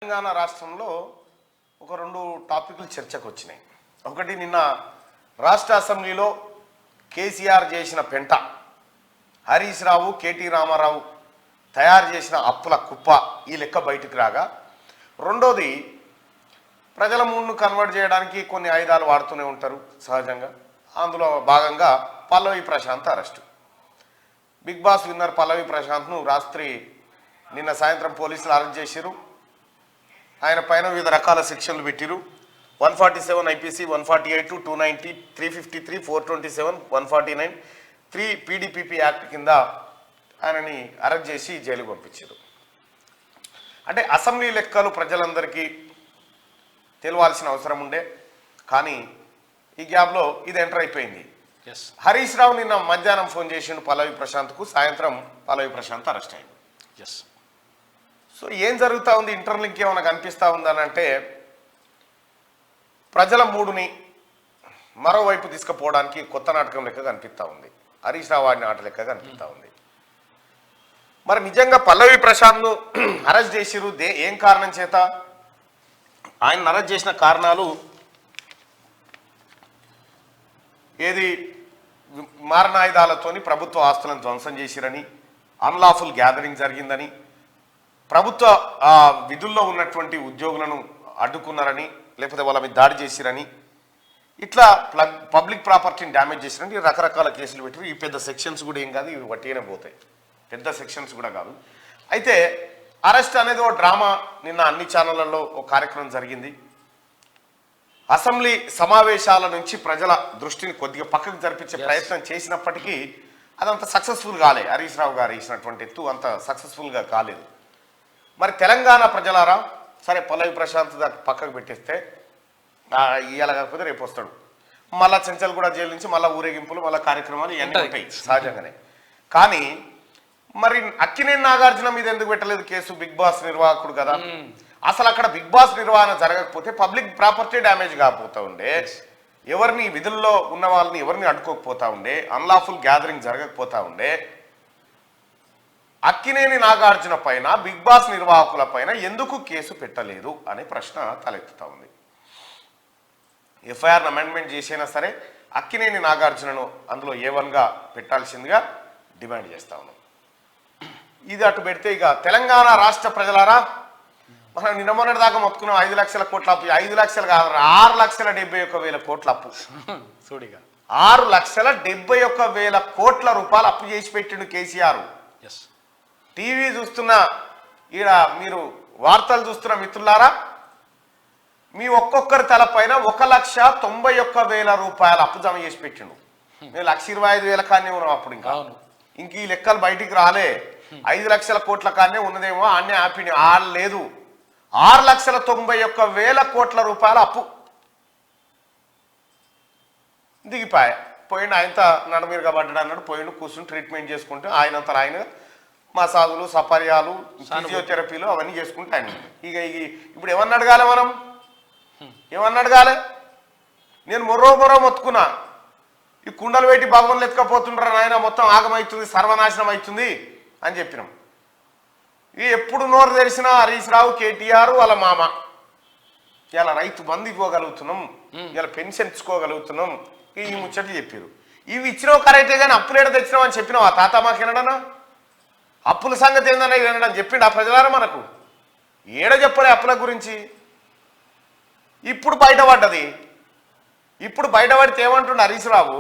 తెలంగాణ రాష్ట్రంలో ఒక రెండు టాపిక్లు చర్చకు వచ్చినాయి. ఒకటి, నిన్న రాష్ట్ర అసెంబ్లీలో కేసీఆర్ చేసిన పెంట, హరీష్ రావు, కేటీ రామారావు తయారు చేసిన అప్పుల కుప్ప ఈ లెక్క బయటికి రాగా, రెండోది ప్రజల మూడ్ను కన్వర్ట్ చేయడానికి కొన్ని ఆయుధాలు వాడుతూనే ఉంటారు సహజంగా. అందులో భాగంగా Pallavi Prashanth arrest. Bigg Boss winner Pallavi ప్రశాంత్ను రాత్రి నిన్న సాయంత్రం పోలీసులు అరెస్ట్ చేశారు. ఆయన పైన వివిధ రకాల శిక్షలు పెట్టిరు. 147 ఐపీసీ, 148, 290, 353, 427, 149, 3 పీడీపీపీ యాక్ట్ కింద ఆయనని అరెస్ట్ చేసి జైలుకు పంపించారు. అంటే అసెంబ్లీ లెక్కలు ప్రజలందరికీ తెలియాల్సిన అవసరం ఉండే, కానీ ఈ గ్యాప్లో ఇది ఎంటర్ అయిపోయింది. హరీష్ రావు నిన్న మధ్యాహ్నం ఫోన్ చేసిండు పల్లవి ప్రశాంత్కు, సాయంత్రం పల్లవి ప్రశాంత్ అరెస్ట్ అయింది. సో ఏం జరుగుతూ ఉంది, ఇంటర్లింక్ ఏమైనా కనిపిస్తూ ఉందని అంటే, ప్రజల మూడుని మరోవైపు తీసుకుపోవడానికి కొత్త నాటకం లెక్క కనిపిస్తూ ఉంది. హరీష్ రావు ఆడిన ఆట లెక్క కనిపిస్తూ ఉంది. మరి నిజంగా పల్లవి ప్రశాంత్ను అరెస్ట్ చేసిరు ఏం కారణం చేత? ఆయన అరెస్ట్ చేసిన కారణాలు ఏది, మారణాయుధాలతోని ప్రభుత్వ ఆస్తులను ధ్వంసం చేసిరని, అన్లాఫుల్ గ్యాదరింగ్ జరిగిందని, ప్రభుత్వ విధుల్లో ఉన్నటువంటి ఉద్యోగులను అడ్డుకున్నారని, లేకపోతే వాళ్ళ మీద దాడి చేసిరని, ఇట్లా పబ్లిక్ ప్రాపర్టీని డ్యామేజ్ చేసిరని రకరకాల కేసులు పెట్టారు. ఈ పెద్ద సెక్షన్స్ కూడా ఏం కాదు, ఇవి వట్టిగానే పోతాయి, పెద్ద సెక్షన్స్ కూడా కాదు. అయితే అరెస్ట్ అనేది ఒక డ్రామా. నిన్న అన్ని ఛానళ్లలో ఒక కార్యక్రమం జరిగింది. అసెంబ్లీ సమావేశాల నుంచి ప్రజల దృష్టిని కొద్దిగా పక్కకు జరిపించే ప్రయత్నం చేసినప్పటికీ అదంత సక్సెస్ఫుల్ కాలే. హరీష్ రావు గారు వేసినటువంటి ఎత్తు అంత సక్సెస్ఫుల్గా కాలేదు. మరి తెలంగాణ ప్రజలారా, సరే పల్లవి ప్రశాంత్ దాన్ని పక్కకు పెట్టేస్తే ఇవాళ కాకపోతే రేపు వస్తాడు, మళ్ళీ చెంచల్గూడ జైలు నుంచి మళ్ళీ ఊరేగింపులు, మళ్ళీ కార్యక్రమాలు ఇవన్నీ ఉంటాయి సహజంగానే. కానీ మరి అక్కినేని నాగార్జున మీద ఎందుకు పెట్టలేదు కేసు? బిగ్ బాస్ నిర్వాహకుడు కదా. అసలు అక్కడ బిగ్ బాస్ నిర్వహణ జరగకపోతే పబ్లిక్ ప్రాపర్టీ డ్యామేజ్ కాకపోతా ఉండే, ఎవరిని విధుల్లో ఉన్న వాళ్ళని ఎవరిని అడ్డుకోకపోతా ఉండే, అన్లాఫుల్ గ్యాదరింగ్ జరగకపోతా ఉండే, అక్కినేని నాగార్జున పైన బిగ్ బాస్ నిర్వాహకుల పైన ఎందుకు కేసు పెట్టలేదు అనే ప్రశ్న తలెత్తుతా ఉంది. ఎఫ్ఐఆర్ అమెండ్మెంట్ చేసైనా సరే అక్కినేని నాగార్జునను అందులో A1గా పెట్టాల్సిందిగా డిమాండ్ చేస్తా ఉన్నాం. ఇది అటు పెడితే, ఇక తెలంగాణ రాష్ట్ర ప్రజలారా, మనం నిన్న మొన్నటి దాకా మొత్తుకున్నాం 5 లక్షల కోట్ల అప్పు. 5 లక్షలు కాదు, 6,71,000 కోట్ల అప్పు. 6,71,000 కోట్ల రూపాయలు అప్పు చేసి పెట్టిండు కేసీఆర్. టీవీ చూస్తున్న ఈడ మీరు వార్తలు చూస్తున్న మిత్రులారా, మీ ఒక్కొక్కరి తలపైన 1,91,000 రూపాయలు అప్పు జమ చేసి పెట్టిండు. మేము 1,25,000 కానే ఉన్నాం అప్పుడు. ఇంక ఈ లెక్కలు బయటికి రాలే. 5 లక్షల కోట్ల కానే ఉన్నదేమో అన్నీ ఆపిని లేదు. 6,91,000 కోట్ల రూపాయల అప్పు దిగిపాయ. పోయిండు ఆయనతో నడమీరుగా పడ్డాడు అన్నాడు, పోయిండు కూర్చుని ట్రీట్మెంట్ చేసుకుంటూ ఆయనంతా ఆయన మసాజులు, సపర్యాలు, ఫిజియోథెరపీలు అవన్నీ చేసుకుంటే ఆయన ఇక ఇప్పుడు ఏమన్నా అడగాలి, మనం ఏమన్నా అడగాలి? నేను మొర్రో మొత్తుకున్నా, ఈ కుండలు పెట్టి భగవన్లు ఎత్తుకపోతుండ్రా నాయన, మొత్తం ఆగమవుతుంది, సర్వనాశనం అవుతుంది అని చెప్పినాం. ఎప్పుడు నోరు తెరిచినా హరీష్ రావు, కేటీఆర్, వాళ్ళ మామ. ఇలా రైతు బంధు ఇవ్వగలుగుతున్నాం, ఇలా పెన్షన్ ఇచ్చుకోగలుగుతున్నాం, ఈ ముచ్చట్లు చెప్పారు. ఇవి ఇచ్చినావు కరెక్టే, కానీ అప్పులు ఏడ తెచ్చినావు అని చెప్పినావు. ఆ తాత మాకు వినడనా? అప్పుల సంగతి ఏందన్నా వినడం చెప్పిండు ఆ ప్రజలారా మనకు? ఏడ చెప్పలే అప్పుల గురించి. ఇప్పుడు బయటపడ్డది. ఇప్పుడు బయటపడితే ఏమంటుండ హరీష్ రావు,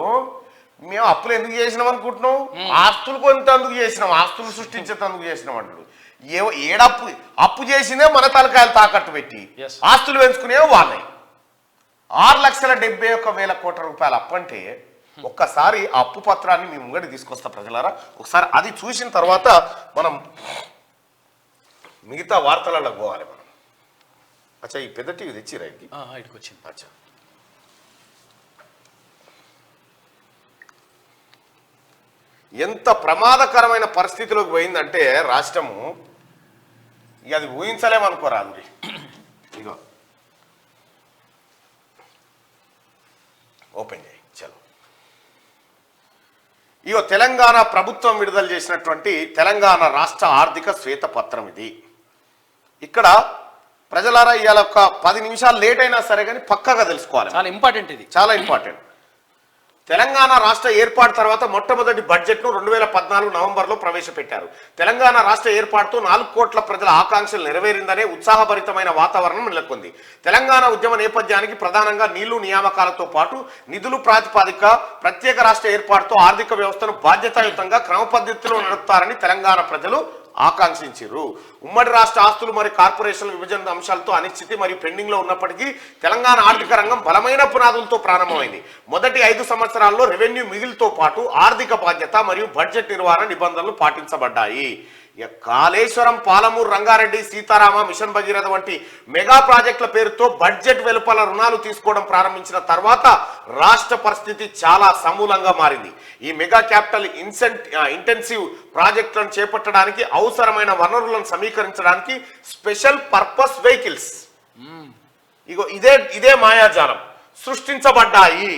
మేము అప్పులు ఎందుకు చేసినాం అనుకుంటున్నాం? ఆస్తులు కొంతందుకు చేసినాం, ఆస్తులు సృష్టించేందుకు చేసినాం అంటాడు. అప్పు చేసినే మన తలకాయలు తాకట్టు పెట్టి ఆస్తులు పెంచుకునే వాళ్ళని. 6,71,000 కోట్ల రూపాయల అప్పు అంటే ఒక్కసారి ఆ అప్పు పత్రాన్ని మీ ముంగడి తీసుకొస్తా ప్రజలారా, ఒకసారి అది చూసిన తర్వాత మనం మిగతా వార్తలలో పోవాలి మనం. అచ్చా, ఈ పెద్ద టీవీ తెచ్చిరా ఇటుకి వచ్చింది. అచ్చా, ఎంత ప్రమాదకరమైన పరిస్థితిలోకి పోయిందంటే రాష్ట్రము, ఇక అది ఊహించలేమనుకోరాదు. ఇగో ఓపెన్ చేయి, చలో. ఇగో తెలంగాణ ప్రభుత్వం విడుదల చేసినటువంటి తెలంగాణ రాష్ట్ర ఆర్థిక శ్వేతపత్రం ఇది. ఇక్కడ ప్రజలారా ఇవాళ ఒక 10 నిమిషాలు లేట్ అయినా సరే కానీ పక్కాగా తెలుసుకోవాలి. చాలా ఇంపార్టెంట్, ఇది చాలా ఇంపార్టెంట్. తెలంగాణ రాష్ట్ర ఏర్పాటు తర్వాత మొట్టమొదటి బడ్జెట్ను 2014 నవంబర్లో ప్రవేశపెట్టారు. తెలంగాణ రాష్ట్ర ఏర్పాటుతో 4 కోట్ల ప్రజల ఆకాంక్షలు నెరవేరిందనే ఉత్సాహభరితమైన వాతావరణం నెలకొంది. తెలంగాణ ఉద్యమ నేపథ్యానికి ప్రధానంగా నీళ్లు నియామకాలతో పాటు నిధులు ప్రాతిపదిక ప్రత్యేక రాష్ట్ర ఏర్పాటుతో ఆర్థిక వ్యవస్థను బాధ్యతాయుతంగా క్రమ పద్ధతిలో నడుపుతారని తెలంగాణ ప్రజలు ఆకాంక్షించారు. ఉమ్మడి రాష్ట్ర ఆస్తులు మరియు కార్పొరేషన్ల విభజన అంశాలతో అనిశ్చితి మరియు పెండింగ్ లో ఉన్నప్పటికీ తెలంగాణ ఆర్థిక రంగం బలమైన పునాదులతో ప్రారంభమైంది. మొదటి 5 సంవత్సరాల్లో రెవెన్యూ మిగిలితో పాటు ఆర్థిక బాధ్యత మరియు బడ్జెట్ నిర్వహణ నిబంధనలు పాటించబడ్డాయి. కాళేశ్వరం, పాలమూరు, రంగారెడ్డి, సీతారామ, మిషన్ భగీరథ వంటి మెగా ప్రాజెక్టుల పేరుతో బడ్జెట్ వెలుపల రుణాలు తీసుకోవడం ప్రారంభించిన తర్వాత రాష్ట్ర పరిస్థితి చాలా సమూలంగా మారింది. ఈ మెగా క్యాపిటల్ ఇంటెన్సివ్ ప్రాజెక్టులను చేపట్టడానికి అవసరమైన వనరులను సమీకరించడానికి స్పెషల్ పర్పస్ వెహికల్స్ ఇదే మాయాజాలం సృష్టించబడ్డాయి.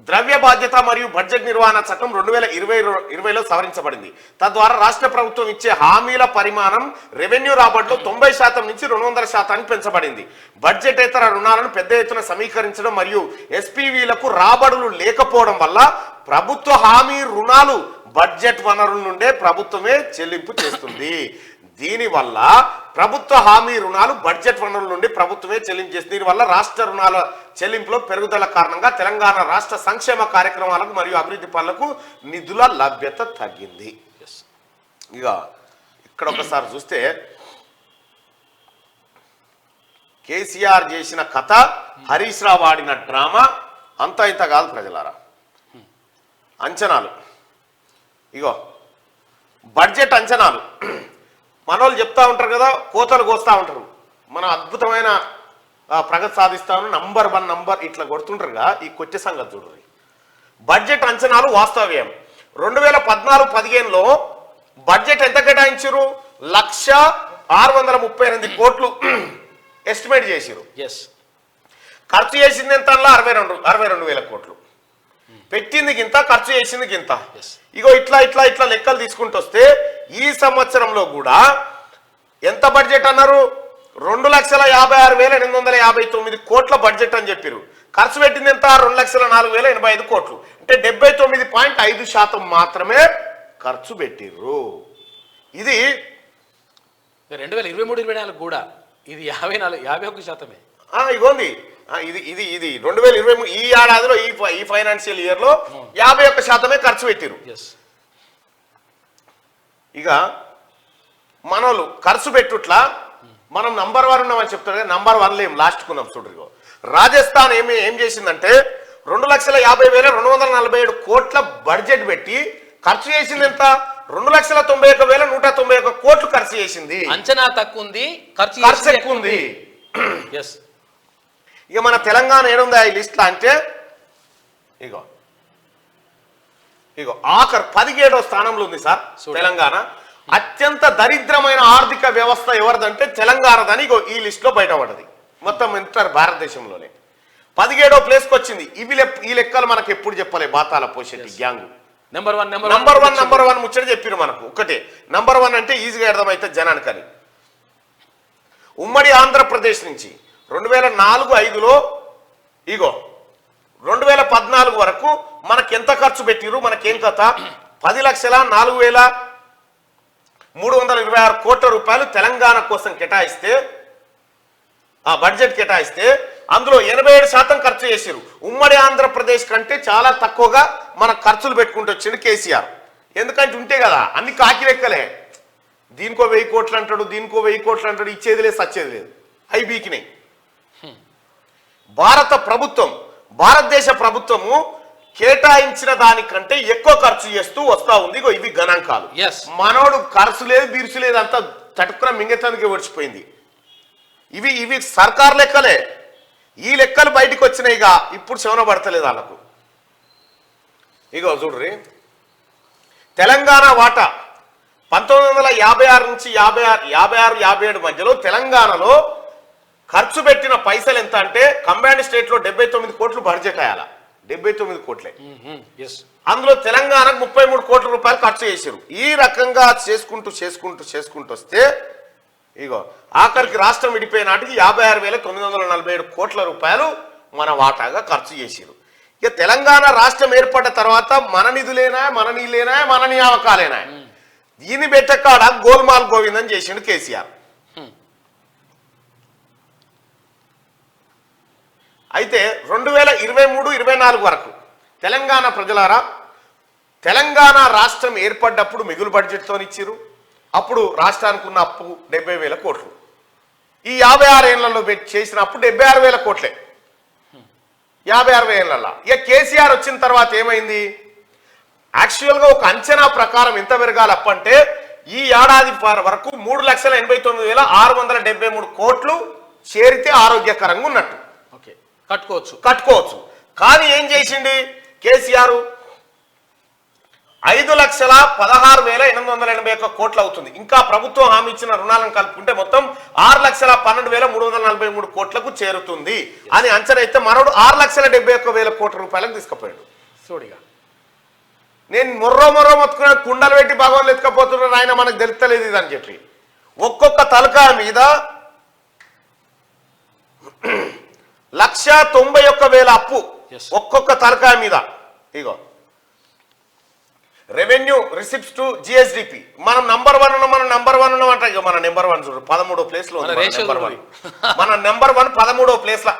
ద్రవ్య బాధ్యత మరియు బడ్జెట్ నిర్వహణ చట్టం 2020లో సవరించబడింది. తద్వారా రాష్ట్ర ప్రభుత్వం ఇచ్చే హామీల పరిమాణం రెవెన్యూ రాబడిలో 90% నుంచి 200% పెంచబడింది. బడ్జెటేతర రుణాలను పెద్ద ఎత్తున సమీకరించడం మరియు ఎస్పీవీలకు రాబడులు లేకపోవడం వల్ల ప్రభుత్వ హామీ రుణాలు బడ్జెట్ వనరుల నుండే ప్రభుత్వమే చెల్లింపు చేస్తుంది. దీనివల్ల ప్రభుత్వ హామీ రుణాలు బడ్జెట్ వనరుల నుండి ప్రభుత్వమే చెల్లించేస్తుంది. దీనివల్ల రాష్ట్ర రుణాల చెల్లింపులో పెరుగుదల కారణంగా తెలంగాణ రాష్ట్ర సంక్షేమ కార్యక్రమాలకు మరియు అభివృద్ధి పనులకు నిధుల లభ్యత తగ్గింది. ఇక ఇక్కడ ఒకసారి చూస్తే కేసీఆర్ చేసిన కథ, హరీష్ రావు ఆడిన డ్రామా అంతా ఇంత కాదు ప్రజలారా. అంచనాలు ఇగో బడ్జెట్ అంచనాలు మనోళ్ళు చెప్తా ఉంటారు కదా, కోతలు కోస్తూ ఉంటారు. మనం అద్భుతమైన ప్రగతి సాధిస్తామని నంబర్ 1 నంబర్ ఇట్లా కొడుతుంటారుగా. ఈ కొచ్చే సంగతి చూడండి. బడ్జెట్ అంచనాలు వాస్తవ వ్యయం 2014-15లో బడ్జెట్ ఎంత కేటాయించారు? 1,638 కోట్లు ఎస్టిమేట్ చేసిరు. ఖర్చు చేసింది ఎంత? 62,000 కోట్లు. పెట్టింది గింత, ఖర్చు చేసింది గింత. ఇగో ఇట్లా ఇట్లా ఇట్లా లెక్కలు తీసుకుంటూ వస్తే ఈ సంవత్సరంలో కూడా ఎంత బడ్జెట్ అన్నారు? 2,56,859 కోట్ల బడ్జెట్ అని చెప్పారు. ఖర్చు పెట్టింది ఎంత? 2,04,085 కోట్లు. అంటే 79.5% మాత్రమే ఖర్చు పెట్టిర్రు. ఇది 2023-24 కూడా ఇది 51%. ఇగోంది ఇది ఇది ఇది 2023 ఈ ఏడాదిలో ఈ ఫైనాన్షియల్ ఇయర్ లో 51% ఖర్చు పెట్టిరు. ఇక మనోళ్ళు ఖర్చు పెట్టుట్లా మనం నంబర్ 1 ఉన్నామని చెప్తారు. నంబర్ 1 లేం లాస్ట్ కున్నాం. చూడరు రాజస్థాన్ ఏం చేసిందంటే 2,50,247 కోట్ల బడ్జెట్ పెట్టి ఖర్చు చేసింది ఎంత? 2,91,191 కోట్లు ఖర్చు చేసింది. అంచనా తక్కువ ఉంది, ఖర్చు ఎక్కువ ఉంది. ఇక మన తెలంగాణ ఏడుందా ఈ లిస్ట్ అంటే ఇగో ఆఖరు 17వ స్థానంలో ఉంది సార్ తెలంగాణ. అత్యంత దరిద్రమైన ఆర్థిక వ్యవస్థ ఎవరిదంటే తెలంగాణదని ఈ లిస్ట్ లో బయటపడ్డది. మొత్తం ఇంటర్ భారతదేశంలోనే 17వ ప్లేస్కి వచ్చింది. ఈ లెక్కలు మనకు ఎప్పుడు చెప్పలే బాతాల పోషెట్టి గ్యాంగ్. నంబర్ 1 ముచ్చట చెప్పిరు మనకు. ఒకటే నంబర్ 1 అంటే ఈజీగా అర్థమైతే జనానికని. ఉమ్మడి ఆంధ్రప్రదేశ్ నుంచి 2004-05లో ఇగో 2014 వరకు మనకి ఎంత ఖర్చు పెట్టిరు, మనకేం కథ? 10,04,326 కోట్ల రూపాయలు తెలంగాణ కోసం కేటాయిస్తే, ఆ బడ్జెట్ కేటాయిస్తే అందులో 87% ఖర్చు చేసిరు. ఉమ్మడి ఆంధ్రప్రదేశ్ కంటే చాలా తక్కువగా మన ఖర్చులు పెట్టుకుంటూ వచ్చిండు కేసీఆర్. ఎందుకంటే ఉంటే కదా అన్ని కాకి లెక్కలే. దీనికో 1000 కోట్లు అంటాడు, దీనికో 1000 కోట్లు అంటాడు. ఇచ్చేది లేదు, సచ్చేది లేదు. అవి బీకినాయి. భారతదేశ ప్రభుత్వము కేటాయించిన దానికంటే ఎక్కువ ఖర్చు చేస్తూ వస్తా ఉంది. ఇవి గణాంకాలు. మనోడు ఖర్చు లేదు, బీర్సు లేదు, అంతా తటుకున మింగేతానికి వచ్చిపోయింది. ఇవి సర్కార్ లెక్కలే. ఈ లెక్కలు బయటకు వచ్చినాయిగా ఇప్పుడు శవన పడతలేదు వాళ్ళకు. ఇగో చూడ్రి తెలంగాణ వాటా 1956 నుంచి 56-57 మధ్యలో తెలంగాణలో ఖర్చు పెట్టిన పైసలు ఎంత అంటే కంబైన్డ్ స్టేట్ లో 79 కోట్లు బడ్జెట్ అయ్యాల. 79 కోట్లే. అందులో తెలంగాణకు 33 కోట్ల రూపాయలు ఖర్చు చేశారు. ఈ రకంగా చేసుకుంటూ వస్తే ఇగో ఆఖరికి రాష్ట్రం విడిపోయే నాటికి 56,947 కోట్ల రూపాయలు మన వాటాగా ఖర్చు చేసిరు. ఇక తెలంగాణ రాష్ట్రం ఏర్పడ్డ తర్వాత మన నిధులేనా, మన నీళ్ళేనా, మన నియామకాలేనా, దీన్ని పెట్టకాడ గోల్మాల్ గోవిందని చేసిండు కేసీఆర్. అయితే 2023-24 వరకు తెలంగాణ ప్రజలారా, తెలంగాణ రాష్ట్రం ఏర్పడ్డప్పుడు మిగులు బడ్జెట్తో ఇచ్చిరు. అప్పుడు రాష్ట్రానికి ఉన్న అప్పు 70,000 కోట్లు. ఈ 56 ఏళ్లలో చేసిన అప్పు 76,000 కోట్లే 56 ఏళ్లలో. ఇక కేసీఆర్ వచ్చిన తర్వాత ఏమైంది? యాక్చువల్గా ఒక అంచనా ప్రకారం ఎంత పెరగాలి అప్పు అంటే ఈ ఏడాది వరకు 3,89,673 కోట్లు చేరితే ఆరోగ్యకరంగా ఉన్నట్టు కట్టుకోవచ్చు. కానీ ఏం చేసింది కేసీఆర్? 5,16,881 కోట్లు అవుతుంది. ఇంకా ప్రభుత్వం హామీ ఇచ్చిన రుణాలను కలుపుకుంటే మొత్తం 6,12,343 కోట్లకు చేరుతుంది అని అంచనా అయితే మరోడు 6,71,000 కోట్ల రూపాయలకు తీసుకుపోయాడు. సోడిగా నేను మొర్రో మొత్తుకున్న కుండలు పెట్టి భగవాన్లు ఎత్తుకపోతున్నారు, ఆయన మనకు తెలుస్తలేదు ఇది అని చెప్పి ఒక్కొక్క తలకాయ మీద 1,91,000 అప్పు ఒక్కొక్క తలకాయ మీద. ఇగో రెవెన్యూ రిసిప్ట్స్ టు జిఎస్డిపి మనం నంబర్ 1 ఉన్నాం, మనం నంబర్ 1 ఉన్నాం అంటే ఇక మన నెంబర్ 1 చూడు 13వ ప్లేస్ లో మన నెంబర్ 1 13వ ప్లేస్ లా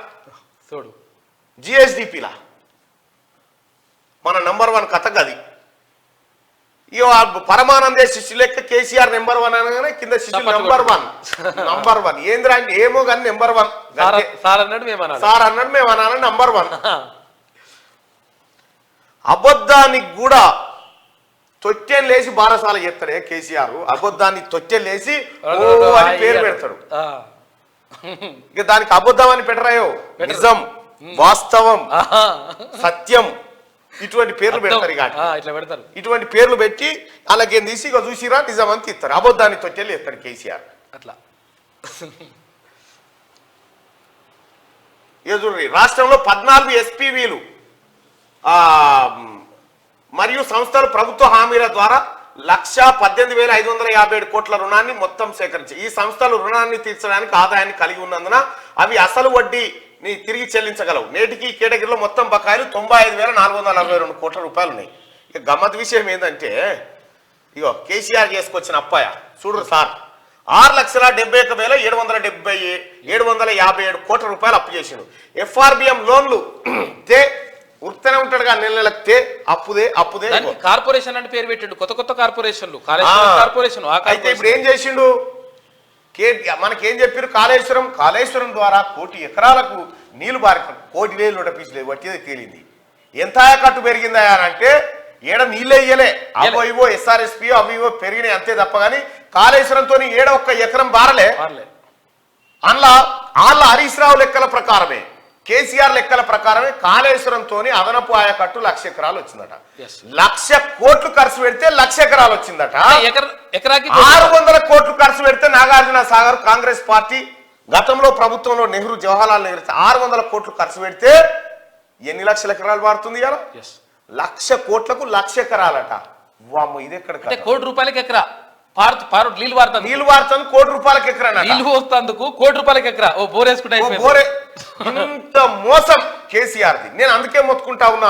చూడు జిఎస్డిపిలా మన నంబర్ 1 కథ గది. ఇక పరమానందే శిష్యు లెక్క కేసీఆర్ నెంబర్ 1 అనగానే కింద శిష్యులు నంబర్ 1 ఏంద్రా అంటే ఏమో కానీ నెంబర్ 1 సార్ అన్నాడు మేము అనాలి నంబర్ 1. అబద్ధానికి కూడా తొట్టెని లేచి బారసాల చేస్తాడే కేసీఆర్. అబద్ధాన్ని తొట్టెని లేచి అని పేరు పెడతాడు. ఇక దానికి అబద్ధం అని పెట్టరాయో, నిజం, వాస్తవం, సత్యం ఇటువంటి పేర్లు పెడతారు. ఇక ఇట్లా పెడతారు, ఇటువంటి పేర్లు పెట్టి అలాగేం తీసి ఇక చూసిరా నిజం అని తీస్తారు. అబద్ధాన్ని తొట్టెలు వేస్తాడు కేసీఆర్. అట్లా చూడండి, రాష్ట్రంలో 14 ఎస్పీవీలు మరియు సంస్థలు ప్రభుత్వ హామీల ద్వారా 1,18,557 కోట్ల రుణాన్ని మొత్తం సేకరించాయి. ఈ సంస్థలు రుణాన్ని తీర్చడానికి ఆదాయాన్ని కలిగి ఉన్నందున అవి అసలు వడ్డీని తిరిగి చెల్లించగలవు. నేటికి ఈ కేటగిరీలో మొత్తం బకాయిలు 95,442 కోట్ల రూపాయలు ఉన్నాయి. ఇక గమ్మత్ విషయం ఏంటంటే ఇగో కేసీఆర్ చేసుకొచ్చిన అప్పాయ చూడరు సార్ 6,71,757 కోట్ల రూపాయలు అప్పు చేసిండు. FRBM లోన్లు ఉర్తనే ఉంటాడుగా నెలలకి అప్పుదే కార్పొరేషన్ అంటే పేరు పెట్టిండు. కొత్త కార్పొరేషన్లు కార్పొరేషన్. అయితే ఇప్పుడు ఏం చేసిండు మనకేం చెప్పారు? కాళేశ్వరం ద్వారా 1 కోటి ఎకరాలకు నీళ్లు బారి 1 కోటి వేలు నోటిఫికేషన్ వచ్చేది తేలింది. ఎంత కట్టు పెరిగిందా అంటే ఏడ నీళ్ళే ఇయ్యలే, అవో ఇవో SRSP అవి ఇవో పెరిగినాయి అంతే తప్ప. కానీ కాళేశ్వరంతో ఏడ 1 ఎకరం బారలే. అందులో వాళ్ళ హరీష్ రావు లెక్కల ప్రకారమే, కేసీఆర్ లెక్కల ప్రకారమే కాళేశ్వరంతో అదనపు ఆయకట్టు 1,00,000 ఎకరాలు వచ్చిందట. 1,00,000 కోట్లు ఖర్చు పెడితే 1,00,000 ఎకరాలు వచ్చిందట. 600 కోట్లు ఖర్చు పెడితే నాగార్జున సాగర్ కాంగ్రెస్ పార్టీ గతంలో ప్రభుత్వంలో నెహ్రూ జవహర్లాల్ నెహ్రూ 600 కోట్లు ఖర్చు పెడితే ఎన్ని లక్షల ఎకరాలు మారుతుంది కదా? 1,00,000 కోట్లకు 1,00,000 ఎకరాలట. వామ్మో, ఇది ఎక్కడ? ₹1 కోటి ఎకరా నీళ్ళు వాడుతుంది. 1 కోటి రూపాయలకి ఎకరా నీళ్ళు పోస్తందుకు ₹1 కోటి ఎకరా. ఓ బోరేసుకుంటే ఇంత మోసం కేసీఆర్ది. నేను అందుకే మొత్తుకుంటా ఉన్నా,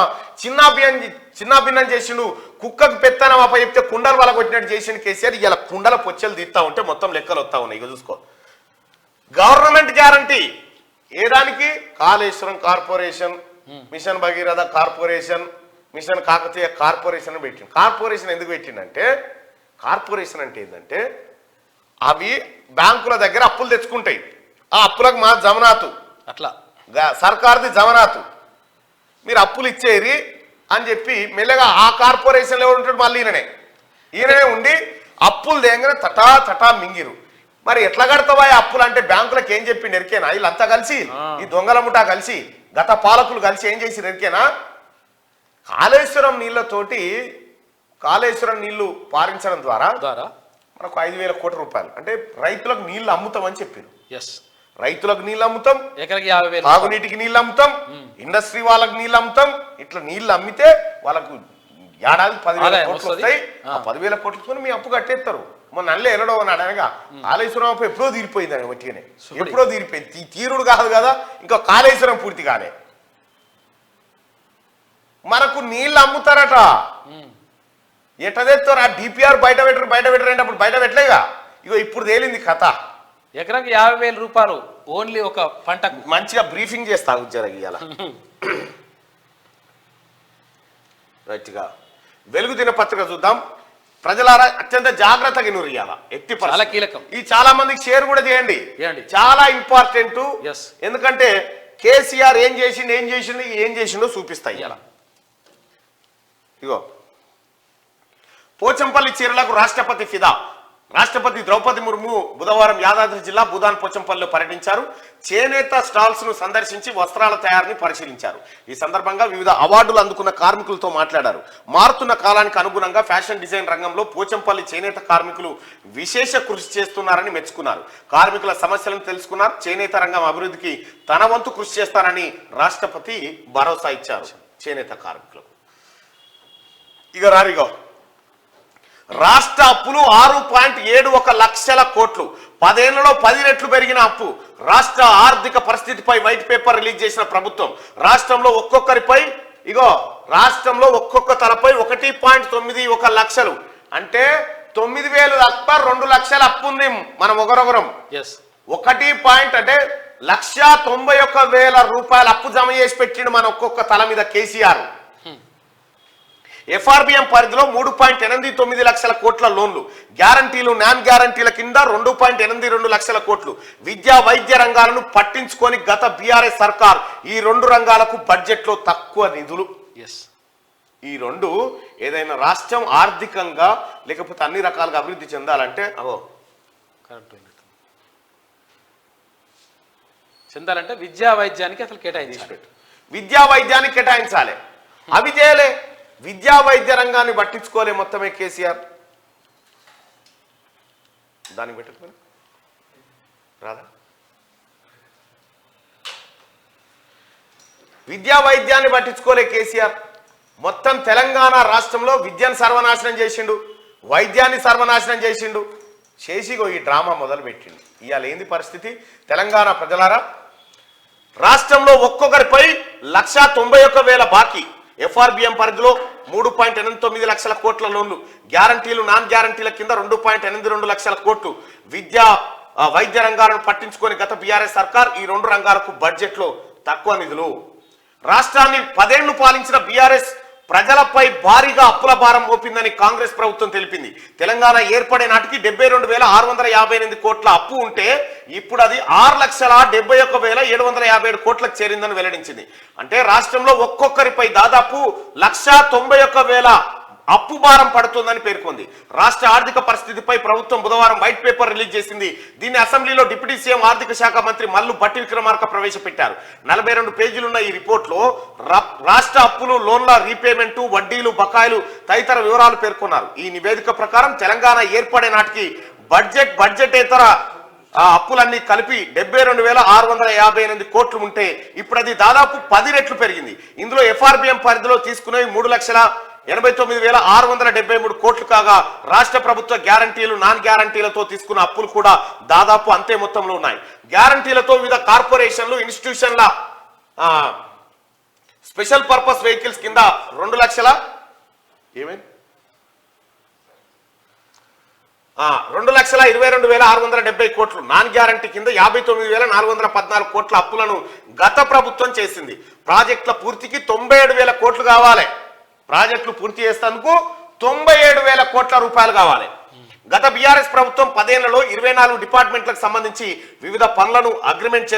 చిన్నాభిన్నం చేసిండు. కుక్కకు పెత్తనం అప్ప చెప్తే కుండలు వాళ్ళ కొట్టినట్టు చేసిండు కేసీఆర్. ఇలా కుండల పొచ్చలు తీస్తా ఉంటే మొత్తం లెక్కలు వస్తా ఉన్నాయి. ఇక చూసుకో, గవర్నమెంట్ గ్యారంటీ ఏదానికి? Kaleshwaram corporation, mission Bhagiratha corporation, mission Kakatiya corporation పెట్టిండు. కార్పొరేషన్ ఎందుకు పెట్టిండంటే, కార్పొరేషన్ అంటే ఏంటంటే అవి బ్యాంకుల దగ్గర అప్పులు తెచ్చుకుంటాయి. ఆ అప్పులకు మా జమనాతు, అట్లా సర్కార్ది జమనాతు, మీరు అప్పులు ఇచ్చేది అని చెప్పి మెల్లగా ఆ కార్పొరేషన్లో ఎవరు ఉంటాడు? మళ్ళీ ఈయననే ఉండి అప్పులు దేంగానే తటా మింగిరు. మరి ఎట్లా కడతావా అప్పులు అంటే బ్యాంకులకు ఏం చెప్పిండు ఎరికేనా? వీళ్ళంతా కలిసి, ఈ దొంగల ముఠా కలిసి, గత పాలకులు కలిసి ఏం చేసి ఎరికేనా? కాళేశ్వరం నీళ్లతోటి కాళేశ్వరం నీళ్లు పారించడం ద్వారా మనకు 5,000 కోట్ల రూపాయలు అంటే రైతులకు నీళ్లు అమ్ముతామని చెప్పారు. రైతులకు నీళ్ళు అమ్ముతాం, తాగునీటికి నీళ్ళు అమ్ముతాం, ఇండస్ట్రీ వాళ్ళకి నీళ్ళు అమ్ముతాం. ఇట్లా నీళ్ళు అమ్మితే వాళ్ళకు ఏడాది 10,000 కోట్లు వస్తాయి. ఆ 10,000 కోట్లతో మీ అప్పు కట్టేస్తారు. మొన్న నల్లి ఎన్నడో అన్నాడు అనగా కాళేశ్వరం ఎప్పుడో తీరిపోయింది అని మట్టిగానే ఎప్పుడో తీరిపోయింది తీరుడు కాదు కదా ఇంకా కాళేశ్వరం పూర్తి కాలే మనకు నీళ్ళు అమ్ముతారట ఎట్ట తెస్తారు ఆ డిపిఆర్ బయట పెట్టరు అంటే అప్పుడు బయట పెట్టలేగా ఇగో ఇప్పుడు తేలింది కథ ఎకరాకి 50,000 రూపాయలు ఓన్లీ ఒక పంటకు మంచిగా బ్రీఫింగ్ చేస్తా ఉద్యోగ రైట్గా వెలుగు దినపత్రిక చూద్దాం ప్రజలారా అత్యంత జాగ్రత్తగా నువ్వు ఇవ్వాలా ఎట్టి చాలా కీలకం ఈ చాలా మందికి షేర్ కూడా చేయండి చాలా ఇంపార్టెంట్ ఎందుకంటే కేసీఆర్ ఏం చేసిండో చూపిస్తాయి ఇలా ఇగో పోచంపల్లి చీరలకు రాష్ట్రపతి ఫిదా రాష్ట్రపతి ద్రౌపది ముర్ము బుధవారం యాదాద్రి జిల్లా భూదాన్ పోచంపల్లిలో పర్యటించారు చేనేత స్టాల్స్ ను సందర్శించి వస్త్రాల తయారీని పరిశీలించారు ఈ సందర్భంగా వివిధ అవార్డులు అందుకున్న కార్మికులతో మాట్లాడారు మారుతున్న కాలానికి అనుగుణంగా ఫ్యాషన్ డిజైన్ రంగంలో పోచంపల్లి చేనేత కార్మికులు విశేష కృషి చేస్తున్నారని మెచ్చుకున్నారు కార్మికుల సమస్యలను తెలుసుకున్నారు చేనేత రంగం అభివృద్ధికి తన వంతు కృషి చేస్తారని రాష్ట్రపతి భరోసా ఇచ్చారు చేనేత కార్మికులకు ఇక రారిగో రాష్ట్ర అప్పులు 6.71 లక్షల కోట్లు 10 ఏళ్లలో 10 రెట్లు పెరిగిన అప్పు రాష్ట్ర ఆర్థిక పరిస్థితిపై వైట్ పేపర్ రిలీజ్ చేసిన ప్రభుత్వం రాష్ట్రంలో ఒక్కొక్క తలపై 1.91 లక్షలు అంటే 9,000 తప్ప 2 లక్షల అప్పు ఉంది మనం ఒకరొకరం 1 అంటే 1,91,000 రూపాయల అప్పు జమ చేసి పెట్టిండు మన ఒక్కొక్క తల మీద కేసీఆర్ ఎఫ్ఆర్బిఎం పరిధిలో 3.89 లక్షల కోట్ల లోన్లు గ్యారంటీలు నాన్ గ్యారంటీల కింద 2.82 లక్షల కోట్లు విద్యా వైద్య రంగాలను పట్టించుకొని గత బీఆర్ఎస్ సర్కార్ ఈ 2 రంగాలకు బడ్జెట్లో తక్కువ నిధులు ఈ 2 ఏదైనా రాష్ట్రం ఆర్థికంగా లేకపోతే అన్ని రకాలుగా అభివృద్ధి చెందాలంటే విద్యా వైద్యానికి అసలు కేటాయించాలి విద్యా వైద్యానికి కేటాయించాలి అవి చేయలే విద్యా వైద్య రంగాన్ని పట్టించుకోలే మొత్తమే కేసీఆర్ దానికి పెట్టుకుని రాదా విద్యా వైద్యాన్ని పట్టించుకోలే కేసీఆర్ మొత్తం తెలంగాణ రాష్ట్రంలో విద్యను సర్వనాశనం చేసిండు వైద్యాన్ని సర్వనాశనం చేసిండు చేసిగో ఈ డ్రామా మొదలు పెట్టిండు ఇవాళ ఏంది పరిస్థితి తెలంగాణ ప్రజలారా రాష్ట్రంలో ఒక్కొక్కరిపై 191,000 బాకీ ఎఫ్ఆర్బిఎం పరిధిలో 3.89 లక్షల కోట్ల లోన్లు గ్యారంటీలు నాన్ గ్యారంటీల కింద 2.82 లక్షల కోట్లు విద్యా వైద్య రంగాలను పట్టించుకొని గత బీఆర్ఎస్ సర్కార్ ఈ 2 రంగాలకు బడ్జెట్లో తక్కువ నిధులు రాష్ట్రాన్ని 10 ఏళ్లు పాలించిన బీఆర్ఎస్ ప్రజలపై భారీగా అప్పుల భారం మోపిందని కాంగ్రెస్ ప్రభుత్వం తెలిపింది తెలంగాణ ఏర్పడే నాటికి 72,658 కోట్ల అప్పు ఉంటే ఇప్పుడు అది 6,71,757 కోట్లకు చేరిందని వెల్లడించింది అంటే రాష్ట్రంలో ఒక్కొక్కరిపై దాదాపు 1,91,000 అప్పు భారం పడుతుందని పేర్కొంది రాష్ట్ర ఆర్థిక పరిస్థితిపై ప్రభుత్వం బుధవారం వైట్ పేపర్ రిలీజ్ చేసింది దీన్ని అసెంబ్లీలో డిప్యూటీ సీఎం ఆర్థిక శాఖ మంత్రి మల్లు భట్టి విక్రమార్క ప్రవేశపెట్టారు 42 పేజీలున్న ఈ రిపోర్ట్లో రాష్ట్ర అప్పులు లోన్ల రీపేమెంట్ వడ్డీలు బకాయిలు తదితర వివరాలు పేర్కొన్నారు ఈ నివేదిక ప్రకారం తెలంగాణ ఏర్పడే నాటికి బడ్జెటేతర అప్పులన్నీ కలిపి 72,658 కోట్లు ఉంటే ఇప్పుడు అది దాదాపు 10 రెట్లు పెరిగింది ఇందులో ఎఫ్ఆర్బిఎం పరిధిలో తీసుకునే 3,89,673 కోట్లు కాగా రాష్ట్ర ప్రభుత్వ గ్యారంటీలు నాన్ గ్యారంటీలతో తీసుకున్న అప్పులు కూడా దాదాపు అంతే మొత్తంలో ఉన్నాయి గ్యారంటీలతో వివిధ కార్పొరేషన్లు ఇన్స్టిట్యూషన్ల స్పెషల్ పర్పస్ వెహికల్స్ కింద 2 లక్షల 2,22,670 కోట్లు నాన్ గ్యారంటీ కింద 59,414 కోట్ల అప్పులను గత ప్రభుత్వం చేసింది ప్రాజెక్టుల పూర్తికి 97,000 కోట్లు కావాలి ప్రాజెక్టులు పూర్తి చేసేందుకు 97,000 కోట్ల రూపాయలు కావాలి గత బీఆర్ఎస్ ప్రభుత్వం 10 ఏళ్లలో 24 డిపార్ట్మెంట్లకు సంబంధించి వివిధ పనులను అగ్రిమెంట్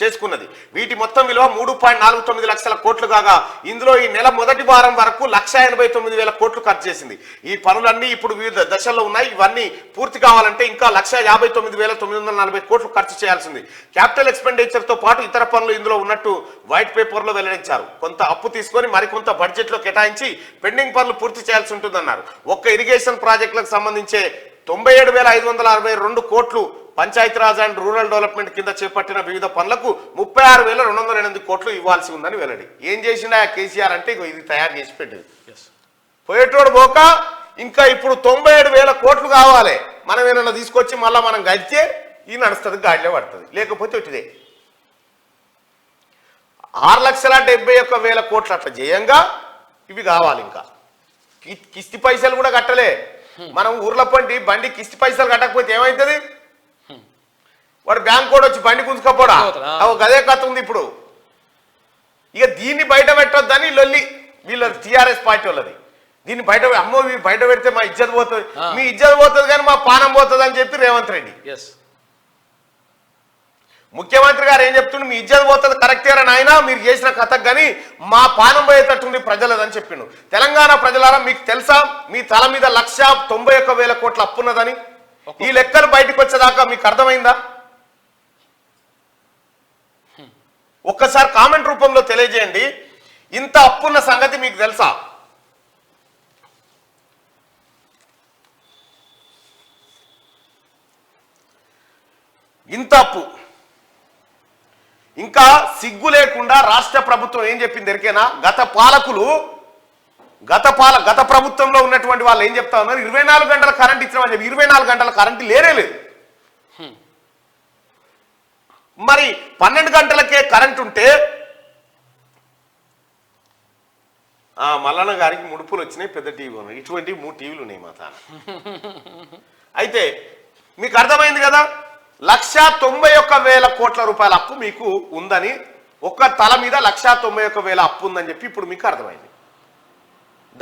చేసుకున్నది వీటి మొత్తం విలువ 3.49 లక్షల కోట్లు కాగా ఇందులో ఈ నెల మొదటి వారం వరకు 1,89,000 కోట్లు ఖర్చు చేసింది ఈ పనులన్నీ ఇప్పుడు వివిధ దశల్లో ఉన్నాయి ఇవన్నీ పూర్తి కావాలంటే ఇంకా 1,59,940 కోట్లు ఖర్చు చేయాల్సింది క్యాపిటల్ ఎక్స్పెండిచర్ తో పాటు ఇతర పనులు ఇందులో ఉన్నట్టు వైట్ పేపర్ లో వెల్లడించారు కొంత అప్పు తీసుకొని మరికొంత బడ్జెట్ లో కేటాయించి పెండింగ్ పనులు పూర్తి చేయాల్సి ఉంటుందన్నారు ఒక్క ఇరిగేషన్ ప్రాజెక్టులకు సంబంధించే 97,562 కోట్లు పంచాయతీరాజ్ అండ్ రూరల్ డెవలప్మెంట్ కింద చేపట్టిన వివిధ పనులకు 36,208 కోట్లు ఇవ్వాల్సి ఉందని వెల్లడి ఏం చేసిండా కేసీఆర్ అంటే ఇది తయారు చేసి పెట్టింది పోయేటోడు పోక ఇంకా ఇప్పుడు 97,000 కోట్లు కావాలి మనం ఏమైనా తీసుకొచ్చి మళ్ళీ మనం గడిచే ఈ నడుస్తుంది, గాడిలో పడుతుంది, లేకపోతే ఇటుదే 6,71,000 కోట్లు అట్లా చేయంగా ఇవి కావాలి. ఇంకా కిస్తి పైసలు కూడా కట్టలే. మనం ఊర్ల బండి కిస్తి పైసలు కట్టకపోతే ఏమవుతుంది? వాడు బ్యాంక్ కూడా వచ్చి బండి గుంజుకపోడా, గదే కథ ఉంది ఇప్పుడు. ఇక దీన్ని బయట పెట్టొద్దని లొల్లి వీళ్ళ టీఆర్ఎస్ పార్టీ వాళ్ళది. దీన్ని బయట అమ్మో బయట పెడితే మా ఇజ్జత్ పోతుంది, మీ ఇజ్జత్ పోతుంది కానీ మా పానం పోతుంది అని చెప్పి రేవంత్ రెడ్డి. ముఖ్యమంత్రి గారు ఏం చెప్తుండే, మీ ఇజ్జత్ పోతుంది కరెక్టేరా నాయన, మీరు చేసిన కథకు కానీ మా పానం పోయేటట్టుంది ప్రజలదని చెప్పిండు. తెలంగాణ ప్రజలారా, మీకు తెలుసా మీ తల మీద 1,91,000 కోట్ల అప్పున్నదని? ఈ లెక్కలు బయటకు వచ్చేదాకా మీకు అర్థమైందా? ఒక్కసారి కామెంట్ రూపంలో తెలియజేయండి. ఇంత అప్పున్న సంగతి మీకు తెలుసా? ఇంత అప్పు. ఇంకా సిగ్గు లేకుండా రాష్ట్ర ప్రభుత్వం ఏం చెప్పింది ఎరికేనా? గత ప్రభుత్వంలో ఉన్నటువంటి వాళ్ళు ఏం చెప్తా ఉన్నారు, 24 గంటల కరెంట్ ఇచ్చినామని చెప్పి 24 గంటల కరెంట్ లేదు. మరి 12 గంటలకే కరెంట్ ఉంటే మల్లన్న గారికి ముడుపులు వచ్చినాయి, పెద్ద టీవీ ఉన్నాయి, ఇటువంటి 3 టీవీలు ఉన్నాయి మా తాన. అయితే మీకు అర్థమైంది కదా, 1,91,000 కోట్ల రూపాయల అప్పు మీకు ఉందని, ఒక్క తల మీద 1,91,000 అప్పు ఉందని చెప్పి ఇప్పుడు మీకు అర్థమైంది.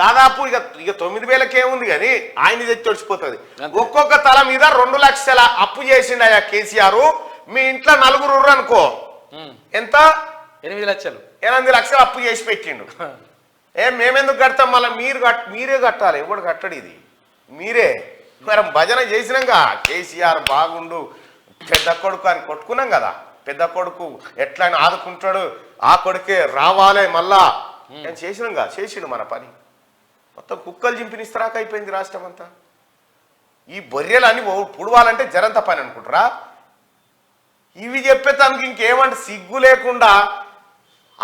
దాదాపు ఇక 9,000కే ఉంది కానీ ఆయన తెచ్చి వచ్చిపోతుంది. ఒక్కొక్క తల మీద 2 లక్షల అప్పు చేసిండు అయ్యా కేసీఆర్. మీ ఇంట్లో 4 అనుకో, ఎంత? 8 లక్షలు అప్పు చేసి పెట్టిండు. మేమెందుకు కడతాం? మళ్ళీ మీరే కట్టాలి, ఎవడు కట్టడు, ఇది మీరే. మరి భజన చేసినాక కేసీఆర్ బాగుండు, పెద్ద కొడుకు అని కొట్టుకున్నాం కదా, పెద్ద కొడుకు ఎట్లయినా ఆదుకుంటాడు, ఆ కొడుకే రావాలే మళ్ళా నేను చేసినాం కదా, చేసిండు మన పని. మొత్తం కుక్కలు చింపినిస్తరాక అయిపోయింది రాష్ట్రం అంతా. ఈ బొర్రెలని పుడవాలంటే జరంత పని అనుకుంటారా? ఇవి చెప్పేదానికి ఇంకేమంటే సిగ్గు లేకుండా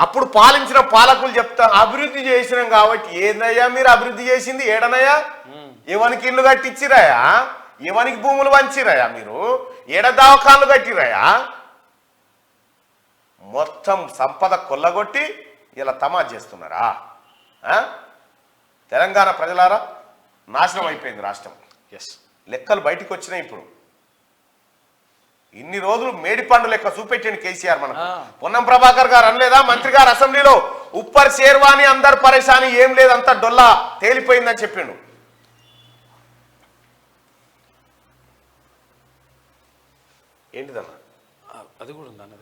అప్పుడు పాలించిన పాలకులు చెప్తా అభివృద్ధి చేసినాం కాబట్టి. ఏందయ్యా మీరు అభివృద్ధి చేసింది? ఏడనయ్యా? ఎవరికి ఇల్లు కట్టించిరాయా? ఎవరికి భూములు వంచిరాయా? మీరు ఏడ దవాఖాన్లు కట్టిరాయా? మొత్తం సంపద కొల్లగొట్టి ఇలా తమాషా చేస్తున్నారా? తెలంగాణ ప్రజలారా, నాశనం అయిపోయింది రాష్ట్రం. లెక్కలు బయటికి వచ్చినాయి ఇప్పుడు. ఇన్ని రోజులు మేడిపండు లెక్క చూపెట్టింది కేసీఆర్ మనకు. పొన్నం ప్రభాకర్ గారు అనలేదా మంత్రి గారు అసెంబ్లీలో, ఉప్పర్ షేర్వాణి అందరు పరేషాని, ఏం లేదు అంతా డొల్లా తేలిపోయిందని చెప్పిండు. ఏంటిదన్నా? అది కూడా ఉందన్న.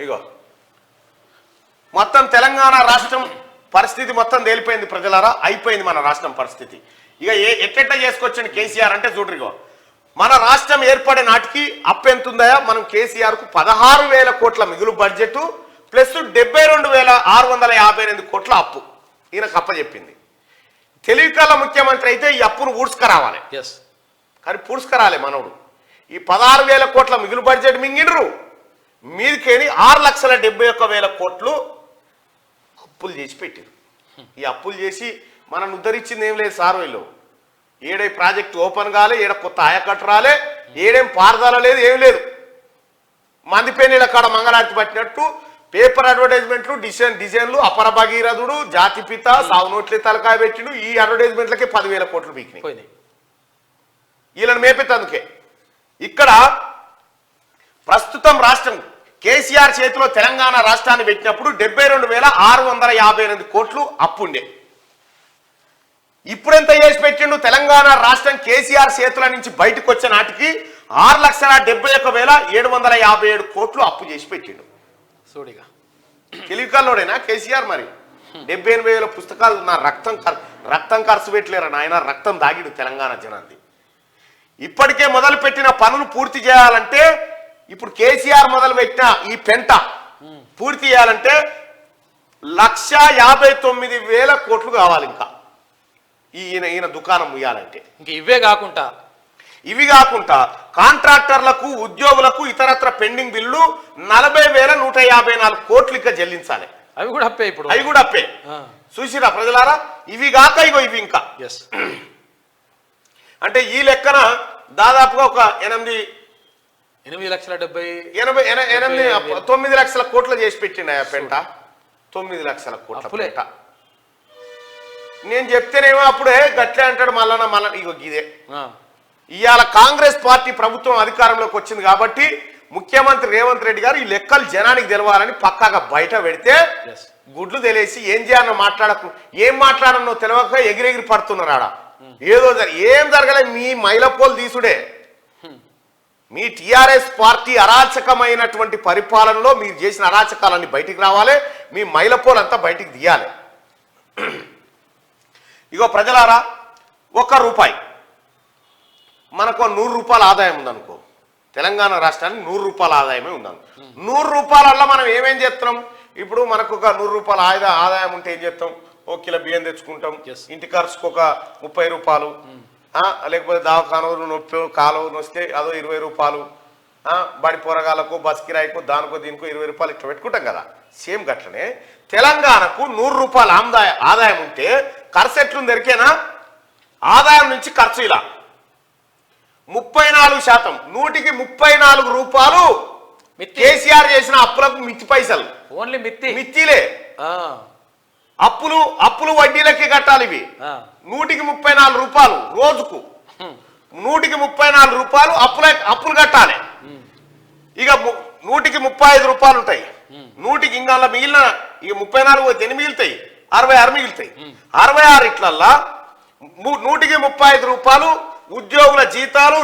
ఇగో మొత్తం తెలంగాణ రాష్ట్రం పరిస్థితి మొత్తం తేలిపోయింది ప్రజలారా, అయిపోయింది మన రాష్ట్రం పరిస్థితి. ఇక ఎట్లెట్లా చేసుకొచ్చండి కేసీఆర్ అంటే చూడరిగో, మన రాష్ట్రం ఏర్పడే నాటికి అప్పు ఎంత ఉందా? మనం కేసీఆర్కు 16,000 కోట్ల మిగులు బడ్జెట్ ప్లస్ 72,658 కోట్ల అప్పు ఈయనకు అప్పచెప్పింది. తెలివికల్ల ముఖ్యమంత్రి అయితే ఈ అప్పును ఊడ్చుకరావాలి, కానీ పూడ్చుకరాలే మనోడు. ఈ 16,000 కోట్ల మిగులు బడ్జెట్ మింగిండ్రు, మీదికేని 6,71,000 కోట్లు అప్పులు చేసి పెట్టారు. ఈ అప్పులు చేసి మనం ఉద్ధరించింది ఏం లేదు సార్. వీళ్ళు ఏడే ప్రాజెక్టు ఓపెన్ కాలే, ఏడ కొత్త ఆయకట్టు రాలే, ఏడేం పారదాల లేదు, ఏం లేదు. మందిపేనీళ్ళ కాడ మంగళారతి పట్టినట్టు పేపర్ అడ్వర్టైజ్మెంట్లు, డిజైన్లు, అపర భగీరథుడు, జాతిపిత, సాగునోట్లే తలకాయ పెట్టిండు. ఈ అడ్వర్టైజ్మెంట్లకే 10,000 కోట్లు పీకినాయి వీళ్ళని మేపేతందుకే. ఇక్కడ ప్రస్తుతం రాష్ట్రం కేసీఆర్ చేతిలో తెలంగాణ రాష్ట్రాన్ని పెట్టినప్పుడు 72,658 కోట్లు అప్పుండే. ఇప్పుడెంత చేసి పెట్టిండు? తెలంగాణ రాష్ట్రం కేసీఆర్ చేతుల నుంచి బయటకు వచ్చే నాటికి 6,71,757 కోట్లు అప్పు చేసి పెట్టిండు. సోడిగా తెలివికల్లోడేనా కేసీఆర్? మరి 78,000 పుస్తకాలు నా రక్తం ఖర్చు పెట్టలేరా నాయన, రక్తం దాగిడు తెలంగాణ జనాన్ని. ఇప్పటికే మొదలు పెట్టిన పనులు పూర్తి చేయాలంటే, ఇప్పుడు కేసీఆర్ మొదలు పెట్టిన ఈ పెంట పూర్తి చేయాలంటే 1,59,000 కోట్లు కావాలి. ఇంకా ఈయన దుకాణం ముయ్యాలంటే. ఇంకా ఇవి కాకుండా కాంట్రాక్టర్లకు, ఉద్యోగులకు ఇతరత్ర పెండింగ్ బిల్లు 40,154 కోట్లు ఇంకా చెల్లించాలి. అవి కూడా అప్పే ఇప్పుడు. అవి కూడా అప్పే. చూసిరా ప్రజలారా, ఇవి కాక ఇగో ఇవి ఇంకా. ఎస్, అంటే ఈ లెక్కన దాదాపుగా ఒక 9 లక్షల కోట్ల చేసి పెట్టిండు ఆ పెంట. 9 లక్షల కోట్ల పెంట. నేను చెప్తేనేమో అప్పుడే గట్లే అంటాడు మళ్ళా ఇగో ఇదే. ఇవాళ కాంగ్రెస్ పార్టీ ప్రభుత్వం అధికారంలోకి వచ్చింది కాబట్టి ముఖ్యమంత్రి రేవంత్ రెడ్డి గారు ఈ లెక్కలు జనానికి తెలవాలని పక్కాగా బయట పెడితే గుడ్లు తెలిసి ఏం చేయాలనో మాట్లాడకు, ఏం మాట్లాడనో తెలియక ఎగిరెగిరి పడుతున్నారు ఆడ. ఏదో ఏం జరగలే, మీ మైలపోలు తీసుడే. మీ టిఆర్ఎస్ పార్టీ అరాచకమైనటువంటి పరిపాలనలో మీరు చేసిన అరాచకాలన్నీ బయటికి రావాలి, మీ మైలపోలంతా బయటికి తీయాలి. ఇగో ప్రజలారా, 1 రూపాయి మనకు 100 రూపాయల ఆదాయం ఉందనుకో, తెలంగాణ రాష్ట్రానికి 100 రూపాయల ఆదాయమే ఉందనుకో. 100 రూపాయలల్లో మనం ఏమేం చేస్తున్నాం? ఇప్పుడు మనకు ఒక 100 రూపాయల ఆదాయం ఉంటే ఏం చేస్తాం? 1 కిలో బియ్యం తెచ్చుకుంటాం, ఇంటి ఖర్చుకు ఒక 30 రూపాయలు, లేకపోతే దవాఖాన నొప్పి కాలువ వస్తే అదో 20 రూపాయలు, బడి పొరగాలకు బస్ కిరాయికు దానికో దీనికో 20 రూపాయలు ఇట్లా పెట్టుకుంటాం కదా. సేమ్ గట్లనే తెలంగాణకు 100 రూపాయల ఆదాయం ఉంటే ఖర్చు ఎట్లుంది ఎరికేనా? ఆదాయం నుంచి ఖర్చు ఇలా 34%, 100కి 34 రూపాయలు కేసీఆర్ చేసిన అప్పులకు మిత్తి పైసలు. ఓన్లీ మిత్తిలే. అప్పులు వడ్డీలకి కట్టాలి ఇవి. 100కి 34 రూపాయలు రోజుకు, 100కి 34 రూపాయలు అప్పులు కట్టాలి. ఇక 100కి 35 రూపాయలు ఉంటాయి. 100కి ఇంకా మిగిలిన ఇక 34 పోతే ఎన్ని మిగులుతాయి? 66 మిగులుతాయి. 66 ఇట్లల్లా 100కి 35 రూపాయలు ఉద్యోగుల జీతాలు,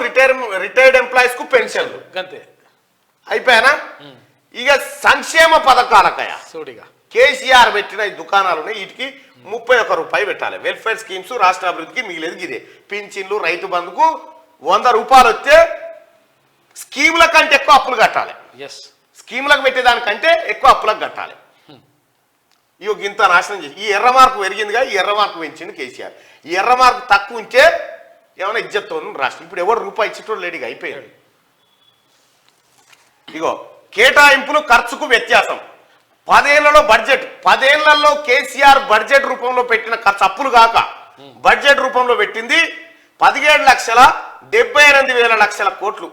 రిటైర్డ్ ఎంప్లాయీస్ కు పెన్షన్లు. అంతే అయిపోయానా? ఇక సంక్షేమ పథకాలకయ కేసీఆర్ పెట్టిన ఈ దుకాణాలు ఉన్నాయి, వీటికి 31 రూపాయి పెట్టాలి. వెల్ఫేర్ స్కీమ్స్ రాష్ట్ర అభివృద్ధికి మిగిలేదు ఇదే. పింఛన్లు, రైతు బంధుకు 100 రూపాయలు వస్తే స్కీముల కంటే ఎక్కువ అప్పులు కట్టాలి. స్కీములకు పెట్టేదానికంటే ఎక్కువ అప్పులకు కట్టాలి. ఇగో ఇంత నాశనం చేసి ఈ ఎర్ర మార్కు పెరిగిందిగా, ఈ ఎర్ర మార్కు పెంచింది కేసీఆర్. ఈ ఎర్ర మార్కు తక్కువ ఉంటే ఏమైనా ఇజ్జత్తో రాష్ట్రం. ఇప్పుడు ఎవరు రూపాయి ఇచ్చేటోడు లేడీగా అయిపోయాడు. ఇగో కేటాయింపులు ఖర్చుకు వ్యత్యాసం. 10 ఏళ్లలో బడ్జెట్, 10 ఏళ్లలో కేసీఆర్ బడ్జెట్ రూపంలో పెట్టిన ఖర్చు అప్పులు కాక బడ్జెట్ రూపంలో పెట్టింది 17,78,000 కోట్లు.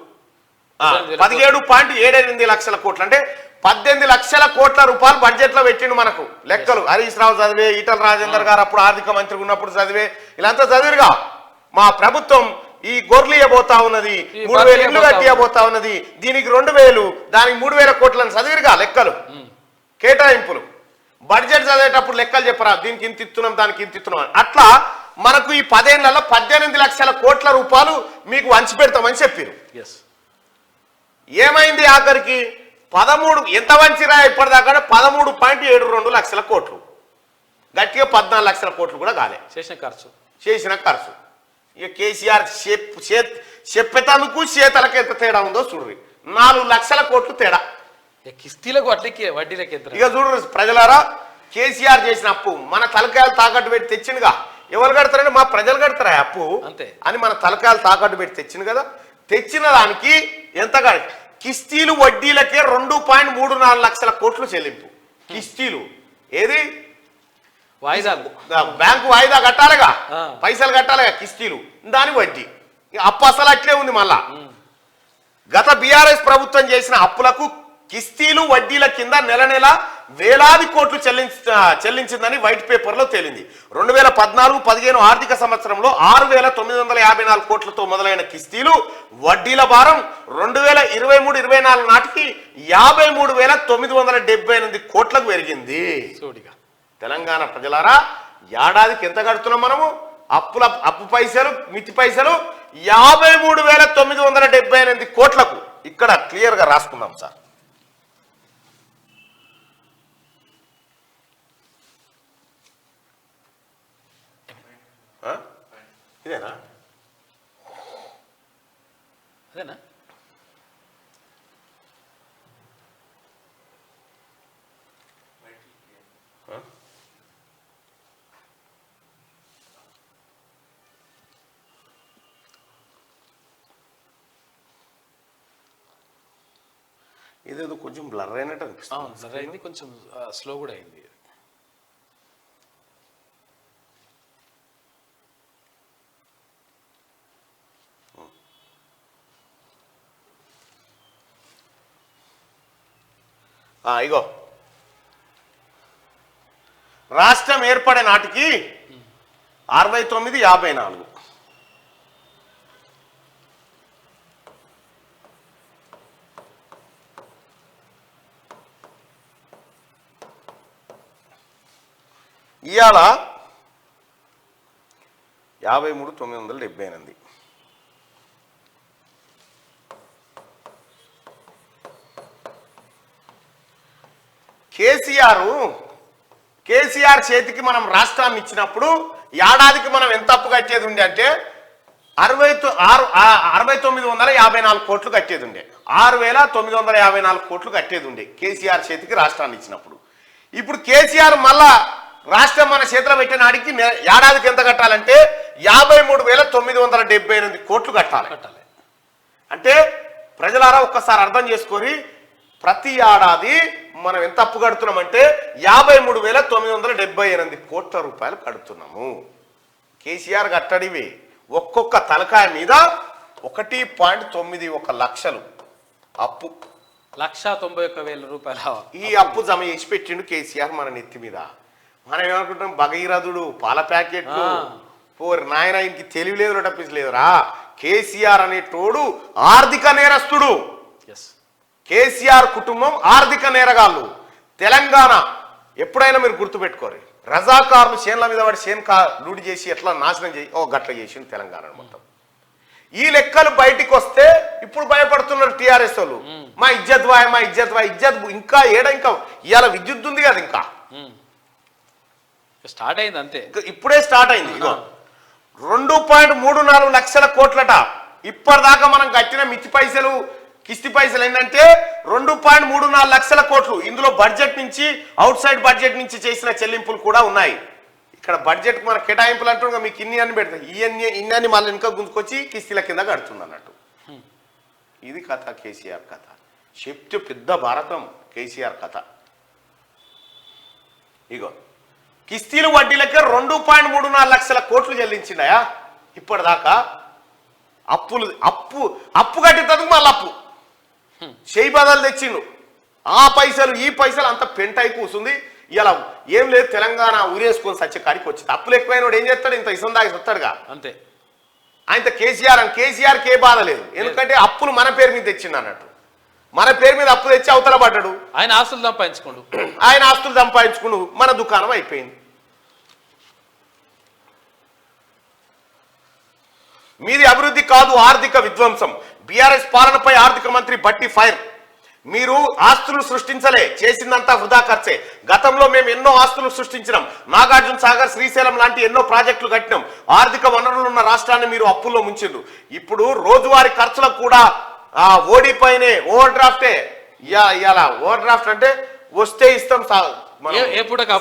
17.78 లక్షల కోట్లు అంటే 18 లక్షల కోట్ల రూపాయలు బడ్జెట్ లో పెట్టిండు మనకు. లెక్కలు హరీష్ రావు చదివే, ఈటల రాజేందర్ గారు అప్పుడు ఆర్థిక మంత్రి ఉన్నప్పుడు చదివే, ఇలాంతా చదివిరుగా. మా ప్రభుత్వం ఈ గొర్రెలియబోతా ఉన్నది, 3,000 ఇళ్లు కట్టియబోతా ఉన్నది, దీనికి 2,000, దానికి 3,000 కోట్లని చదివిరుగా లెక్కలు. కేటాయింపులు బడ్జెట్ చదివేటప్పుడు లెక్కలు చెప్పరా, దీనికి ఇంత ఇస్తున్నాం, దానికి ఇంత ఇస్తున్నాం. అట్లా మనకు ఈ 10 ఏళ్లలో 18 లక్షల కోట్ల రూపాయలు మీకు వంచి పెడతామని చెప్పారు. ఏమైంది? ఆఖరికి 13 ఎంత వంచిరా ఇప్పటిదాకా 13.72 లక్షల కోట్లు, గట్టిగా 14 లక్షల కోట్లు కూడా కాలే చేసిన ఖర్చు. ఇక కేసీఆర్ చెప్పేతందుకు చేతలకు ఎంత తేడా ఉందో చూడ్రి. 4 లక్షల కోట్లు తేడా కిస్తీలకు వడ్డీలకి. ఇక చూడరు ప్రజలారా, కేసీఆర్ చేసిన అప్పు మన తలకాయలు తాకట్టు పెట్టి తెచ్చిండుగా. ఎవరు కడతారంటే మా ప్రజలు కడతారా అప్పు అంతే అని మన తలకాయలు తాకట్టు పెట్టి తెచ్చింది కదా. తెచ్చిన దానికి ఎంత కిస్తీలు వడ్డీలకే 2.34 లక్షల కోట్లు చెల్లింపు. కిస్తీలు ఏది? వాయిదాలు, బ్యాంకు వాయిదా కట్టాలిగా, పైసలు కట్టాలిగా, కిస్తీలు దాని వడ్డీ. అప్పు అసలు అట్లే ఉంది. మళ్ళా గత బీఆర్ఎస్ ప్రభుత్వం చేసిన అప్పులకు కిస్తీలు వడ్డీల కింద నెల నెల వేలాది కోట్లు చెల్లించిందని వైట్ పేపర్లో తేలింది. 2014-15 ఆర్థిక సంవత్సరంలో 6,954 కోట్లతో మొదలైన కిస్తీలు వడ్డీల భారం 2023-24 నాటికి 53,978 కోట్లకు పెరిగింది. తెలంగాణ ప్రజలారా, ఏడాదికి ఎంత కడుతున్నాం మనము? అప్పు పైసలు, మితి పైసలు 53,978 కోట్లకు. ఇక్కడ క్లియర్ గా రాసుకుందాం సార్. ఇదేనా? అదేనా? ఇదేదో కొంచెం బ్లర్ అయినట్టు అనిపిస్తుంది. బ్లర్ అయింది, కొంచెం స్లో కూడా అయింది. ఇగో రాష్ట్రం ఏర్పడే నాటికి 69, 54. ఇవాళ 53,978. కేసీఆర్ చేతికి మనం రాష్ట్రాన్ని ఇచ్చినప్పుడు ఏడాదికి మనం ఎంత అప్పు కట్టేది ఉండే అంటే 6954 కోట్లు కట్టేది ఉండే. 6954 కోట్లు కట్టేది ఉండే కేసీఆర్ చేతికి రాష్ట్రాన్ని ఇచ్చినప్పుడు. ఇప్పుడు కేసీఆర్ మళ్ళా రాష్ట్రం మన చేతిలో పెట్టిన నాడికి ఏడాదికి ఎంత కట్టాలంటే 53,978 కోట్లు కట్టాలి. అంటే ప్రజలారా ఒక్కసారి అర్థం చేసుకొని ప్రతి ఏడాది మనం ఎంత అప్పు కడుతున్నామంటే 53,978 కోట్ల రూపాయలు కడుతున్నాము. కేసీఆర్ కట్టడివి ఒక్కొక్క తలకాయ మీద 1.91 లక్షలు అప్పు. 1,91,000 రూపాయలు ఈ అప్పు జమ చేసి పెట్టిండు కేసీఆర్ మన నెత్తి మీద. మనం ఏమనుకుంటాం, భగీరథుడు పాల ప్యాకెట్లు పోరు నాయన, ఇంక తెలివిలేదు తప్పించలేదురా. కేసీఆర్ అనేటోడు ఆర్థిక నేరస్తుడు. కేసీఆర్ కుటుంబం ఆర్థిక నేరగాళ్ళు. తెలంగాణ ఎప్పుడైనా మీరు గుర్తుపెట్టుకోరు, రజాకారులు చేన్ల మీద వాడి లూడి చేసి ఎట్లా నాశనం చేసి గట్ల చేసింది తెలంగాణ మొత్తం. ఈ లెక్కలు బయటికి వస్తే ఇప్పుడు భయపడుతున్నారు టీఆర్ఎస్ వాళ్ళు. మా ఇజ్జత్ ఇంకా ఇంకా ఇవాళ విద్యుత్ ఉంది కదా, ఇంకా స్టార్ట్ అయింది అంతే, ఇప్పుడే స్టార్ట్ అయింది. 2.34 లక్షల కోట్లట ఇప్పటిదాకా మనం కట్టిన మిత్తి పైసలు, కిస్తి పైసలు ఏంటంటే 2.34 లక్షల కోట్లు. ఇందులో బడ్జెట్ నుంచి, అవుట్ సైడ్ బడ్జెట్ నుంచి చేసిన చెల్లింపులు కూడా ఉన్నాయి. ఇక్కడ బడ్జెట్ మన కేటాయింపులు అంటున్నా మీకు ఇన్ని అన్ని పెడతాయి, ఇన్ని మళ్ళీ ఇంకా గుంజుకొచ్చి కిస్తీల కింద కడుతుంది అన్నట్టు. ఇది కథ, కేసీఆర్ కథ. చెప్తే పెద్ద భారతం కేసీఆర్ కథ. ఇగో కిస్తీలు వడ్డీలకే 2.34 లక్షల కోట్లు చెల్లించిండయా ఇప్పటిదాకా. అప్పు కట్టేందుకు మళ్ళీ అప్పు చేయి బదలు తెచ్చిండు. ఆ పైసలు ఈ పైసలు అంత పెంటై కూసుంది. ఇలా ఏం లేదు, తెలంగాణ ఊరేసుకొని సచ్చే కాడికి వచ్చింది. అప్పులు ఎక్కువైన వాడు ఏం చేస్తాడు, ఇంత ఇసం దాగి వస్తాడుగా అంతే. ఆయన కేసీఆర్కి ఏ బాధ లేదు, ఎందుకంటే అప్పులు మన పేరు మీద తెచ్చిండు అన్నట్టు. మన పేరు మీద అప్పు తెచ్చి అవతల పడ్డాడు. ఆయన ఆస్తులు సంపాదించుకుండు, మన దుకాణం అయిపోయింది. మీది అభివృద్ధి కాదు, ఆర్థిక విధ్వంసం. బీఆర్ఎస్ పాలనపై ఆర్థిక మంత్రి బట్టి ఫైర్. మీరు ఆస్తులు సృష్టించలే, చేసిందంతా వృధా ఖర్చే. గతంలో మేము ఎన్నో ఆస్తులు సృష్టించినాం. నాగార్జున సాగర్, శ్రీశైలం లాంటి ఎన్నో ప్రాజెక్టులు కట్టినాం. ఆర్థిక వనరులు ఉన్న రాష్ట్రాన్ని మీరు అప్పుల్లో ముంచిండ్రు. ఇప్పుడు రోజువారీ ఖర్చులకు కూడా ఓడిపోయినే ఓవర్ డ్రాఫ్టే. ఇలా ఓవర్ డ్రాఫ్ట్ అంటే వస్తే ఇస్తాం,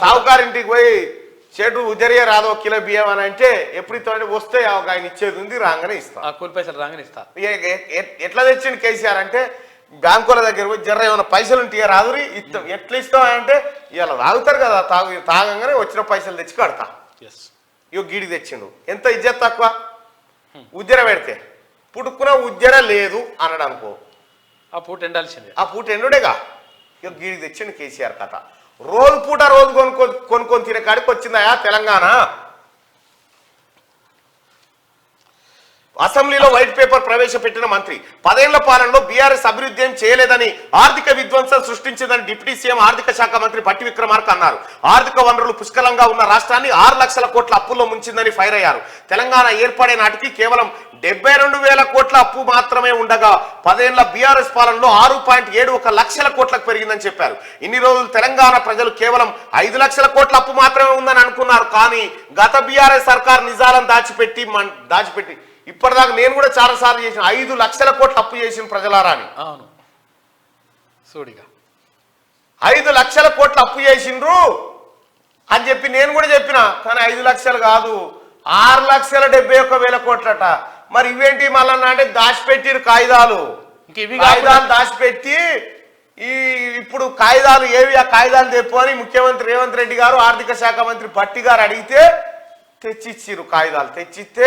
సావుకారింటికి పోయి చెడు ఉదరియ రాదో కిలో బియ్యం అని అంటే ఎప్పుడు ఇస్తామంటే వస్తే ఆయన ఇచ్చేది ఉంది, రాగానే ఇస్తాం, కూలి పైసలు రాగానే ఇస్తా. ఎట్లా తెచ్చిండు కేసీఆర్ అంటే బ్యాంకుల దగ్గర పోయి జర్ర ఏమైనా పైసలు ఉంటే రాదురి ఇస్తాం. ఎట్లా ఇస్తాం అంటే ఇలా తాగుతారు కదా, తాగంగానే వచ్చిన పైసలు తెచ్చి కడతా. ఇగో గీడికి తెచ్చిండు. ఎంత ఇజ్జత్ తక్కువ, ఉజ్జర పెడితే పుట్టుకున్న ఉజ్జర లేదు అన్నాడు అనుకో, ఆ పూట ఎండాల్సిందే. ఆ పూట ఎండుడేగా. ఇక గీడికి తెచ్చిండు కేసీఆర్ కథ. రోజు పూట రోజు కొనుక్కొని తినే కాడికి వచ్చిందయా తెలంగాణ. అసెంబ్లీలో వైట్ పేపర్ ప్రవేశపెట్టిన మంత్రి 10 ఏళ్ల పాలనలో బీఆర్ఎస్ అభివృద్ధి ఏం చేయలేదని, ఆర్థిక విధ్వంసం సృష్టించిందని డిప్యూటీ సీఎం ఆర్థిక శాఖ మంత్రి భట్టి విక్రమార్క అన్నారు. ఆర్థిక వనరులు పుష్కలంగా ఉన్న రాష్ట్రాన్ని 6 లక్షల కోట్ల అప్పుల్లో ముంచిందని ఫైర్ అయ్యారు. తెలంగాణ ఏర్పడే నాటికి కేవలం 72,000 కోట్ల అప్పు మాత్రమే ఉండగా 10 ఏళ్ల బీఆర్ఎస్ పాలనలో 6.71 లక్షల కోట్లకు పెరిగిందని చెప్పారు. ఇన్ని రోజులు తెలంగాణ ప్రజలు కేవలం 5 లక్షల కోట్ల అప్పు మాత్రమే ఉందని అనుకున్నారు. కానీ గత బీఆర్ఎస్ సర్కార్ నిజాలను దాచిపెట్టి ఇప్పటిదాకా నేను కూడా చాలా సార్లు చేసిన 5 లక్షల కోట్ల అప్పు చేసిన ప్రజలారాని. అవును, సూడిగా 5 లక్షల కోట్ల అప్పు చేసిండ్రు అని చెప్పి నేను కూడా చెప్పిన. కానీ 5 లక్షలు కాదు, 6,71,000 కోట్లట. మరి ఇవేంటి మళ్ళా అంటే దాచిపెట్టిరు కాగితాలు దాచిపెట్టి ఇప్పుడు కాగితాలు ఏవి, ఆ కాగితాలు తెప్పు అని ముఖ్యమంత్రి రేవంత్ రెడ్డి గారు ఆర్థిక శాఖ మంత్రి భట్టి గారు అడిగితే తెచ్చిచ్చిరు. కాగితాలు తెచ్చిస్తే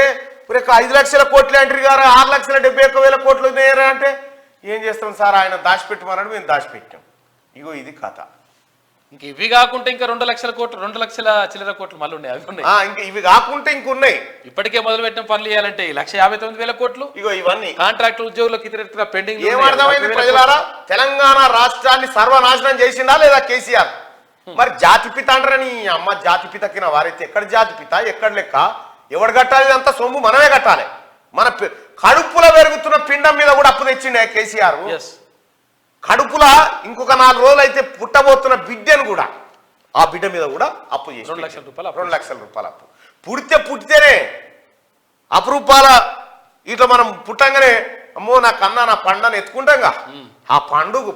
5 లక్షల కోట్లు అంటారు గారు, 6,71,000 కోట్లు ఉన్నాయరా అంటే ఏం చేస్తాం సార్, ఆయన దాచిపెట్టమన్నాడు, మేము దాచిపెట్టాం. ఇగో ఇది కథ. ఇంక ఇవి కాకుండా ఇంకా 2 లక్షల కోట్లు, 2 లక్షల చిల్లర కోట్లు మళ్ళీ ఉన్నాయి, అవి ఉన్నాయి. ఇంకా ఇవి కాకుండా ఇంకున్నాయి. ఇప్పటికే మొదలు పెట్టిన పనులు చేయాలంటే 1,59,000 కోట్లు. ఇగో ఇవన్నీ కాంట్రాక్ట్ ఉద్యోగులకు ఇతర పెండింగ్. ఏమర్థమైంది ప్రజలారా? తెలంగాణ రాష్ట్రాన్ని సర్వనాశనం చేసిందా లేదా కేసీఆర్? మరి జాతిపిత అంటారని అమ్మ, జాతిపిత కింద వారైతే ఎక్కడ జాతిపిత, ఎక్కడ లెక్క, ఎవడు కట్టాలి? అంతా సొమ్ము మనమే కట్టాలి. మన కడుపులో పెరుగుతున్న పిండం మీద కూడా అప్పు తెచ్చిండే కేసీఆర్. కడుపులా ఇంకొక 4 రోజులు అయితే పుట్టబోతున్న బిడ్డను కూడా, ఆ బిడ్డ మీద కూడా అప్పు చేసి 2 లక్షల రూపాయలు 2 లక్షల రూపాయలు అప్పు. పుడితేనే అపురూపాల ఇట్లా మనం పుట్టంగానే అమ్మో నా కన్నా నా పండుని ఎత్తుకుంటాంగా, ఆ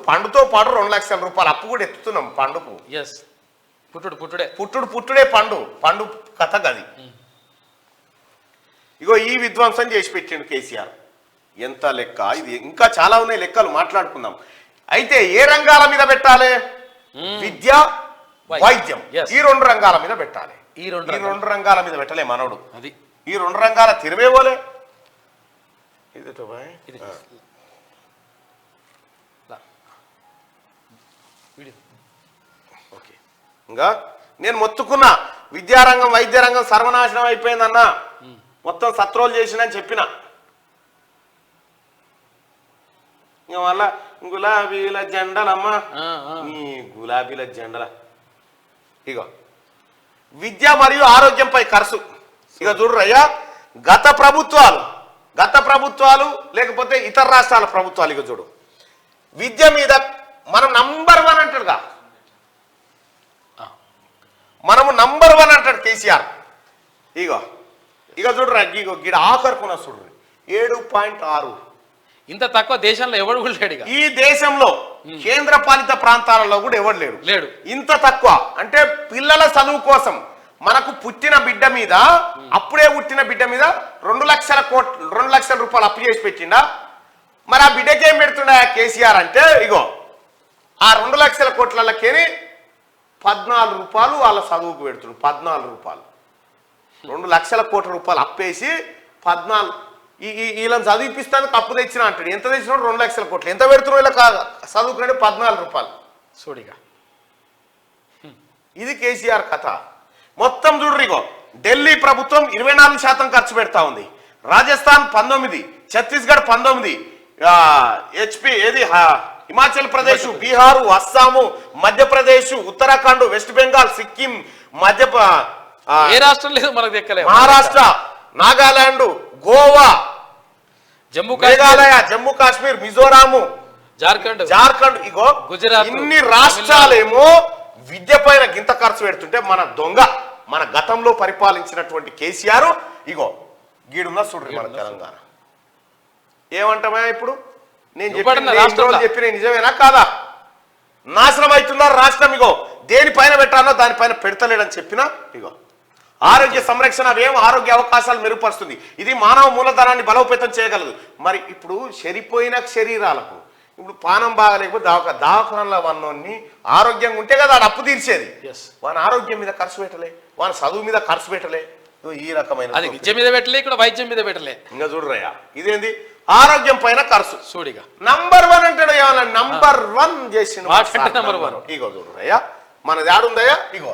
పండుతో పాటు 2 లక్షల రూపాయలు అప్పు కూడా ఎత్తుతున్నాం పండుకు. పుట్టుడే పండు కథ గది. ఇగో ఈ విధ్వంసం చేసి పెట్టిండు కేసీఆర్. ఎంత లెక్క ఇది, ఇంకా చాలా ఉన్నాయి లెక్కలు, మాట్లాడుకుందాం. అయితే ఏ రంగాల మీద పెట్టాలి? విద్య, వైద్యం, ఈ 2 రంగాల మీద పెట్టాలి. ఈ 2 రంగాల మీద పెట్టలే మనోడు. అది ఈ 2 రంగాల తిరివేవోలే. ఓకే, ఇంకా నేను మొత్తుకున్నా, విద్యారంగం వైద్య రంగం సర్వనాశనం అయిపోయిందన్నా, మొత్తం సత్రోలు చేసినని చెప్పిన. ఇంకా మళ్ళా గులాబీల జెండలమ్మా, ఈ గులాబీల జెండల. ఇగో విద్య మరియు ఆరోగ్యంపై ఖర్చు. ఇక చూడరయ్యా, గత ప్రభుత్వాలు లేకపోతే ఇతర రాష్ట్రాల ప్రభుత్వాలు, ఇక చూడు విద్య మీద మనం నంబర్ 1 అంటాడుగా, మనము నంబర్ 1 అంటాడు కేసీఆర్. ఇక చూడరా, ఇగో గిడ ఆఖరుకున్న చూడు 7.6. ఇంత తక్కువ దేశంలో ఎవడు కూడా లేడు. ఈ దేశంలో కేంద్ర పాలిత ప్రాంతాలలో కూడా ఎవడు లేడు. ఇంత తక్కువ అంటే పిల్లల చదువు కోసం మనకు పుట్టిన బిడ్డ మీద, అప్పుడే పుట్టిన బిడ్డ మీద 2 లక్షల రూపాయలు అప్పు చేసి పెట్టిండా. మరి ఆ బిడ్డకి ఏం పెడుతుండ కేసీఆర్ అంటే, ఇగో ఆ 2 లక్షల కోట్లకేని 14 రూపాయలు వాళ్ళ చదువుకు పెడుతుండు. 14 రూపాయలు, 2 లక్షల కోట్ల రూపాయలు అప్పేసి 14 వీళ్ళని చదివిపిస్తానికి అప్పు తెచ్చిన అంటాడు. ఎంత తెచ్చినాడు? 2 లక్షల కోట్లు. ఎంత పెడుతున్నాడు ఇలా చదువుకున్నాడు? 14 రూపాయలు. చూడిగా ఇది కేసీఆర్ కథ మొత్తం. చూడ్రు, ఇగో ఢిల్లీ ప్రభుత్వం 24% ఖర్చు పెడతా ఉంది, రాజస్థాన్ 19, ఛత్తీస్గఢ్ 19, హిమాచల్ ప్రదేశ్, బీహారు, అస్సాము, మధ్యప్రదేశ్, ఉత్తరాఖండ్, వెస్ట్ బెంగాల్, సిక్కిం, ఏ రాష్ట్రం లేదు మనకు దక్కలే, మహారాష్ట్ర, నాగాలాండ్, గోవా, మేఘాలయ, జమ్మూ కాశ్మీర్, మిజోరాము, జార్ఖండ్, ఇగో గుజరాత్, ఇన్ని రాష్ట్రాలేమో విద్య పైన గింత ఖర్చు పెడుతుంటే మన గతంలో పరిపాలించినటువంటి కేసీఆర్ ఇగో గీడున్న చూడ్రి మన తెలంగాణ. ఏమంటామా ఇప్పుడు? నేను చెప్పిన నిజమేనా కాదా? నాశనం అవుతున్నారు రాష్ట్రం. ఇగో దేనిపైన పెట్టానో దానిపైన పెడతలేడని చెప్పినా, ఇగో ఆరోగ్య సంరక్షణ వ్యయం ఆరోగ్య అవకాశాలు మెరుగుపరుస్తుంది, ఇది మానవ మూలధనాన్ని బలోపేతం చేయగలదు. మరి ఇప్పుడు చెరిపోయిన శరీరాలకు ఇప్పుడు పానం బాగలేకపోతే దవాఖానలో వన్నోన్ని ఆరోగ్యంగా ఉంటే కదా అప్పు తీర్చేది. వాని ఆరోగ్యం మీద ఖర్చు పెట్టలే, వాని చదువు మీద ఖర్చు పెట్టలే. ఈ రకమైన విద్య మీద పెట్టలే, ఇక్కడ వైద్యం మీద పెట్టలే. ఇంకా చూడరయ్యా, ఇదేంది ఆరోగ్యం పైన ఖర్చు. చూడిగా నంబర్ 1 అంటాడు. ఏమన్నా నంబర్ 1 చేసిన నంబర్ 1. ఇగో చూడరయ్యా, మనది ఆడుందయ్యా, ఇగో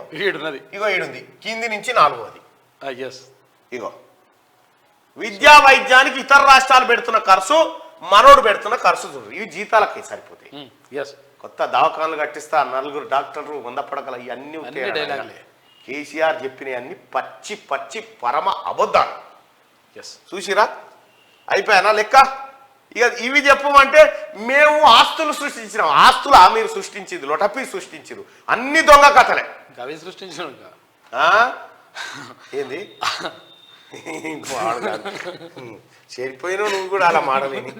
ఈడుంది, కింది నుంచి 4వది. ఇగో విద్యా వైద్యానికి ఇతర రాష్ట్రాలు పెడుతున్న ఖర్చు, మనోడు పెడుతున్న ఖర్చు చూడు. ఇవి జీతాలకి సరిపోతాయి. కొత్త దవాఖానలు కట్టిస్తా, 4 డాక్టర్లు, 100 పడకలు, ఇవన్నీ కేసీఆర్ చెప్పినవి అన్ని పచ్చి పరమ అబద్ధాలు. చూసిరా, అయిపోయానా లెక్క? ఇక ఇవి చెప్పమంటే మేము ఆస్తులు సృష్టించినాం. ఆస్తులు మీరు సృష్టించింది, లొటపి సృష్టించారు, అన్ని దొంగ కథలే అవి సృష్టించిన. ఏంది చేరిపోయినా నువ్వు కూడా అలా మాడలేని.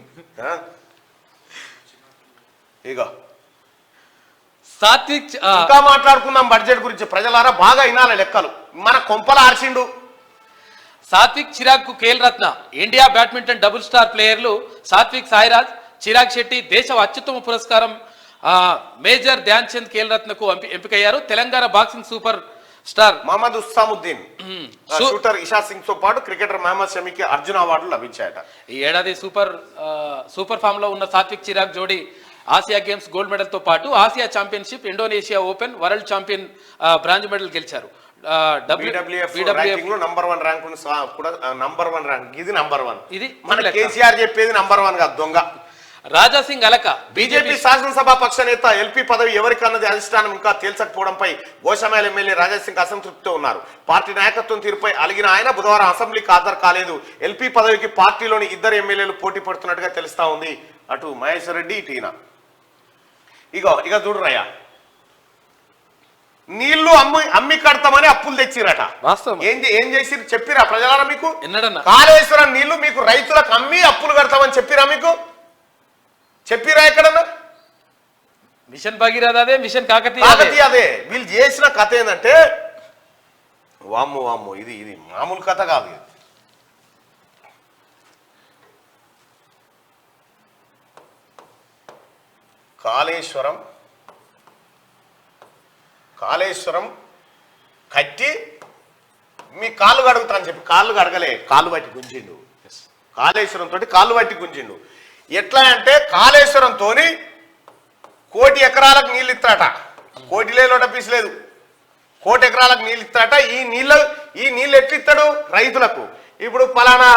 ఇక ఇంకా మాట్లాడుకుందాం బడ్జెట్ గురించి. ప్రజలారా బాగా వినాలి లెక్కలు. మన కొంపల ఆర్చిండు సాత్విక్, చిరాగ్ కు Khel Ratna. India badminton double star ప్లేయర్లు సాత్విక్ సాయిరాజ్, చిరాగ్ శెట్టి దేశ అత్యుత్తమ పురస్కారం మేజర్ ధ్యాన్ చంద్ ఖేల్ రత్నకు ఎంపికయ్యారు. Telangana boxing super star Mohammed Hussamuddin, shooter Esha Singh తో పాటు క్రికెటర్ మహమ్మద్ షమీకి అర్జున అవార్డులు లభించాయట. ఈ ఏడాది సూపర్ ఫామ్ లో ఉన్న సాత్విక్ చిరాగ్ జోడీ ఆసియా గేమ్స్ గోల్డ్ మెడల్ తో పాటు Asia championship, Indonesia open, world champion bronze medal గెలిచారు. నంబర్ 1 ర్యాంక్ కూడా నంబర్ 1 ర్యాంక్. ఇది నంబర్ 1. ఇది మన కేసీఆర్ చెప్పేది నంబర్ 1 కాదు, దొంగ. రాజా సింగ్ అలక బీజేపీ శాసనసభ పక్ష నేత ఎల్పీ పదవి ఎవరికన్నది అధిష్టానం ఇంకా తేల్చకపోవడంపై గోషామేల్ ఎమ్మెల్యే రాజా సింగ్ అసంతృప్తితో ఉన్నారు. పార్టీ నాయకత్వం తీరుపై అలిగిన ఆయన బుధవారం అసెంబ్లీకి హాజరు కాలేదు. ఎల్పీ పదవికి పార్టీలోని 2 ఎమ్మెల్యేలు పోటీ పడుతున్నట్టుగా తెలుస్తా ఉంది. అటు మహేశ్వర్ రెడ్డి, ఇటు ఈయన. ఇక చూడరయ్యా, నీళ్లు అమ్మి కడతామని అప్పులు తెచ్చిరట. ఏం చేసి చెప్పిరా ప్రజలారా మీకు? కాళేశ్వరం నీళ్లు మీకు రైతులకు అమ్మి అప్పులు కడతామని చెప్పిరా మీకు? చెప్పిరా ఎక్కడన్నా? మిషన్ భగీరథ అదే, మిషన్ కాకతీయ అదే. వీళ్ళు చేసిన కథ ఏంటంటే వామ్ము ఇది మామూలు కథ కాదు. ఇది కాళేశ్వరం కట్టి మీ కాళ్ళు కడుగుతా అని చెప్పి కాళ్ళు కడగలే, కాళ్ళు పట్టి గుంజిండు. కాళేశ్వరం తోటి కాళ్ళు పట్టి గుంజిండు. ఎట్లా అంటే కాళేశ్వరంతో 1 కోటి ఎకరాలకు నీళ్ళు ఇస్తారట. కోటి లేలోట పీసు లేదు, 1 కోటి ఎకరాలకు నీళ్ళు ఇస్తారట. ఈ నీళ్ళు ఎట్లు ఇస్తాడు రైతులకు? ఇప్పుడు పలానా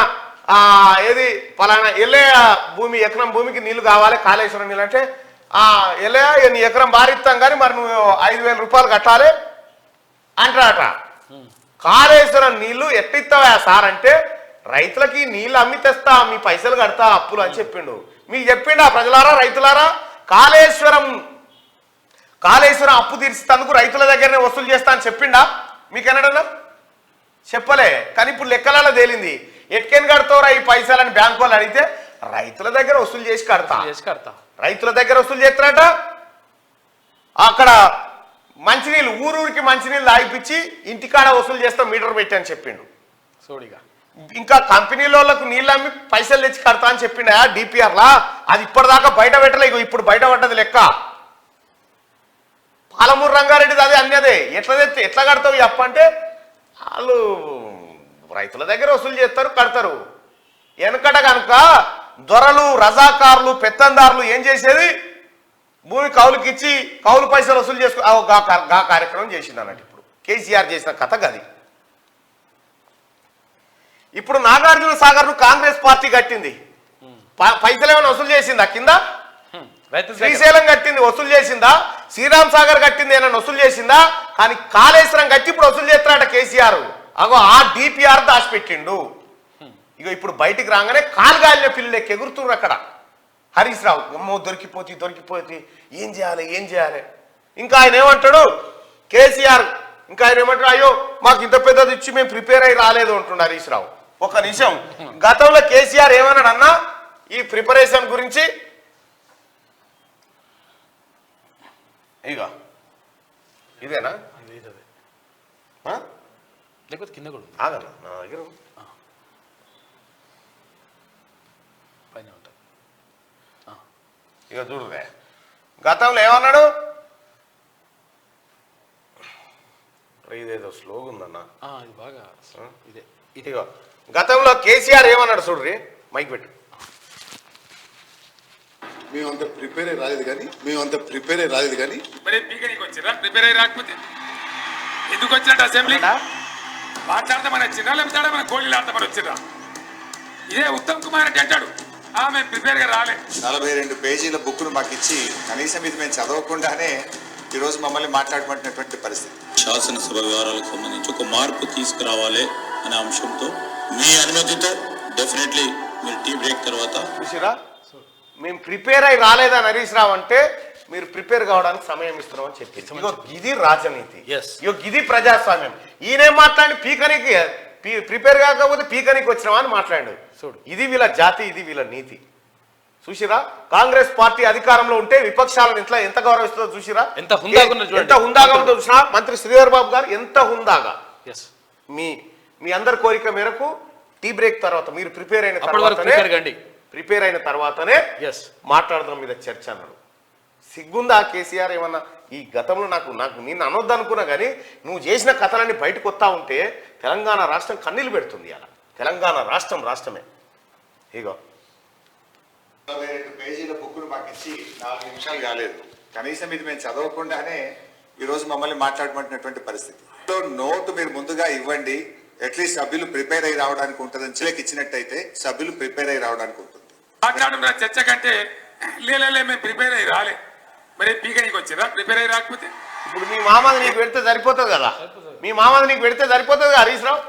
ఎల్లే భూమి, ఎకరం భూమికి నీళ్లు కావాలి కాళేశ్వరం నీళ్ళు అంటే, ఎల్లయ్య నీ ఎకరం బారిస్తాం కానీ మరి నువ్వు 5,000 రూపాయలు కట్టాలి అంటారట. కాళేశ్వరం నీళ్లు ఎట్టిస్తావా సార్ అంటే, రైతులకి నీళ్ళు అమ్మి తెస్తా, మీ పైసలు కడతా అప్పులు అని చెప్పిండు. మీకు చెప్పిండా ప్రజలారా, రైతులారా? కాళేశ్వరం అప్పు తీర్చేందుకు రైతుల దగ్గరనే వసూలు చేస్తా అని చెప్పిండా మీకెన్నడన్నా? చెప్పలే. కానీ ఇప్పుడు లెక్కలలో తేలింది. ఎట్కెన్ కడతావురా ఈ పైసలని బ్యాంకు వాళ్ళు అడిగితే, రైతుల దగ్గర వసూలు చేసి కడతా. రైతుల దగ్గర వసూలు చేస్తారట. అక్కడ మంచినీళ్ళు ఊరూరికి మంచినీళ్ళు తాగిపించి ఇంటికాడ వసూలు చేస్తాం మీటర్ పెట్టి అని చెప్పిండు. సోడిగా ఇంకా కంపెనీలకు నీళ్ళు అమ్మి పైసలు తెచ్చి కడతా అని చెప్పిండ డిపిఆర్లా. అది ఇప్పటిదాకా బయట పెట్టలే, ఇప్పుడు బయట పడ్డది లెక్క. పాలమూరు రంగారెడ్డిది అదే అన్నదే. ఎట్లా కడతావు అప్ప అంటే, వాళ్ళు రైతుల దగ్గర వసూలు చేస్తారు, కడతారు. వెనకట కనుక దొరలు, రజాకారులు, పెత్తందారులు ఏం చేసేది? భూమి కౌలుకి ఇచ్చి కౌలు పైసలు వసూలు చేసుకో గా కార్యక్రమం చేసింది అన్నట్టు. ఇప్పుడు కేసీఆర్ చేసిన కథ గది. ఇప్పుడు నాగార్జున సాగర్ ను కాంగ్రెస్ పార్టీ కట్టింది. పైసలు ఏమైనా వసూలు చేసిందా కింద? శ్రీశైలం కట్టింది, వసూలు చేసిందా? శ్రీరామ్ సాగర్ కట్టింది, ఏమైనా వసూలు చేసిందా? కానీ కాళేశ్వరం కట్టి ఇప్పుడు వసూలు చేస్తున్నాడ కేసీఆర్. ఆ డిపిఆర్ దాచిపెట్టిండు. ఇప్పుడు బయటికి రాగానే కాలుగాలిన పిల్లలు ఎగురుతున్నారు అక్కడ. హరీష్ రావు అమ్మో దొరికిపోతే ఏం చేయాలి. ఇంకా ఆయన ఏమంటాడు కేసీఆర్, ఇంకా ఆయన ఏమంటాడు, అయ్యో మాకు ఇంత పెద్దది ఇచ్చి మేము ప్రిపేర్ అయ్యి రాలేదు అంటున్నాడు హరీష్ రావు. ఒక నిమిషం, గతంలో కేసీఆర్ ఏమన్నాడు అన్నా ఈ ప్రిపరేషన్ గురించి? ఇదేనా? లేకపోతే కింద కూడా ఆగన్నా నా దగ్గర పైన ఉంటుంది. చూడలే గతంలో ఏమన్నాడు? ఇదేదో స్లోగా ఉందన్నా, ఇది బాగా ఇదే. ఇదిగో గతంలో కేసీఆర్ ఏమన్నాడు చూడ్రి, మైక్ పెట్టు. మేమంత ప్రిపేర్ అయ్యి రాలేదు కానీ మరి పీకనికి వచ్చిర్రా? ప్రిపేర్ అయ్యి రాకపోతే ఎందుకు వచ్చినట్టు అసెంబ్లీ మాట్లాడతామని వచ్చిర్రా, లేకపోతే మన గోళీలు ఆడతామని వచ్చిర్రా? ఇదే ఉత్తమ్ కుమార్ రెడ్డి అంటాడు, మేము ప్రిపేర్ గా రాలే. 42 పేజీల బుక్ను మాకు ఇచ్చి కనీసం ఇది మేము చదవకుండానే ఈరోజు మమ్మల్ని మాట్లాడమంటున్నటువంటి పరిస్థితి. శాసనసభ వ్యవహారాలకు సంబంధించి ఒక మార్పు తీసుకురావాలి అనే అంశంతో మీ అనుమతితో డెఫినెట్లీ మీరు టీ బ్రేక్ తర్వాత చూసిరా, మేము ప్రిపేర్ అయ్యి రాలేదని హరీష్ రావు అంటే మీరు ప్రిపేర్ కావడానికి సమయం ఇస్తున్నామని చెప్పి. ఇది రాజనీతి, ఇది ప్రజాస్వామ్యం. ఈయనేం మాట్లాడి పీకనికి ప్రిపేర్ కాకపోతే పీకనికి వచ్చినావా అని మాట్లాడు. ఇది వీళ్ళ జాతి, ఇది వీళ్ళ నీతి. చూసిరా, కాంగ్రెస్ పార్టీ అధికారంలో ఉంటే విపక్షాలను ఎంత గౌరవిస్తుందో చూసిరా, ఎంత హుందాగా ఉందో చూసినా. మంత్రి శ్రీధర్ బాబు గారు ఎంత హుందాగా. మీ అందరి కోరిక మేరకు టీ బ్రేక్ తర్వాత మీరు ప్రిపేర్ అయిన తర్వాతనే మాట్లాడడం మీద చర్చ అన్నాడు. సిగ్గుందా కేసీఆర్ ఏమన్నా? ఈ గతంలో నాకు నిన్ను అనొద్దు అనుకున్నా కానీ నువ్వు చేసిన కథలన్నీ బయటకు వస్తా ఉంటే తెలంగాణ రాష్ట్రం కన్నీళ్ళు పెడుతుంది. అలా తెలంగాణ రాష్ట్రమే. ఇగో 22 పేజీల బుక్ను మాకు ఇచ్చి 4 నిమిషాలు కాలేదు. కనీసం ఇది మేము చదవకుండానే ఈరోజు మమ్మల్ని మాట్లాడమంటున్నటువంటి పరిస్థితి. నోటు మీరు ముందుగా ఇవ్వండి, అట్లీస్ట్ సభ్యులు ప్రిపేర్ అయ్యి రావడానికి ఉంటుందని చిలకి ఇచ్చినట్టయితే సభ్యులు ప్రిపేర్ అయ్యి రావడానికి ఉంటుంది. మాట్లాడడం చర్చ కంటే లేలే మేము ప్రిపేర్ అయ్యి రాలే, మరి పీకనికి వచ్చిరా ప్రిపేర్ అయ్యి రాకపోతే? ఇప్పుడు మీ మామది నీకు పెడితే సరిపోతుంది కదా, మీ మామది నీకు పెడితే సరిపోతుంది కదా హరీష్ రావు.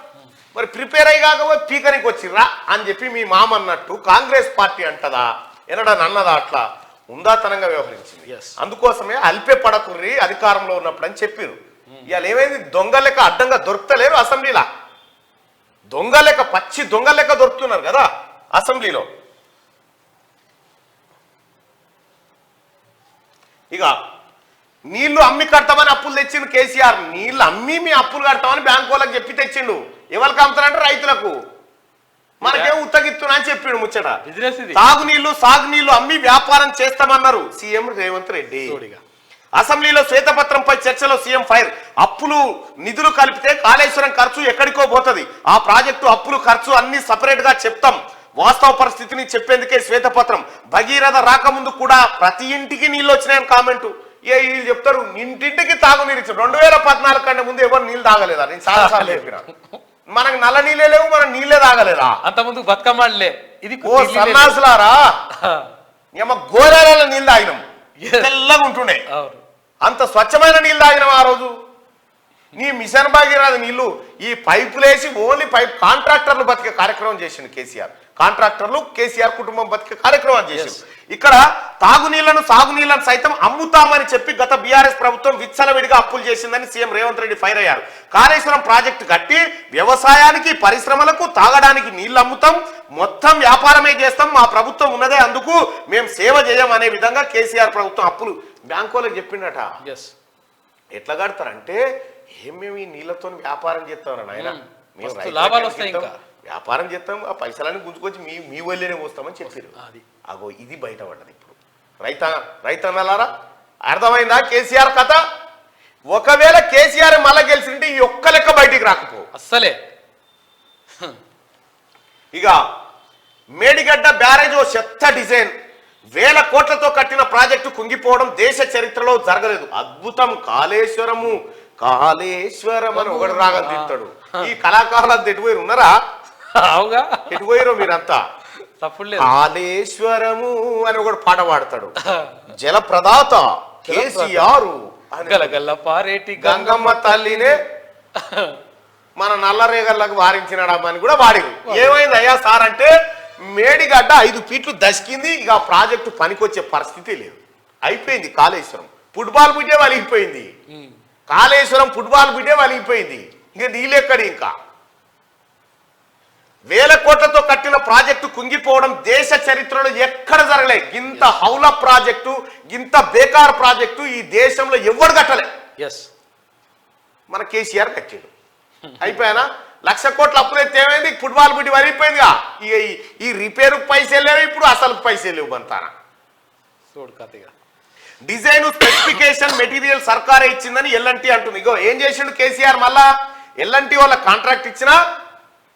మరి ప్రిపేర్ అయ్యి కాకపోతే పీకనికి వచ్చిర్రా అని చెప్పి మీ మామ అన్నట్టు కాంగ్రెస్ పార్టీ అంటదా, ఎనడని అన్నదా? అట్లా ఉందాతనంగా వ్యవహరించింది. అందుకోసమే అల్పే పడకుర్రి అధికారంలో ఉన్నప్పుడు అని చెప్పారు. ఇవాళ ఏమైంది? దొంగ లెక్క అడ్డంగా దొరుకుతలేరు అసెంబ్లీలో. దొంగ లెక్క, పచ్చి దొంగ లెక్క దొరుకుతున్నారు కదా అసెంబ్లీలో. ఇక నీళ్లు అమ్మి కడతామని అప్పులు తెచ్చిండు కేసీఆర్. నీళ్లు అమ్మి మీ అప్పులు కడతామని బ్యాంకు వాళ్ళకి చెప్పి తెచ్చిండు. ఎవరికి అమ్ముతారంటే రైతులకు. మనకేం ఉత్తగిస్తున్నా అని చెప్పిండు ముచ్చట. సాగునీళ్లు అమ్మి వ్యాపారం చేస్తామన్నారు సీఎం రేవంత్ రెడ్డి. అసెంబ్లీలో శ్వేతపత్రంపై చర్చలో సీఎం ఫైర్. అప్పులు నిధులు కలిపితే కాళేశ్వరం ఖర్చు ఎక్కడికో పోతుంది. ఆ ప్రాజెక్టు అప్పులు ఖర్చు అన్ని సపరేట్ గా చెప్తాం. వాస్తవ పరిస్థితిని చెప్పేందుకే శ్వేతపత్రం. భగీరథ రాకముందు కూడా ప్రతి ఇంటికి నీళ్ళు వచ్చినాయని కామెంటు. వీళ్ళు చెప్తారు ఇంటింటికి తాగునీరు ఇచ్చారు. 2014 కంటే ముందు ఎవరు నీళ్ళు తాగలేదా? నేను చాలాసార్లు చెప్పిన. మనకు నల్ల నీళ్ళే లేవు, మనం నీళ్ళే తాగలేదా? అంత ముందు బతుకమ్మలే. ఇది ఓ సన్నాసులారా, గోదావరిలో నీళ్ళు తాగినాం, తెల్లగా ఉంటుండే. అంత స్వచ్ఛమైన నీళ్ళు తాగినాం ఆ రోజు. నీ మిషన్ భాగీరథ నీళ్లు ఈ పైపులేసి ఓన్లీ కాంట్రాక్టర్లు బతికే కార్యక్రమం చేసిండు కేసీఆర్. కాంట్రాక్టర్లు కేసీఆర్ కుటుంబం బతికే కార్యక్రమం చేసిండు. ఇక్కడ తాగునీళ్లను సాగునీళ్లను సైతం అమ్ముతామని చెప్పి గత బీఆర్ఎస్ ప్రభుత్వం విచ్చలవిడిగా అప్పులు చేసిందని సీఎం రేవంత్ రెడ్డి ఫైర్ అయ్యారు. కాళేశ్వరం ప్రాజెక్టు కట్టి వ్యవసాయానికి పరిశ్రమలకు తాగడానికి నీళ్లు అమ్ముతాం, మొత్తం వ్యాపారమే చేస్తాం, మా ప్రభుత్వం ఉన్నదే అందుకు మేము సేవ చేయం అనే విధంగా కేసీఆర్ ప్రభుత్వం అప్పులు బ్యాంకులకు చెప్పిండట. ఎట్లా కడతారంటే మేము ఈ నీళ్లతో వ్యాపారం చేస్తాం నాయన, మేము లాభాలు వస్తాయి, ఇంకా వ్యాపారం చేస్తాం, ఆ పైసలన్నీ గుంజుకొచ్చి మీ వల్లేనే పోస్తామని చెప్పారు. అగో ఇది బయటపడ్డది. ఇప్పుడు రైతన్నలారా అర్థమైందా కేసీఆర్ కథ? ఒకవేళ కేసీఆర్ మళ్ళా గెలిచింటే ఈ ఒక్క లెక్క బయటికి రాకపో అస్సలే. ఇక మేడిగడ్డ బ్యారేజ్ ఓ చెత్త డిజైన్, 1000 కోట్లతో కట్టిన ప్రాజెక్టు కుంగిపోవడం దేశ చరిత్రలో జరగలేదు. అద్భుతం కాళేశ్వరం అని ఒకటి రాగం తింటాడు. ఈ కళాకారులు అంతా ఎటుపోయి ఉన్నారా? అవుగా ఎటుపోయారో మీరంతా. తప్పులేదు. కాళేశ్వరము అని ఒకటి పాట పాడతాడు. జలప్రదాత కేసీఆర్ పారేటి గంగమ్మ తల్లినే మన నల్లరేగల్లకు వారించినాడమ్మని కూడా వాడిరు. ఏమైంది అయ్యా సార్ అంటే మేడిగడ్డ 5 ఫీట్లు దశకింది. ఇక ఆ ప్రాజెక్టు పనికొచ్చే పరిస్థితి లేదు, అయిపోయింది. కాళేశ్వరం ఫుట్బాల్ బిడ్డే వలిగిపోయింది. కాళేశ్వరం ఫుట్బాల్ బిడ్డే వలిగిపోయింది. ఇక నీళ్ళెక్కడి? ఇంకా 1000 కోట్లతో కట్టిన ప్రాజెక్టు కుంగిపోవడం దేశ చరిత్రలో ఎక్కడ జరగలే. ఇంత హౌల ప్రాజెక్టు, ఇంత బేకార్ ప్రాజెక్టు ఈ దేశంలో ఎవరు కట్టలే. మన కేసీఆర్ కట్టాడు. అయిపోయానా? 1,00,000 కోట్ల అప్పులు అయితే ఏమైంది? ఫుట్బాల్ బిడ్డి వరిగిపోయిందిగా. ఈ రిపేరు పైసలు లేవు, ఇప్పుడు అసలు పైసలు లేవు. బంతానా డిజైన్ స్పెసిఫికేషన్ మెటీరియల్ సర్కారే ఇచ్చిందని ఎల్ఎన్టీ అంటుంది. ఇగో ఏం చేసిండు కేసీఆర్, మళ్ళా ఎల్ఎన్టీ వాళ్ళ కాంట్రాక్ట్ ఇచ్చినా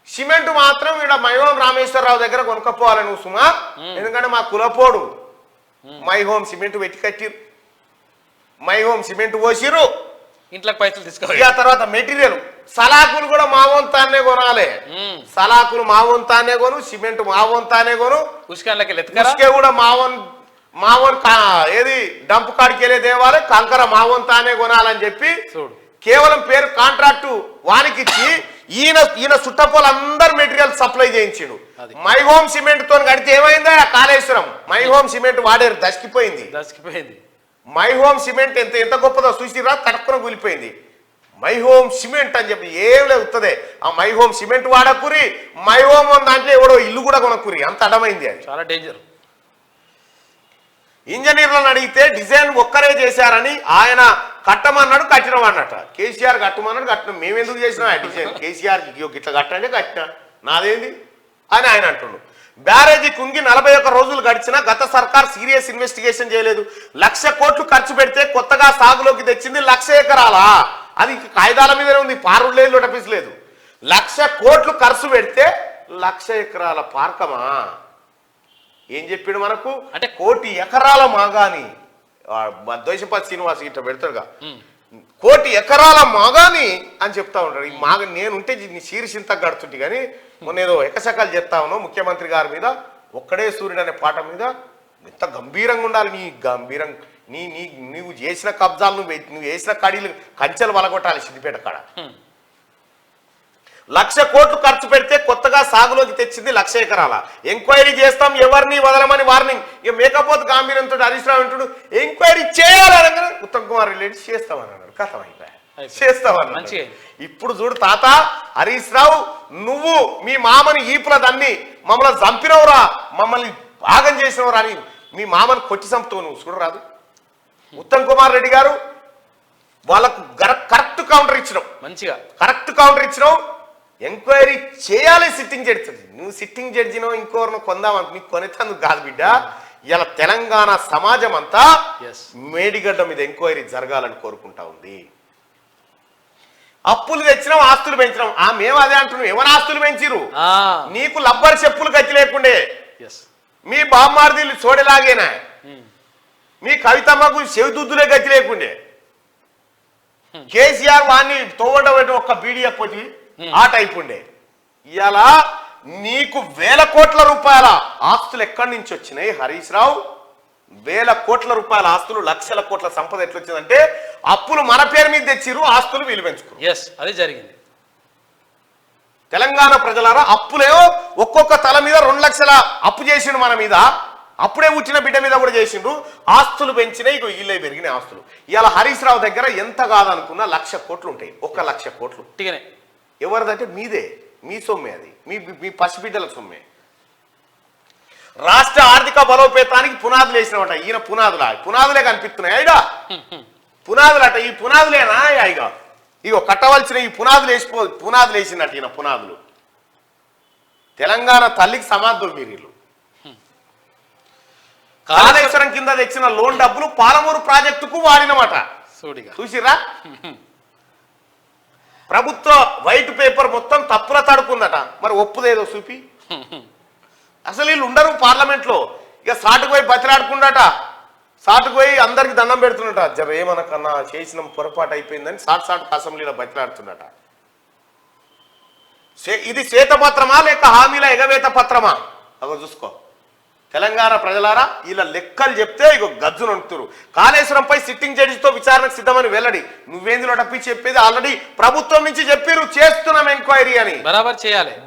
సిమెంట్ మాత్రం ఇక్కడ మైహోం రామేశ్వరరావు దగ్గర కొనుక్కపోవాలి నువ్వు సుమా, ఎందుకంటే మా కులపోడు మైహోం సిమెంట్ పెట్టి కట్టిరు, మైహోం సిమెంట్ పోసిరు, ఇంట్లోకి పైసలు తీసుకోవాలి. ఇక తర్వాత మెటీరియల్ సలాకులు కూడా మా వంతానే కొనాలి. సలాకులు మా వంతానే కొను, సిమెంట్ మా వంతానే కొను, ఉసుకే కూడా మావన్ ఏది డంప్ కాడికి వెళ్ళే దేవాలి, కంకర మా వంతానే కొనాలని చెప్పి కేవలం పేరు కాంట్రాక్టు వానికి ఇచ్చి ఈయన చుట్టపోలందరూ మెటీరియల్ సప్లై చేయించిండు. మై హోమ్ సిమెంట్ తో కడితే ఏమైందా? కాళేశ్వరం మై హోమ్ సిమెంట్ వాడేరు, దశకిపోయింది. మై హోమ్ సిమెంట్ ఎంత గొప్పదో చూసిరా, తక్కువ కూలిపోయింది. మై హోమ్ సిమెంట్ అని చెప్పి ఏం లేవుతుంది. ఆ మై హోమ్ సిమెంట్ వాడకురి, మై హోమ్ దాంట్లో ఎవడో ఇల్లు కూడా కొనకురి, అంత అడమైంది. అది చాలా డేంజర్. ఇంజనీర్లను అడిగితే డిజైన్ ఒక్కరే చేశారని ఆయన కట్టమన్నాడు, కట్టినమన్నట. కేసీఆర్ కట్టమన్నాడు, కట్టిన మేమెందుకు చేసినాం ఆ డిజైన్? కేసీఆర్ ఇట్లా కట్టంటే కట్టినా, నాదేంది అని ఆయన అంటుండు. బ్యారేజీ కుంగి 41 రోజులు గడిచినా గత సర్కార్ సీరియస్ ఇన్వెస్టిగేషన్ చేయలేదు. 1,00,000 కోట్లు ఖర్చు పెడితే కొత్తగా సాగులోకి తెచ్చింది 1,00,000 ఎకరాలా? అది కాగితాల మీదనే ఉంది, పారుడు లేదు, లోటపీస్ లేదు. 1,00,000 కోట్లు ఖర్చు పెడితే 1,00,000 ఎకరాల పార్కమా? ఏం చెప్పాడు మనకు అంటే 1,00,000 ఎకరాల మాగాని ద్వైశంపతి శ్రీనివాస్ ఇట్లా పెడతాడుగా 1,00,000 ఎకరాల మాగాని అని చెప్తా ఉంటాడు. ఈ మాగ నేనుంటే శీర్షింత గడుతుంటే కానీ మొన్న ఏదో ఎకశకాలు చెప్తా ఉన్నావు ముఖ్యమంత్రి గారి మీద, ఒక్కడే సూర్యుడు అనే పాట మీద ఎంత గంభీరంగా ఉండాలి. నీ గంభీరం నీవు చేసిన కబ్జాలు నువ్వు వేసిన కడీలు కంచెలు వలగొట్టాలి సిద్దిపేట కాడ. 1,00,000 కోట్లు ఖర్చు పెడితే కొత్తగా సాగులోకి తెచ్చింది 1,00,000 ఎకరాల. ఎంక్వైరీ చేస్తాం, ఎవరిని వదలమని వార్నింగ్. ఇక మేకపోతే గాంభీర్యంతో హరీష్ రావు అంటాడు ఎంక్వైరీ చేయాలనగా ఉత్తమ్ కుమార్ రెడ్డి చేస్తామని అన్నాడు. కథం అయిపోయా చేస్తామని. ఇప్పుడు చూడు తాత హరీష్ రావు, నువ్వు మీ మామని ఈపుల దాన్ని మమ్మల్ని చంపినవురా, మమ్మల్ని భాగం చేసినవురా అని మీ మామని కొట్టి చంపుతావు నువ్వు చూడరాదు. ఉత్తమ్ కుమార్ రెడ్డి గారు వాళ్ళకు కరెక్ట్ కౌంటర్ ఇచ్చినావు, మంచిగా కరెక్ట్ కౌంటర్ ఇచ్చినావు. ఎంక్వైరీ చేయాలి సిట్టింగ్ జడ్జి. నువ్వు సిట్టింగ్ జడ్జినో ఇంకోరినో కొందామని నీకు కొనేందుకు కాదు బిడ్డ. ఇలా తెలంగాణ సమాజం అంతా మేడిగడ్డ మీద ఎంక్వైరీ జరగాలని కోరుకుంటా ఉంది. అప్పులు తెచ్చినాం, ఆస్తులు పెంచినాం. మేము అదే అంటున్నాం. ఎవరు ఆస్తులు పెంచిరు? నీకు లబ్బర్ చెప్పులు గతి లేకుండే, మీ బామ్మార్దీలు చోడేలాగేనా, మీ కవితమ్మకు చెవిదుద్దులే గతి లేకుండే, కేసీఆర్ వాడిని తోవడం ఒక్క బీడీఎఫ్ వచ్చి ఆ టైప్ ఉండే. ఇలా నీకు 1,000 కోట్ల రూపాయల ఆస్తులు ఎక్కడి నుంచి వచ్చినాయి హరీష్ రావు? 1,000 కోట్ల రూపాయల ఆస్తులు, 1,00,000 కోట్ల సంపద ఎట్లొచ్చిందంటే అప్పులు మన పేరు మీద తెచ్చిరు, ఆస్తులు వీలు పెంచుకున్నారు. అది జరిగింది. తెలంగాణ ప్రజలారా, అప్పులేమో ఒక్కొక్క తల మీద 2 లక్షల అప్పు చేసిండు మన మీద, అప్పుడే పుట్టిన బిడ్డ మీద కూడా చేసిండ్రు. ఆస్తులు పెంచినాయి, ఇగో ఇల్లే పెరిగినాయి ఆస్తులు. ఇవాళ హరీష్ రావు దగ్గర ఎంత కాదనుకున్నా 1,00,000 కోట్లు ఉంటాయి. 1,00,000 కోట్లు ఎవరిదంటే మీదే, మీ సొమ్మే, అది మీ పసిబిడ్డల సొమ్మే. రాష్ట్ర ఆర్థిక బలోపేతానికి పునాదులు వేసినమాట. ఈయన పునాదులే కనిపిస్తున్నాయి. అయిగా పునాదులు అట, ఈ పునాదులేనా? ఇక ఇగో కట్టవలసిన ఈ పునాదులు వేసినట్టు ఈయన పునాదులు. తెలంగాణ తల్లికి సమాధులు మీరు వీళ్ళు. కాళేశ్వరం కింద తెచ్చిన లోన్ డబ్బులు పాలమూరు ప్రాజెక్టుకు వాడినమాట. చూసిరా? ప్రభుత్వ వైట్ పేపర్ మొత్తం తప్పుల తడుకుందట. మరి ఒప్పుదేదో చూపి. అసలు వీళ్ళు ఉండరు పార్లమెంట్ లో. ఇక సాటుకు పోయి బతిలాడుకుండాట, సాటుకు పోయి అందరికి దండం పెడుతున్నట. జర ఏమనకన్నా చేసిన పొరపాటు అయిపోయిందని సాటుకు అసెంబ్లీలో బతిలాడుతున్నట. ఇది శ్వేతపత్రమా లేక హామీల ఎగవేత పత్రమా? అగో చూసుకో. తెలంగాణ ప్రజలారా, ఇలా లెక్కలు చెప్తే ఇగో గజ్జు నొంటురు. కాళేశ్వరంపై సిట్టింగ్ జడ్జితో విచారణకు సిద్ధమని వెల్లడి. నువ్వేందులో డప్పి చెప్పేది ఆల్రెడీ ప్రభుత్వం నుంచి చెప్పిర్రు, చేస్తున్నాం ఎంక్వైరీ అని.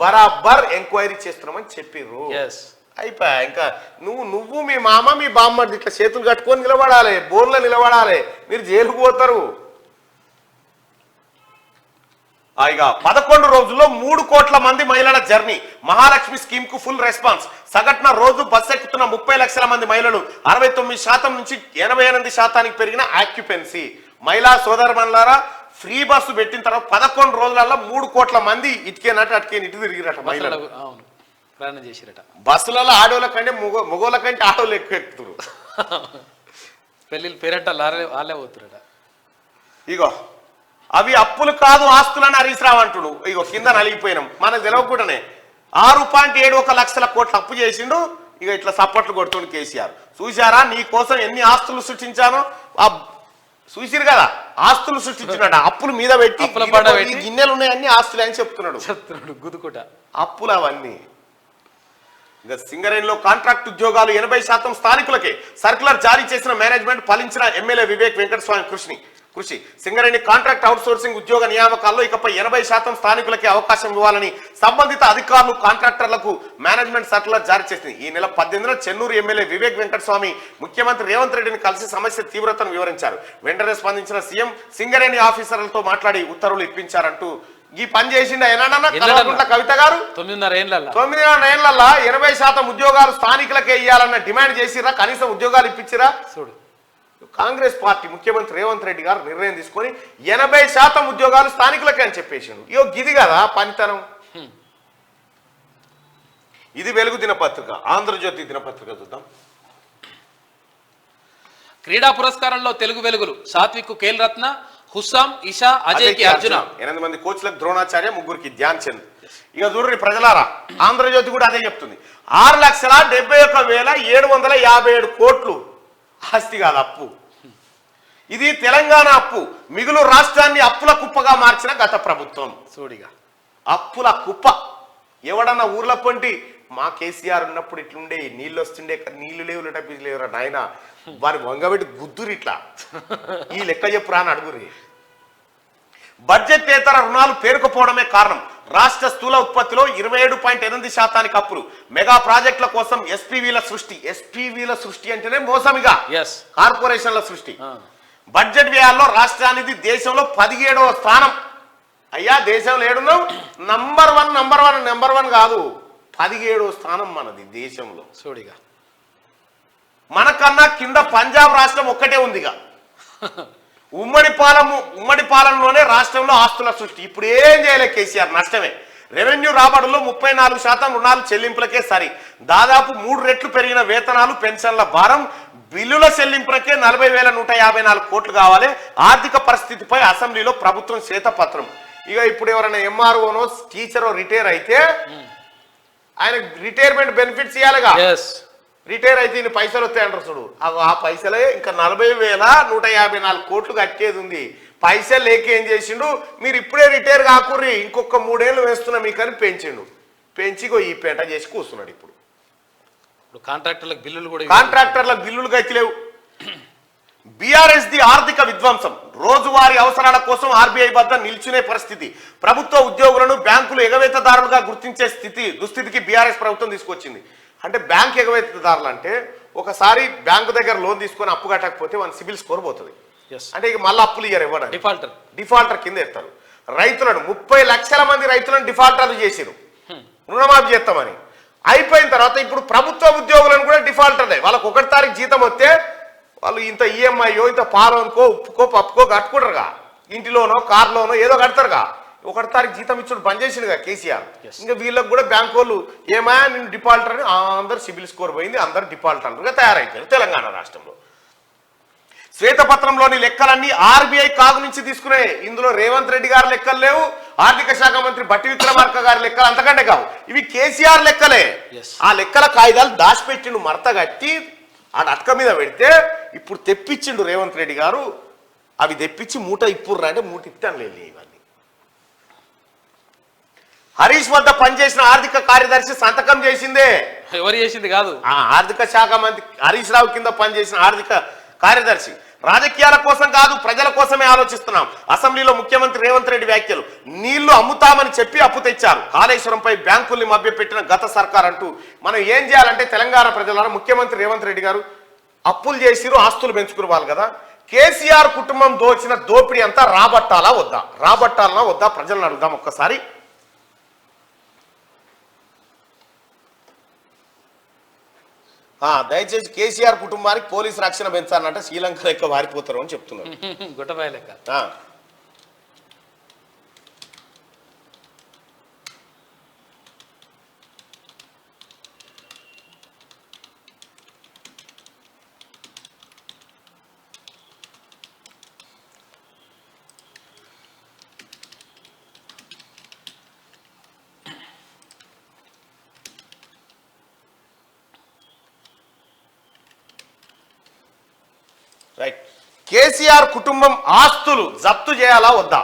బరాబర్ ఎంక్వైరీ చేస్తున్నామని చెప్పిర్రు. అయిపోయా. ఇంకా నువ్వు మీ మామ మీ బామ్మ ఇట్లా చేతులు కట్టుకొని నిలబడాలి, బోర్లో నిలబడాలి. మీరు జైలుకు పోతారు. ఇక 11 రోజుల్లో 3 కోట్ల మంది మహిళల జర్నీ. మహాలక్ష్మి స్కీమ్ కు ఫుల్ రెస్పాన్స్. సగటున రోజు బస్ ఎక్కుతున్న 30 లక్షల మంది మహిళలు. 69% నుంచి 88% పెరిగిన ఆక్యుపెన్సీ. మహిళా సోదరుమణులారా, ఫ్రీ బస్సు పెట్టిన తర్వాత 11 రోజులలో 3 కోట్ల మంది ఇటుకేనట అటుకేని ఇటు తిరిగిరట మహిళలు. బస్సులలో ఆడోళ్ళ కంటే మగోళ్ళ కంటే ఆడోళ్ళు ఎక్కువ ఎక్కుతురు. పెళ్ళిళ్ళు పేరట వాళ్ళే పోతురట. ఇగో అవి అప్పులు కాదు ఆస్తులని హరీష్ రావు అంటుడు. ఇగో కింద నలిగిపోయినాం. మనకు తెలవకుండానే 6.71 లక్షల కోట్లు అప్పు చేసిండు. ఇక ఇట్లా సప్పట్లు కొడుతుండు కేసీఆర్. చూశారా నీ కోసం ఎన్ని ఆస్తులు సృష్టించానో? చూసిరు కదా, ఆస్తులు సృష్టించినాడు. అప్పులు మీద పెట్టి గిన్నెలు ఉన్నాయన్ని ఆస్తులు అని చెప్తున్నాడు గుదుకుట. అప్పులు అవన్నీ. ఇక సింగరేణిలో కాంట్రాక్ట్ ఉద్యోగాలు 80% స్థానికులకే. సర్కులర్ జారీ చేసిన మేనేజ్మెంట్, ఫలించిన ఎమ్మెల్యే వివేక్ వెంకటస్వామి కృషి. సింగరేణి కాంట్రాక్ట్ అవుట్ సోర్సింగ్ ఉద్యోగ నియామకాల్లో ఇకపై 80% స్థానికులకే అవకాశం ఇవ్వాలని సంబంధిత అధికారులు, కాంట్రాక్టర్లకు మేనేజ్మెంట్ సర్కులర్ జారీ చేసింది. ఈ నెల 18న చెన్నూరు ఎమ్మెల్యే వివేక్ వెంకటస్వామి ముఖ్యమంత్రి రేవంత్ రెడ్డిని కలిసి సమస్య తీవ్రతను వివరించారు. వెంటనే స్పందించిన సీఎం సింగరేణి ఆఫీసర్లతో మాట్లాడి ఉత్తర్వులు ఇప్పించారంటూ ఈ పని చేసిండ కవిత గారు 9.5 ఏళ్లలో 80% ఉద్యోగాలు స్థానికులకే ఇవ్వాలన్న డిమాండ్ చేసిరా? కనీసం ఉద్యోగాలు ఇప్పించిరా? చూడు, కాంగ్రెస్ పార్టీ ముఖ్యమంత్రి రేవంత్ రెడ్డి గారు నిర్ణయం తీసుకొని 80% ఉద్యోగాలు స్థానికులకే అని చెప్పేసిండు. ఇగో గిది కదా పనితనం. ఇది వెలుగు దినపత్రిక. ఆంధ్రజ్యోతి దినపత్రిక చూద్దాం. క్రీడా పురస్కారంలో తెలుగు వెలుగులు. సాత్విక్ ఖేల్ రత్న, హుస్సాం, ఇషా, అజయ్కి అర్జున. 8 మంది కోచ్లకు ద్రోణాచార్య, 3 ధ్యాన్ చంద్. ఇక చూడండి ప్రజలారా, ఆంధ్రజ్యోతి కూడా అదే చెప్తుంది. 6,71,757 కోట్లు ఆస్తి కాదు, అప్పు. ఇది తెలంగాణ అప్పు. మిగులు రాష్ట్రాన్ని అప్పుల కుప్పగా మార్చిన గత ప్రభుత్వం. సూడిగా అప్పుల కుప్ప. ఎవడన్నా ఊర్ల పొంటి మా కేసీఆర్ ఉన్నప్పుడు ఇట్లుండే, నీళ్ళు వస్తుండే, నీళ్లు లేవు లేవురా నాయన, వారి వంగబెట్టి గుద్దురు ఇట్లా ఈ లెక్క చెప్పురా అని అడుగురి. బడ్జెటేతర రుణాలు పేరుకుపోవడమే కారణం. రాష్ట్ర స్థూల ఉత్పత్తిలో 27.8% అప్పులు. మెగా ప్రాజెక్టుల కోసం ఎస్పీవీల సృష్టి అంటేనే మోసమిగా కార్పొరేషన్ల సృష్టి. బడ్జెట్ వ్యయాల్లో రాష్ట్రానికి దేశంలో 17వ స్థానం. అయ్యా దేశంలో ఏడున్నాం? నంబర్ వన్ కాదు, 17వ స్థానం మనది దేశంలో. సూడిగా మనకన్నా కింద పంజాబ్ రాష్ట్రం ఒక్కటే ఉందిగా. ఉమ్మడి పాలనలోనే రాష్ట్రంలో ఆస్తుల సృష్టి. ఇప్పుడు ఏం చేయలే కేసీఆర్, నష్టమే. రెవెన్యూ రాబడుల్లో 34% రుణాలు చెల్లింపులకే సరి. దాదాపు 3 రెట్లు పెరిగిన వేతనాలు, పెన్షన్ల భారం, బిల్లుల చెల్లింపులకే 40,154 కోట్లు కావాలి. ఆర్థిక పరిస్థితిపై అసెంబ్లీలో ప్రభుత్వం శ్వేతపత్రం. ఇక ఇప్పుడు ఎవరైనా ఎంఆర్ఓనో టీచరో రిటైర్ అయితే ఆయన రిటైర్మెంట్ బెనిఫిట్స్ ఇవ్వాలిగా. రిటైర్ అయితే ఇన్ని పైసలు వస్తాయంటారు చూడు, ఆ పైసలే ఇంకా 40,154 కోట్లు కట్టేది ఉంది. పైసలు లేక ఏం చేసిండు, మీరు ఇప్పుడే రిటైర్ కాకుర్రి, ఇంకొక 3 ఏళ్ళు వేస్తున్నా మీకని పెంచిండు. పెంచిగో ఈ పేట చేసి కూర్చున్నాడు. ఇప్పుడు కాంట్రాక్టర్లకు బిల్లులు గతిలేవు. బీఆర్ఎస్ ది ఆర్థిక విధ్వంసం. రోజువారీ అవసరాల కోసం ఆర్బీఐ వద్ద నిల్చునే పరిస్థితి. ప్రభుత్వ ఉద్యోగులను బ్యాంకులు ఎగవేతదారులుగా గుర్తించే దుస్థితికి బీఆర్ఎస్ ప్రభుత్వం తీసుకొచ్చింది. అంటే బ్యాంక్ ఎగవేతదారులు అంటే ఒకసారి బ్యాంకు దగ్గర లోన్ తీసుకొని అప్పు కట్టకపోతే మన సిబిల్ స్కోర్ పోతుంది. అంటే ఇక మళ్ళీ అప్పులు ఇయ్యరు, ఇవ్వడం డిఫాల్టర్ కింద ఎత్తారు. రైతులను 30 లక్షల మంది రైతులను డిఫాల్టర్లు చేసిరు రుణమాఫీ చేస్తామని. అయిపోయిన తర్వాత ఇప్పుడు ప్రభుత్వ ఉద్యోగులను కూడా డిఫాల్టర్లే. వాళ్ళకు 1 తారీఖు జీతం వస్తే వాళ్ళు ఇంత ఈఎంఐయో ఇంత పాలనుకో ఉప్పుకో పప్పుకో కట్టుకుంటారుగా, ఇంటిలోనో కార్లోనో ఏదో కడతారుగా. 1 తారీఖు జీతం ఇచ్చుడు బంద్ చేసిండుగా కేసీఆర్. ఇంకా వీళ్ళకి కూడా బ్యాంక్ వాళ్ళు ఏమా నేను డిఫాల్టర్ అని అందరు సిబిల్ స్కోర్ పోయింది, అందరు డిఫాల్టర్లుగా తయారైపోయారు తెలంగాణ రాష్ట్రంలో. శ్వేతపత్రంలోని లెక్కలన్నీ ఆర్బీఐ కాగు నుంచి తీసుకునే. ఇందులో రేవంత్ రెడ్డి గారి లెక్కలు లేవు, ఆర్థిక శాఖ మంత్రి బట్టి విక్రమార్క గారి లెక్కలు అంతకంటే కావు. ఇవి కేసీఆర్ లెక్కలే. ఆ లెక్కల కాగితాలు దాచిపెట్టిండు, మడత కట్టి ఆ అటక మీద పెడితే ఇప్పుడు తెప్పించిండు రేవంత్ రెడ్డి గారు. అవి తెప్పించి మూట ఇప్పుర్రా అంటే మూట ఇప్పాను లేదు. ఇవన్నీ హరీష్ వద్ద పనిచేసిన ఆర్థిక కార్యదర్శి సంతకం చేసిందే. ఎవరు చేసింది కాదు, ఆర్థిక శాఖ మంత్రి హరీష్ రావు కింద పనిచేసిన ఆర్థిక కార్యదర్శి. రాజకీయాల కోసం కాదు, ప్రజల కోసమే ఆలోచిస్తున్నాం. అసెంబ్లీలో ముఖ్యమంత్రి రేవంత్ రెడ్డి వ్యాఖ్యలు. నీళ్లు అమ్ముతామని చెప్పి అప్పు తెచ్చారు. కాళేశ్వరంపై బ్యాంకుల్ని మభ్యపెట్టిన గత సర్కార్ అంటూ మనం ఏం చేయాలంటే తెలంగాణ ప్రజల ముఖ్యమంత్రి రేవంత్ రెడ్డి గారు అప్పులు చేసిరు, ఆస్తులు పెంచుకునేవాళ్ళు కదా. కేసీఆర్ కుటుంబం దోచిన దోపిడీ అంతా రాబట్టాలా వద్దా ప్రజలను అడుగుదాం ఒక్కసారి. దయచేసి కేసీఆర్ కుటుంబానికి పోలీసు రక్షణ పెంచాలంటే శ్రీలంక లెక్క వారిపోతారు అని చెప్తున్నారు. గుట్టబాయ్ లెక్క. రైట్. కేసీఆర్ కుటుంబం ఆస్తులు జప్తు చేయాలా వద్దా?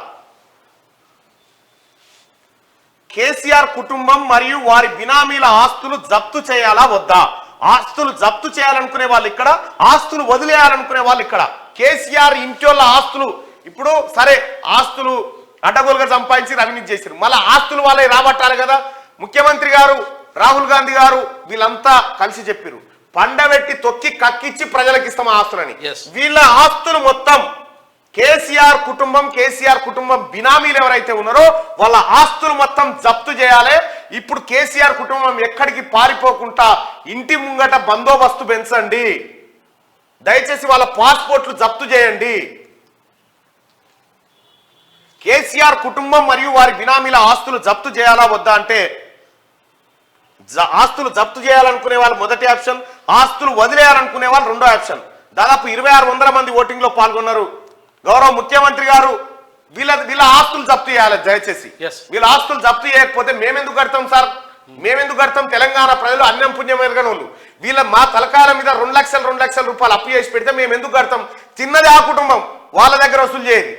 కేసీఆర్ కుటుంబం మరియు వారి బినామీల ఆస్తులు జప్తు చేయాలా వద్దా? ఆస్తులు జప్తు చేయాలనుకునే వాళ్ళు ఇక్కడ, ఆస్తులు వదిలేయాలనుకునే వాళ్ళు ఇక్కడ. కేసీఆర్ ఇంటోళ్ళ ఆస్తులు ఇప్పుడు సరే, ఆస్తులు అడ్డగోలుగా సంపాదించి అవినీతి చేశారు, మళ్ళీ ఆస్తులు వాళ్ళే రాబట్టాలి కదా. ముఖ్యమంత్రి గారు, రాహుల్ గాంధీ గారు వీళ్ళంతా కలిసి చెప్పారు, పండబెట్టి తొక్కి కక్కిచ్చి ప్రజలకు ఇస్తాం ఆస్తులని. వీళ్ళ ఆస్తులు మొత్తం కేసీఆర్ కుటుంబం బినామీలు ఎవరైతే ఉన్నారో వాళ్ళ ఆస్తులు మొత్తం జప్తు చేయాలి. ఇప్పుడు కేసీఆర్ కుటుంబం ఎక్కడికి పారిపోకుండా ఇంటి ముంగట బందోబస్తు పెంచండి. దయచేసి వాళ్ళ పాస్పోర్ట్లు జప్తు చేయండి. కేసీఆర్ కుటుంబం మరియు వారి బినామీల ఆస్తులు జప్తు చేయాలా వద్దా అంటే ఆస్తులు జప్తు చేయాలనుకునే వాళ్ళు మొదటి ఆప్షన్, ఆస్తులు వదిలేయాలనుకునే వాళ్ళు రెండో ఆప్షన్. దాదాపు 2600 మంది ఓటింగ్ లో పాల్గొన్నారు. గౌరవ ముఖ్యమంత్రి గారు వీళ్ళ ఆస్తులు జప్తు చేయాలి దయచేసి. వీళ్ళ ఆస్తులు జప్తు చేయకపోతే మేమెందుకు కడతాం సార్, మేమెందుకు కడతాం? తెలంగాణ ప్రజలు అన్నం పుణ్యం ఎరగని వాళ్ళు. వీళ్ళ మా తలకాయల మీద 2 లక్షల రూపాయలు అప్పు చేసి పెడితే మేము ఎందుకు కడతాం? తిన్నది ఆ కుటుంబం, వాళ్ళ దగ్గర వసూలు చేయదు.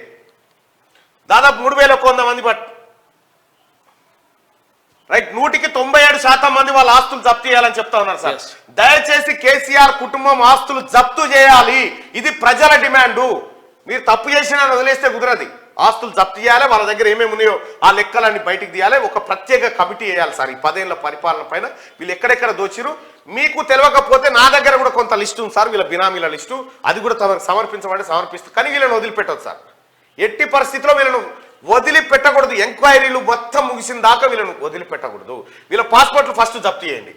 దాదాపు 3100 మంది రైట్, 100% మంది వాళ్ళ ఆస్తులు జప్తు చేయాలని చెప్తా ఉన్నారు సార్. దయచేసి కేసీఆర్ కుటుంబం ఆస్తులు జప్తు చేయాలి, ఇది ప్రజల డిమాండు. మీరు తప్పు చేసినా వదిలేస్తే కుదరది. ఆస్తులు జప్తు చేయాలి, వాళ్ళ దగ్గర ఏమేమి ఉన్నాయో ఆ లెక్కలన్నీ బయటికి తీయాలి. ఒక ప్రత్యేక కమిటీ వేయాలి సార్ ఈ 10 ఏళ్ల పరిపాలన పైన. వీళ్ళు ఎక్కడెక్కడ దోచిరు మీకు తెలియకపోతే నా దగ్గర కూడా కొంత లిస్టు ఉంది సార్, వీళ్ళ బినామీల లిస్టు. అది కూడా సమర్పించమంటే సమర్పిస్తుంది. కానీ వీళ్ళని వదిలిపెట్టదు సార్, ఎట్టి పరిస్థితిలో వీళ్ళను వదిలిపెట్టకూడదు. ఎంక్వైరీలు మొత్తం ముగిసిన దాకా వీళ్ళను వదిలిపెట్టకూడదు. వీళ్ళ పాస్పోర్ట్లు ఫస్ట్ జప్తు చేయండి.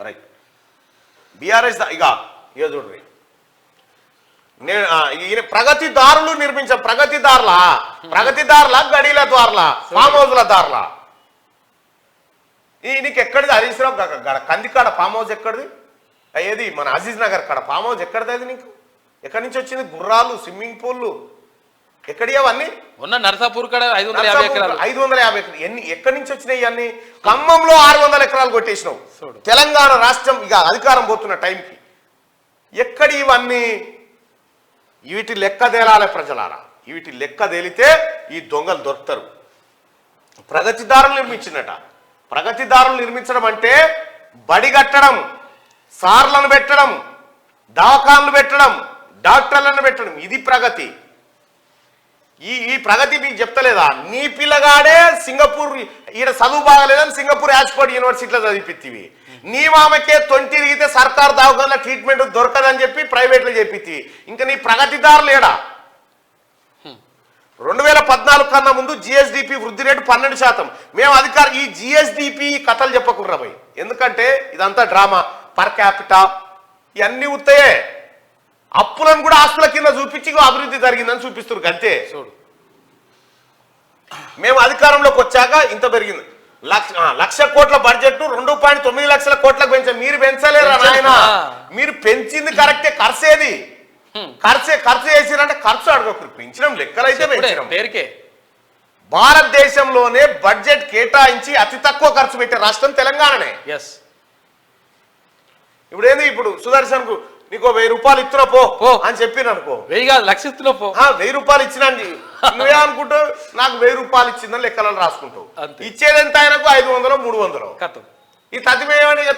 రైట్, బీఆర్ఎస్ ఇక చూడండి, ఈయన ప్రగతిదారులు ప్రగతిదారుల గడీల ద్వారలా ఫామ్ హౌస్ల దారులా. ఈయనకి ఎక్కడిది హరీష్ రావు కందికాడ ఫామ్ హౌస్ ఎక్కడిది? ఏది మన అజీజ్ నగర్ కాడ ఫామ్ హౌస్ ఎక్కడిది? అది నీకు ఎక్కడి నుంచి వచ్చింది? గుర్రాలు, స్విమ్మింగ్ పూల్లు ఎక్కడి అవన్నీ? ఉన్న నర్సాపూర్ కాడ 550 ఎకరాలు. 550 ఎకరాలు ఎక్కడి నుంచి వచ్చినాయి అన్ని? ఖమ్మంలో 600 ఎకరాలు కొట్టేసినావు. తెలంగాణ రాష్ట్రం ఇక అధికారం పోతున్న టైంకి ఎక్కడి ఇవన్నీ? వీటి లెక్క తేలాలి ప్రజలారా, వీటి లెక్క తేలితే ఈ దొంగలు దొరుకుతారు. ప్రగతిదారులు నిర్మించిందట. ప్రగతిదారులు నిర్మించడం అంటే బడి కట్టడం, సార్లను పెట్టడం, దవాఖాన్లు పెట్టడం, డాక్టర్లను పెట్టడం, ఇది ప్రగతి. ఈ ప్రగతి మీకు చెప్తలేదా? నీ పిల్లగాడే సింగపూర్ ఈడ చదువు బాగలేదని సింగపూర్ ఆక్స్ఫర్డ్ యూనివర్సిటీలో చదివిపిత్తివి. నీ మామకే తొంటి తిరిగితే సర్కారు దవాఖాన్ల ట్రీట్మెంట్ దొరకదని చెప్పి ప్రైవేట్లో చెప్పిత్తివి. ఇంకా నీ ప్రగతిదారులు ఏడా? 2014 కన్నా ముందు జిఎస్డిపి వృద్ధి రేటు 12%. మేము ఈ జిఎస్డిపి కథలు చెప్పకుండా పోయి, ఎందుకంటే ఇదంతా డ్రామా. పర్ క్యాపిటా ఇవన్నీ ఉత్తాయే. అప్పులను కూడా ఆస్తుల కింద చూపించి అభివృద్ధి జరిగిందని చూపిస్తారు అంతే. మేము అధికారంలోకి వచ్చాక ఇంత పెరిగింది. 1,00,000 కోట్ల బడ్జెట్ 2.9 లక్షల కోట్లకు పెంచాం. మీరు పెంచలేరా నాయన? మీరు పెంచింది కరెక్టే, ఖర్చేది ఖర్చు చేసిరంటే ఖర్చు అడగకూడదు. పెంచడం లెక్కలైతే పెంచడం పేరుకే. భారతదేశంలోనే బడ్జెట్ కేటాయించి అతి తక్కువ ఖర్చు పెట్టే రాష్ట్రం తెలంగాణనే. ఇప్పుడు ఏంది, ఇప్పుడు సుదర్శన్ కు నీకు 1000 రూపాయలు ఇస్తున్నా పో అని చెప్పిన అనుకో, 1000 కాదు 1,00,000 ఇస్తున్నా పో. 1000 రూపాయలు ఇచ్చినా నువ్వే అనుకుంటావు నాకు 1000 రూపాయలు ఇచ్చిందని లెక్కలను రాసుకుంటావు. ఇచ్చేది ఎంత ఆయనకు? 500 300. ఈ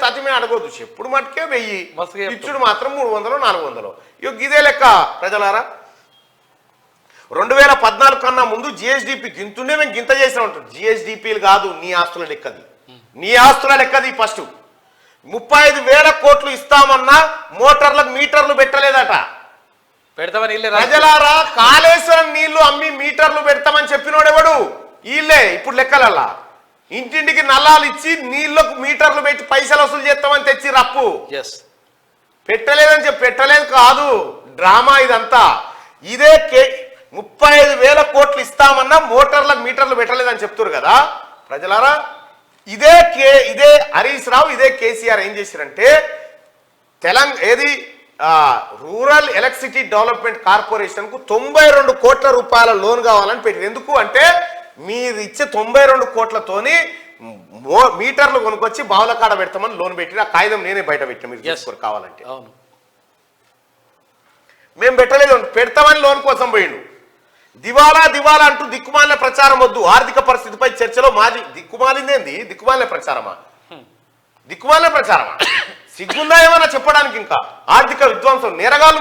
తతిమే అడగొద్దు, చెప్పుడు మట్టుకే 1000, ఇచ్చుడు మాత్రం 300 400. ఇదే లెక్క ప్రజలారా. 2014 కన్నా ముందు జిఎస్డిపి గింతుండే మేము గింత చేసిన ఉంటాం. జిఎస్డిపిలు కాదు, నీ ఆస్తుల లెక్కది, నీ ఆస్తుల లెక్కది. ఫస్ట్ 35,000 కోట్లు ఇస్తామన్నా మోటార్లకు మీటర్లు పెట్టలేదట. ప్రజలారా, కాళేశ్వరం నీళ్లు అమ్మి మీటర్లు పెడతామని చెప్పినోడెవడు? వీళ్ళే. ఇప్పుడు లెక్కలల్లా ఇంటింటికి నల్లాలు ఇచ్చి నీళ్లకు మీటర్లు పెట్టి పైసలు వసూలు చేస్తామని తెచ్చి రప్పు పెట్టలేదని చెప్పి. పెట్టలేదు కాదు, డ్రామా ఇదంతా. ఇదే 35,000 కోట్లు ఇస్తామన్నా మోటార్లకు మీటర్లు పెట్టలేదని చెప్తారు కదా ప్రజలారా. ఇదే హరీష్ రావు, ఇదే కేసీఆర్ ఏం చేశారంటే రూరల్ ఎలక్ట్రిసిటీ డెవలప్మెంట్ కార్పొరేషన్ కు 92 కోట్ల రూపాయల లోన్ కావాలని పెట్టింది. ఎందుకు అంటే మీరు ఇచ్చే 92 కోట్లతోని మీటర్లు కొనుక్కొచ్చి బావుల కాడ పెడతామని లోన్ పెట్టి, ఆ కాగితం నేనే బయట పెట్టిన, మీరు చేసుకోరు కావాలంటే. మేము పెట్టలేదు, పెడతామని లోన్ కోసం పోయిండు. దివాలా అంటూ దిక్కుమాలిన ప్రచారం వద్దు. ఆర్థిక పరిస్థితిపై చర్చలో మాది దిక్కుమాలిందేంది? దిక్కుమాలిన ప్రచారమా? సిగ్గుందా ఏమన్నా చెప్పడానికి? ఇంకా ఆర్థిక విధ్వంసం, నేరగాళ్ళు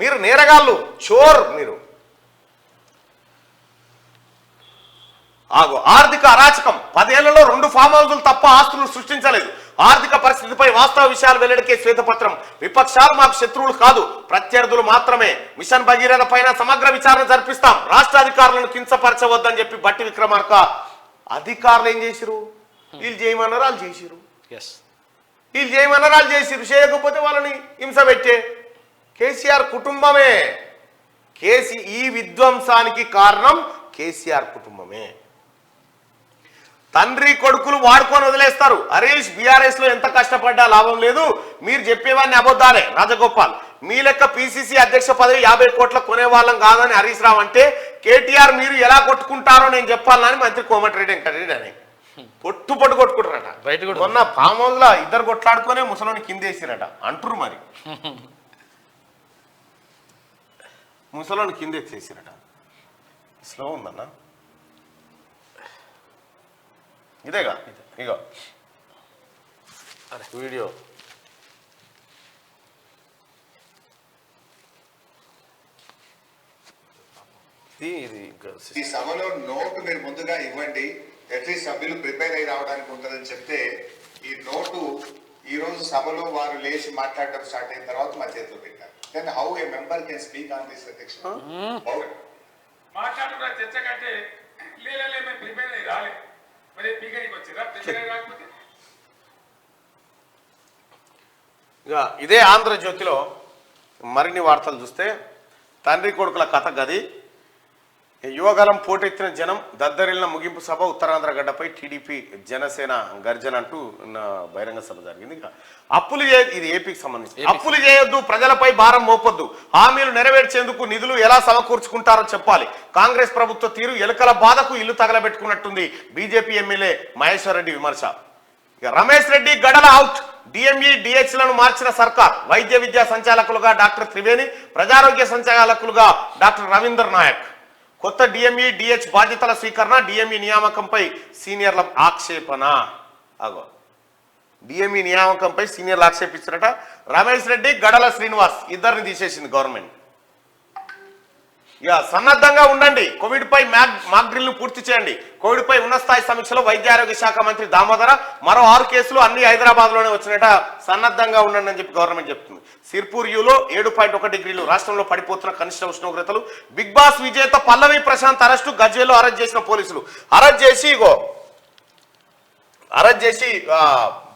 మీరు నేరగాళ్ళు, చోర్ మీరు. ఆర్థిక అరాచకం. 10 ఏళ్లలో 2 ఫామ్ హౌజులు తప్ప ఆస్తులు సృష్టించలేదు. ఆర్థిక పరిస్థితిపై వాస్తవ విషయాలు వెల్లడికే శ్వేతపత్రం. విపక్షాలు మాకు శత్రువులు కాదు, ప్రత్యర్థులు మాత్రమే. మిషన్ భగీరథ పైన సమగ్ర విచారణ జరిపిస్తాం. రాష్ట్ర అధికారులను కించపరచవద్దని చెప్పి బట్టి విక్రమార్క. అధికారులు ఏం చేసిరు? వీళ్ళు చేయమన్నారు, వాళ్ళు చేసిరు. వీళ్ళు చేయమన్నారు, వాళ్ళు చేసిరు. చేయకపోతే వాళ్ళని హింస పెట్టే కేసీఆర్ కుటుంబమే. ఈ విధ్వంసానికి కారణం కేసీఆర్ కుటుంబమే. తండ్రి కొడుకులు వాడుకొని వదిలేస్తారు. హరీష్ బీఆర్ఎస్ లో ఎంత కష్టపడ్డా లాభం లేదు, మీరు చెప్పేవాడిని అబద్ధాలే. రాజగోపాల్, మీ లెక్క పిసిసి అధ్యక్ష పదవి 50 కోట్ల కొనేవాళ్ళం కాదని హరీష్ రావు అంటే కేటీఆర్ మీరు ఎలా కొట్టుకుంటారో నేను చెప్పాలని మంత్రి కోమటిరెడ్డి వెంకటరెడ్డి అని పొట్టు కొట్టుకుంటారట. మొన్న ఫామ్ హౌస్ లో ఇద్దరు కొట్లాడుకునే ముసలోని కిందేసిరట అంటురు. మరి ముసలోని కిందేసేసిరట. స్లో ఉందన్న ఇదేగా, ఇగో వీడియో. ఈ సభలో నోటు మీరు ముందుగా ఇవ్వండి, అట్లీస్ట్ సభ్యులు ప్రిపేర్ అయి రావడానికి ఉంటుందని చెప్తే ఈ నోటు ఈ రోజు సభలో వారు లేచి మాట్లాడటం స్టార్ట్ అయిన తర్వాత మా చేతిలో పెట్టారు. Then how a member can speak on this అధ్యక్ష? మాట్లాడుతున్న చర్చ కంటే లేలే మేము ప్రిపేర్ అయ్యి రాలే, మరి పీకనికి వచ్చిరా ప్రిపేర్ అయ్యి రాకపోతే? ఇక ఇదే ఆంధ్రజ్యోతిలో మరిన్ని వార్తలు చూస్తే తండ్రి కొడుకుల కథ గది. యువగలం పోటెత్తిన జనం, దద్దరిల్లిన ముగింపు సభ, ఉత్తరాంధ్ర గడ్డపై టీడీపీ జనసేన గర్జన అంటూ బహిరంగ సభ జరిగింది. అప్పులు ఇది ఏపీకి సంబంధించి. అప్పులు చేయొద్దు, ప్రజలపై భారం మోపొద్దు, హామీలు నెరవేర్చేందుకు నిధులు ఎలా సమకూర్చుకుంటారో చెప్పాలి. కాంగ్రెస్ ప్రభుత్వ తీరు ఎలుకల బాధకు ఇల్లు తగలబెట్టుకున్నట్టుంది బీజేపీ ఎమ్మెల్యే మహేశ్వర్ రెడ్డి విమర్శ. ఇక రమేష్ రెడ్డి గడల అవుట్, డిఎంఈ డిహెచ్లను మార్చిన సర్కార్. వైద్య విద్యా సంచాలకులుగా డాక్టర్ త్రివేణి, ప్రజారోగ్య సంచాలకులుగా డాక్టర్ రవీందర్ నాయక్. కొత్త డిఎంఈ డిహెచ్ బాధ్యతల స్వీకరణ, డిఎంఈ నియామకంపై సీనియర్ల ఆక్షేపణ. అగో డిఎంఈ నియామకంపై సీనియర్లు ఆక్షేపించారట. రమేష్ రెడ్డి, గడల శ్రీనివాస్ ఇద్దరిని తీసేసింది గవర్నమెంట్. ఇక సన్నద్ధంగా ఉండండి, కోవిడ్ పై మాక్ డ్రిల్ ను పూర్తి చేయండి. కోవిడ్ పై ఉన్నత స్థాయి సమీక్షలో వైద్య ఆరోగ్య శాఖ మంత్రి దామోదర. మరో 6 కేసులు అన్ని హైదరాబాద్ లోనే వచ్చినట. సన్నద్ధంగా ఉండండి అని చెప్పి గవర్నమెంట్ చెప్తుంది. సిర్పూర్ యూలో 7.1 డిగ్రీలు, రాష్ట్రంలో పడిపోతున్న కనిష్ట ఉష్ణోగ్రతలు. బిగ్ బాస్ విజేత పల్లవి ప్రశాంత్ అరెస్టు, గజ్వేల్లో అరెస్ట్ చేసిన పోలీసులు. అరెస్ట్ చేసి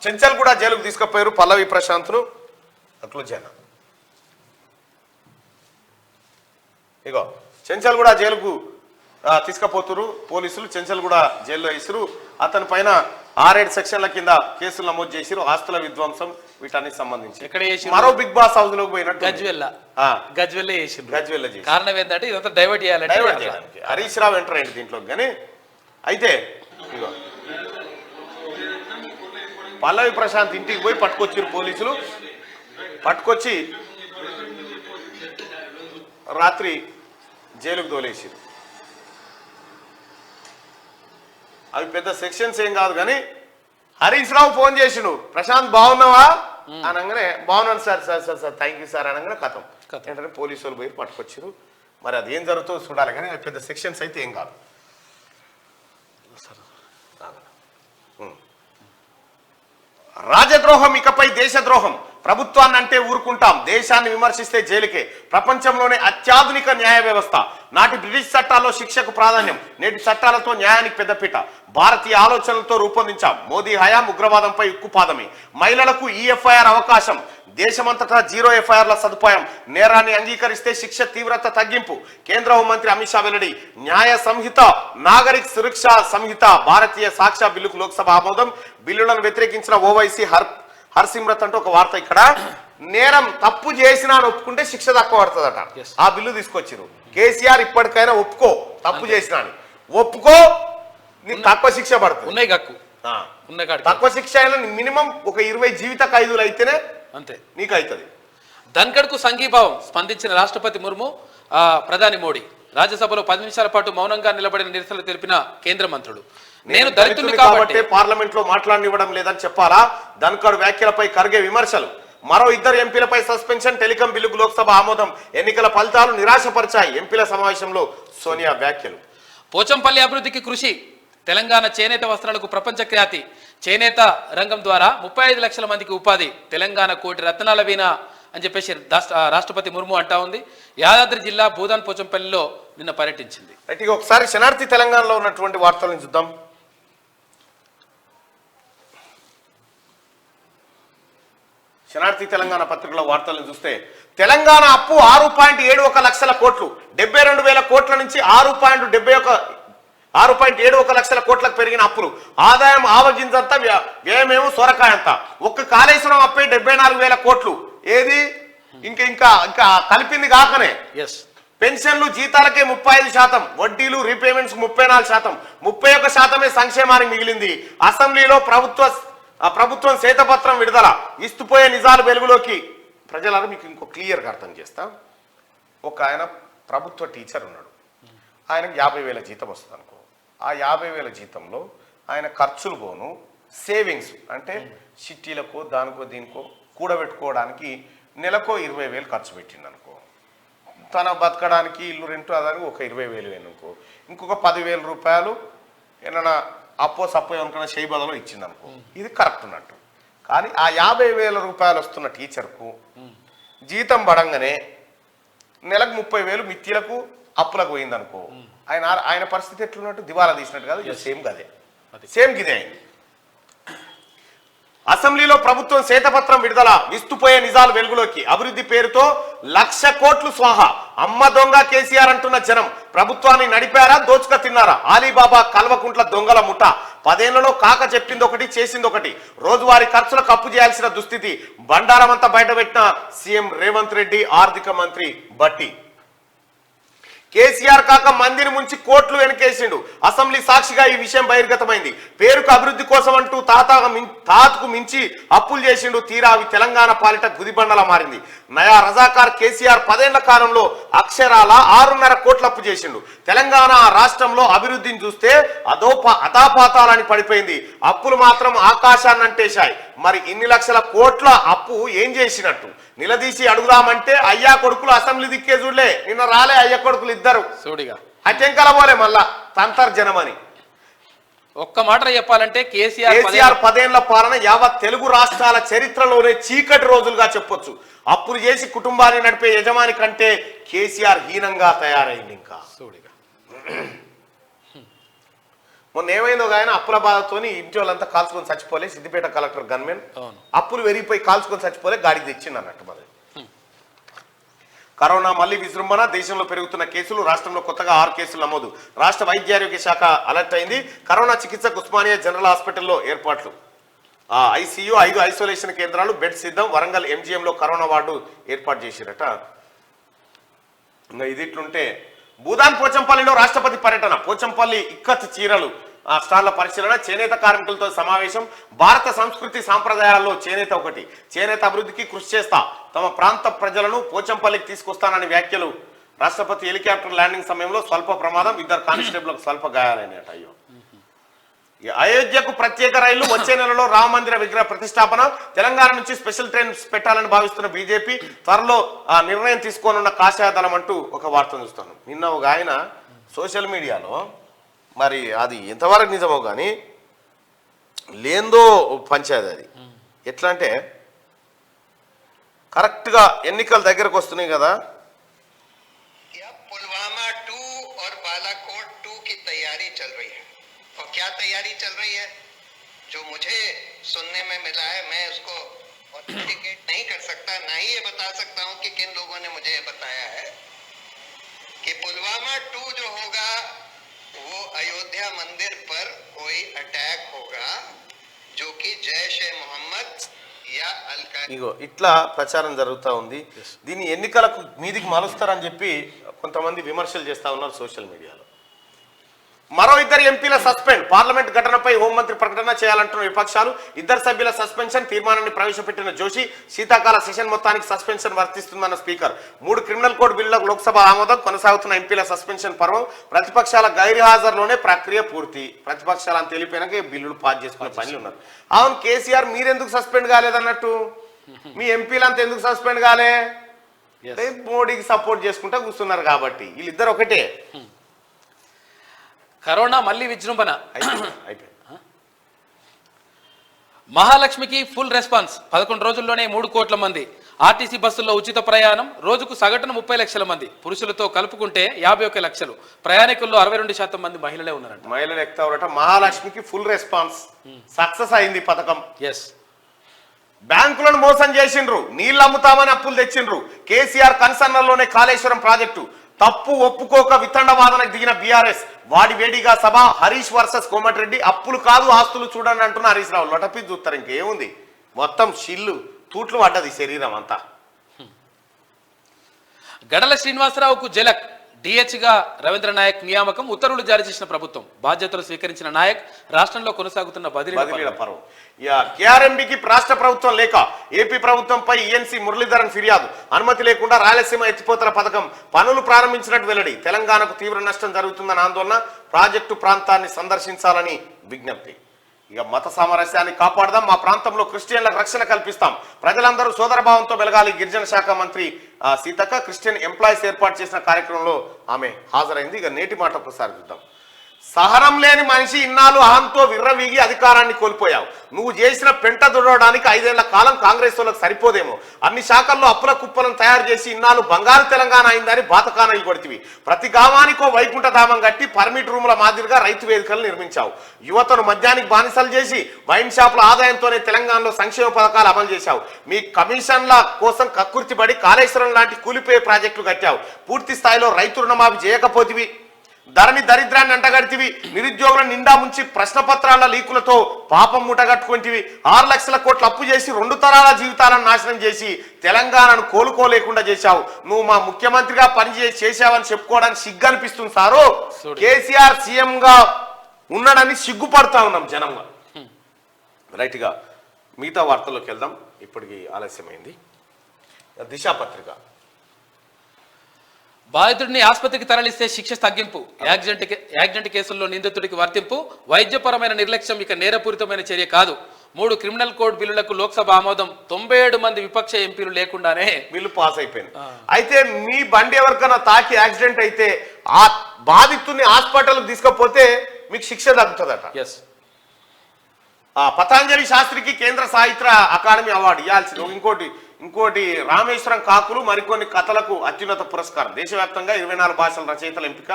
చెంచల్ కూడా జైలుకు తీసుకుపోయారు పల్లవి ప్రశాంత్ ను. ఇగో చెంచల్ కూడా జైలుకు తీసుకుపోతున్నారు పోలీసులు. చెంచల్ కూడా జైల్లో వేసారు. అతని పైన 6-7 సెక్షన్ల కింద కేసులు నమోదు చేసిరు. ఆస్తుల విధ్వంసం వీటన్నిటి సంబంధించి. మరో బిగ్ బాస్ హౌస్ లోకి పోయినట్టు గజ్వెల్ చేసి కారణం ఏంటంటే ఇదంతా డైవర్ట్ చేయడానికి హరీష్ రావు ఎంటర్ అయ్యింది దీంట్లో. కానీ అయితే ఇగో పల్లవి ప్రశాంత్ ఇంటికి పోయి పట్టుకొచ్చారు పోలీసులు. పట్టుకొచ్చి రాత్రి జైలుకు తోలేసారు. అవి పెద్ద సెక్షన్స్ ఏం కాదు. కానీ హరీష్ రావు ఫోన్ చేసిండు, ప్రశాంత్ బాగున్నావా అనగానే బాగున్నాను సార్ థ్యాంక్ యూ సార్ అనగానే కథం ఏంటంటే పోలీసు వాళ్ళు పోయి పట్టుకొచ్చారు. మరి అది ఏం జరుగుతుందో చూడాలి. కానీ అవి పెద్ద సెక్షన్స్ అయితే ఏం కాదు. రాజద్రోహం ఇకపై దేశద్రోహం. ప్రభుత్వాన్ని అంటే ఊరుకుంటాం, దేశాన్ని విమర్శిస్తే జైలుకే. ప్రపంచంలోనే అత్యాధునిక న్యాయ వ్యవస్థ. నాటి బ్రిటిష్ చట్టాల్లో శిక్షకు ప్రాధాన్యం, నేటి చట్టాలతో న్యాయానికి పెద్దపీట. భారతీయ ఆలోచనలతో రూపొందించాం. మోదీ హయాం ఉగ్రవాదంపై ఉక్కుపాదమే. మహిళలకు ఈఎఫ్ఐఆర్ అవకాశం, దేశమంతటా 0 ఎఫ్ఐఆర్ల సదుపాయం. నేరాన్ని అంగీకరిస్తే శిక్ష తీవ్రత తగ్గింపు. కేంద్ర హోంమంత్రి అమిత్ షా వెల్లడి. న్యాయ సంహిత, నాగరిక్ సురక్ష సంహిత, భారతీయ సాక్ష్య బిల్లుకు లోక్సభ ఆమోదం. బిల్లులను వ్యతిరేకించిన ఓవైసీ హర్సిమ్రత్ అంటూ ఒక వార్త. ఇక్కడ నేరం తప్పు చేసినా అని ఒప్పుకుంటే శిక్ష తక్కువ పడుతుందట. ఆ బిల్లు తీసుకొచ్చారు. కేసీఆర్ ఇప్పటికైనా ఒప్పుకో, తప్పు చేసినా అని ఒప్పుకో, నీకు తక్కువ శిక్ష పడుతుంది. తక్కువ శిక్ష అయినా మినిమం ఒక 20 జీవిత ఖైదులు అయితేనే అంతే నీకు అవుతుంది. ధన్కడ్కు సంఘీభావం స్పందించిన రాష్ట్రపతి ముర్ము, ప్రధాని మోడీ. రాజ్యసభలో 10 నిమిషాల పాటు మౌనంగా నిలబడిన నిరసనలు తెలిపిన కేంద్ర మంత్రులు. నేను దళితుడిని కాబట్టి పార్లమెంట్ లో మాట్లాడనివ్వడం లేదని చెప్పాలా? ధన్కడ్ వ్యాఖ్యలపై ఖర్గే విమర్శలు. మరో 2 ఎంపీలపై సస్పెన్షన్. టెలికాం బిల్లుకు లోక్సభ ఆమోదం. ఎన్నికల ఫలితాలు నిరాశపరిచాయి. ఎంపీల సమావేశంలో సోనియా వ్యాఖ్యలు. పోచంపల్లి అభివృద్ధికి కృషి. తెలంగాణ చేనేత వస్త్రాలకు ప్రపంచ ఖ్యాతి. చేనేత రంగం ద్వారా 35 లక్షల మందికి ఉపాధి. తెలంగాణ కోటి రత్నాల వీణ అని చెప్పేసి రాష్ట్రపతి ముర్ము అంటా ఉంది. యాదాద్రి జిల్లా భూదాన్ పోచంపల్లిలో నిన్న పర్యటించింది. అయితే ఒకసారి శనార్థి తెలంగాణలో ఉన్నటువంటి వార్తలను చూద్దాం. శనార్థి తెలంగాణ పత్రికలో వార్తలను చూస్తే తెలంగాణ అప్పు 6.71 లక్షల కోట్లు, 72,000 కోట్ల నుంచి 6.71 లక్షల కోట్లకు పెరిగిన అప్పులు. ఆదాయం ఆవగింజంతా, వ్యయమేమో సొరకాయంతా. ఒక్క కాళేశ్వరం అప్పే 74,000 కోట్లు. ఏది ఇంకా కలిపింది కాకనే. పెన్షన్లు జీతాలకే 35%, వడ్డీలు రీపేమెంట్స్ 34%, 31% సంక్షేమానికి మిగిలింది. అసెంబ్లీలో ప్రభుత్వం శ్వేతపత్రం విడుదల, ఇస్తుపోయే నిజాలు వెలుగులోకి. ప్రజలను మీకు ఇంకో క్లియర్గా అర్థం చేస్తా. ఒక ఆయన ప్రభుత్వ టీచర్ ఉన్నాడు, ఆయనకు 50,000 జీతం వస్తుంది అనుకో. ఆ 50,000 జీతంలో ఆయన ఖర్చులు పోను సేవింగ్స్ అంటే చిట్టీలకో దానికో దీనికో కూడబెట్టుకోవడానికి నెలకో 20,000 ఖర్చు పెట్టిండు అనుకో. తన బతకడానికి ఇల్లు రెంట్ అదానికి ఒక 20,000 అనుకో. ఇంకొక 10,000 రూపాయలు ఏమన్నా అప్పో సప్పో అనుకున్న చేయి బదులు ఇచ్చింది అనుకో. ఇది కరెక్ట్ ఉన్నట్టు. కానీ ఆ 50,000 రూపాయలు వస్తున్న టీచర్కు జీతం పడంగానే నెలకు 30,000 మిత్తిలకు అప్పులకు పోయింది అనుకో. ఆయన పరిస్థితి ఎట్లున్నట్టు? దివాలా తీసినట్టు కాదు, సేమ్ గదే, సేమ్ గిదే అయింది. అసెంబ్లీలో ప్రభుత్వం శ్వేతపత్రం విడుదల, విస్తుపోయే నిజాలు వెలుగులోకి. అభివృద్ధి పేరుతో 1,00,000 కోట్లు స్వాహా. అమ్మ దొంగ కేసీఆర్ అంటున్న జనం. ప్రభుత్వాన్ని నడిపారా, దోచుక తిన్నారా? అలీబాబా కల్వకుంట్ల దొంగల ముఠ. 10 ఏళ్లలో కాక చెప్పింది ఒకటి, చేసింది ఒకటి. రోజువారీ ఖర్చులకు అప్పు చేయాల్సిన దుస్థితి. బండారం అంతా బయటపెట్టిన సీఎం రేవంత్ రెడ్డి, ఆర్థిక మంత్రి బట్టి. కేసీఆర్ కాక మందిని ముంచి కోట్లు వెనకేసిండు. అసెంబ్లీ సాక్షిగా ఈ విషయం బహిర్గతమైంది. పేరుకు అభివృద్ధి కోసం అంటూ తాతకు మించి అప్పులు చేసిండు. తీరా అవి తెలంగాణ పాలిట గుదిబండలా మారింది. నయా రజాకార్ కేసీఆర్ 10 ఏళ్ల కాలంలో అక్షరాల 6.5 కోట్ల అప్పు చేసిండు. తెలంగాణ రాష్ట్రంలో అభివృద్ధిని చూస్తే అదాపాతాలని పడిపోయింది. అప్పులు మాత్రం ఆకాశాన్ని అంటేశాయి. మరి ఇన్ని లక్షల కోట్ల అప్పు ఏం చేసినట్టు నిలదీసి అడుగుదామంటే అయ్యా కొడుకులు అసెంబ్లీ దిక్కే చూడలే. నిన్న రాలే అయ్య కొడుకులు ఇద్దరు అటెంకల పోలే మళ్ళా తంతర్జనమని. ఒక్క మాట చెప్పాలంటే కేసీఆర్ 10 ఏళ్ల పాలన యావత్ తెలుగు రాష్ట్రాల చరిత్రలోనే చీకటి రోజులుగా చెప్పొచ్చు. అప్పులు చేసి కుటుంబాన్ని నడిపే యజమాని కంటే కేసీఆర్ హీనంగా తయారైంది. ఇంకా మొన్న ఏమైందో ఆయన అప్పుల బాధతోని ఇంటి వాళ్ళంతా కాల్చుకొని చచ్చిపోలే. సిద్దిపేట కలెక్టర్ గన్మెన్ అప్పులు వెరిగిపోయి కాల్చుకొని చచ్చిపోలే, గాడికి తెచ్చింది అన్నట్టు. మరి కరోనా మళ్లీ విజృంభణ. దేశంలో పెరుగుతున్న కేసులు. రాష్ట్రంలో కొత్తగా 6 కేసులు నమోదు. రాష్ట్ర వైద్యారోగ్య శాఖ అలర్ట్ అయింది. కరోనా చికిత్సకు ఉస్మానియా జనరల్ హాస్పిటల్లో ఏర్పాట్లు. ఐసీయూ 5 ఐసోలేషన్ కేంద్రాలు, బెడ్ సిద్ధం. వరంగల్ ఎంజీఎంలో కరోనా వార్డు ఏర్పాటు చేసిరట. ఇంకా ఇది ఇట్లుంటే భూదాన్ పోచంపల్లిలో రాష్ట్రపతి పర్యటన. పోచంపల్లి ఇక్కత్ చీరలు స్టాళ్ల పరిశీలన. చేనేత కార్మికులతో సమావేశం. భారత సంస్కృతి సాంప్రదాయాల్లో చేనేత ఒకటి. చేనేత అభివృద్ధికి కృషి చేస్తా. తమ ప్రాంత ప్రజలను పోచంపల్లికి తీసుకొస్తానని వ్యాఖ్యలు. రాష్ట్రపతి హెలికాప్టర్ ల్యాండింగ్ సమయంలో స్వల్ప ప్రమాదం. 2 కానిస్టేబుల్లకు స్వల్ప గాయాలైనట. అయ్యో. అయోధ్యకు ప్రత్యేక రైళ్లు. వచ్చే నెలలో రామ మందిర విగ్రహ ప్రతిష్టాపన. తెలంగాణ నుంచి స్పెషల్ ట్రైన్స్ పెట్టాలని భావిస్తున్న బీజేపీ. త్వరలో నిర్ణయం తీసుకోనున్న కాషాయ దళం అంటూ ఒక వార్త చూస్తాను. నిన్న ఒక ఆయన సోషల్ మీడియాలో, మరి అది ఎంతవరకు నిజమో కానీ లేందో పంచాయతీ. అది ఎట్లా అంటే కరెక్ట్గా ఎన్నికల దగ్గరకు వస్తున్నాయి కదా. पुलवामा 2 और बालाकोट 2 की तैयारी चल रही है. और क्या तैयारी चल रही है जो मुझे सुनने में मिला है, मैं उसको ऑथेंटिकेट नहीं कर सकता, ना ही ये बता सकता हूं कि किन लोगों ने मुझे बताया है कि पुलवामा 2 जो होगा वो अयोध्या मंदिर पर कोई अटैक होगा जो कि जैश ए मोहम्मद या अल कायदा. ఇగో ఇట్లా ప్రచారం జరుగుతూ ఉంది. దీన్ని ఎన్నికలకు మీదికి మలుస్తారని చెప్పి కొంతమంది విమర్శలు చేస్తా ఉన్నారు సోషల్ మీడియాలో. మరో 2 ఎంపీల సస్పెండ్. పార్లమెంట్ ఘటనపై హోంమంత్రి ప్రకటన చేయాలంటున్న విపక్షాలు. 2 సభ్యుల సస్పెన్షన్ తీర్మానాన్ని ప్రవేశపెట్టిన జోషి. శీతాకాల సెషన్ మొత్తానికి సస్పెన్షన్ వర్తిస్తుందన్న స్పీకర్. 3 క్రిమినల్ కోడ్ బిల్లులకు లోక్సభ ఆమోదం. కొనసాగుతున్న ఎంపీల సస్పెన్షన్ పర్వం. ప్రతిపక్షాల గైర్హాజరులోనే ప్రక్రియ పూర్తి. ప్రతిపక్షాలను తెలిపినాక బిల్లులు పాస్ చేసుకునే పనులు ఉన్నారు. అవును, కేసీఆర్ మీరెందుకు సస్పెండ్ కాలేదన్నట్టు? మీ ఎంపీలంతా ఎందుకు సస్పెండ్ కాలే? మోడీకి సపోర్ట్ చేసుకుంటా కూర్చున్నారు కాబట్టి. వీళ్ళిద్దరు ఒకటే. కరోనా మళ్ళీ విజృంభణ. మహాలక్ష్మికి ఫుల్ రెస్పాన్స్. 11 రోజుల్లోనే 3 కోట్ల మంది. ఆర్టీసీ బస్సుల్లో ఉచిత ప్రయాణం. రోజుకు సగటున 30 లక్షల మంది. పురుషులతో కలుపుకుంటే 51 లక్షలు. ప్రయాణికుల్లో 62% మంది మహిళలే ఉన్నారంట. మహిళలు ఎక్కుతారట. మహాలక్ష్మికి ఫుల్ రెస్పాన్స్. సక్సెస్ అయింది పథకం. ఎస్. బ్యాంకులను మోసం చేసిండ్రు, నీళ్లు అమ్ముతామని అప్పులు తెచ్చిండ్రు. కేసీఆర్ కన్సర్నల్లోనే కాళేశ్వరం ప్రాజెక్టు తప్పు ఒప్పుకోక వితండవాదనకు దిగిన బీఆర్ఎస్ వాడి వేడిగా సభ. హరీష్ వర్సెస్ కోమటిరెడ్డి. అప్పులు కాదు ఆస్తులు చూడండి అంటున్న హరీష్ రావు. లొటపి చూస్తారు, ఇంకేముంది, మొత్తం షిల్లు తూట్లు పడ్డది శరీరం అంతా. గడల శ్రీనివాసరావుకు జలక్ డిహెచ్గా రవీంద్ర నాయక్ నియామకం. ఉత్తర్వులు జారీ చేసిన ప్రభుత్వం. బాధ్యతలు స్వీకరించిన నాయక్ రాష్ట్రంలో కొనసాగుతున్న బదిలీల పర్వం. కేఆర్ఎంబికి రాష్ట్ర ప్రభుత్వం లేక ఏపీ ప్రభుత్వంపై ఈఎన్సీ మురళీధరన్ ఫిర్యాదు. అనుమతి లేకుండా రాయలసీమ ఎత్తిపోతల పథకం పనులు ప్రారంభించినట్టు వెల్లడి. తెలంగాణకు తీవ్ర నష్టం జరుగుతుందని ఆందోళన. ప్రాజెక్టు ప్రాంతాన్ని సందర్శించాలని విజ్ఞప్తి. ఇక మత సామరస్యాన్ని కాపాడదాం, మా ప్రాంతంలో క్రిస్టియన్లకు రక్షణ కల్పిస్తాం, ప్రజలందరూ సోదరభావంతో వెలగాలి. గిరిజన శాఖ మంత్రి సీతక్క క్రిస్టియన్ ఎంప్లాయీస్ ఏర్పాటు చేసిన కార్యక్రమంలో ఆమె హాజరైంది. ఇక నేటి మాట ఒకసారి చూద్దాం. సహనం లేని మనిషి ఇన్నాళ్ళు అహంతో విర్రవీగి అధికారాన్ని కోల్పోయావు. నువ్వు చేసిన పెంట దుడవడానికి 5 ఏళ్ల కాలం కాంగ్రెస్ వాళ్ళకి సరిపోదేమో. అన్ని శాఖల్లో అప్పుల కుప్పలను తయారు చేసి ఇన్నాళ్ళు బంగారు తెలంగాణ అయిందని బాతకానలు కొడితివి. ప్రతి గ్రామానికో వైకుంఠ ధామం కట్టి పర్మిట్ రూముల మాదిరిగా రైతు వేదికలు నిర్మించావు. యువతను మద్యానికి బానిసలు చేసి వైన్ షాపుల ఆదాయంతోనే తెలంగాణలో సంక్షేమ పథకాలు అమలు చేశావు. మీ కమిషన్ల కోసం కక్కుర్తిపడి కాళేశ్వరం లాంటి కూలిపోయే ప్రాజెక్టులు కట్టావు. పూర్తి స్థాయిలో రైతు రుణమాఫీ చేయకపోతివి. ధరణి దరిద్రాన్ని అంటగడితివి. నిరుద్యోగుల నిండా ముంచి ప్రశ్నపత్రాల లీకులతో పాపం మూటగట్టుకుంటివి. 6 లక్షల కోట్ల అప్పు చేసి 2 తరాల జీవితాలను నాశనం చేసి తెలంగాణను కోలుకోలేకుండా చేశావు. నువ్వు మా ముఖ్యమంత్రిగా చేశావని చెప్పుకోవడానికి సిగ్గు అనిపిస్తుంది సారు. కేసీఆర్ సీఎం గా ఉన్నాడని సిగ్గుపడతా ఉన్నాం జనంగా. రైట్గా మిగతా వార్తల్లోకి వెళ్దాం, ఇప్పటికి ఆలస్యమైంది. బాధితుడిని ఆసుపత్రికి తరలిస్తే శిక్ష తగ్గింపు. యాక్సిడెంట్ కేసుల్లో నిందితుడికి వర్తింపు. వైద్యపరమైన నిర్లక్ష్యం ఇక నేరపూరితమైన చర్య కాదు. 3 క్రిమినల్ కోడ్ బిల్లులకు లోక్సభ ఆమోదం. 97 మంది విపక్ష ఎంపీలు లేకుండానే బిల్లు పాస్ అయిపోయింది. అయితే మీ బండి ఎవరికైనా తాకి యాక్సిడెంట్ అయితే ఆ బాధితుడిని హాస్పిటల్కి తీసుకపోతే మీకు శిక్ష తగ్గుతుందట. ఎస్. పతాంజలి శాస్త్రికి కేంద్ర సాహిత్య అకాడమీ అవార్డు ఇవ్వాల్సింది. ఇంకోటి రామేశ్వరం కాకులు మరికొన్ని కథలకు అత్యున్నత పురస్కారం. దేశవ్యాప్తంగా 24 భాషల రచయితల ఎంపిక.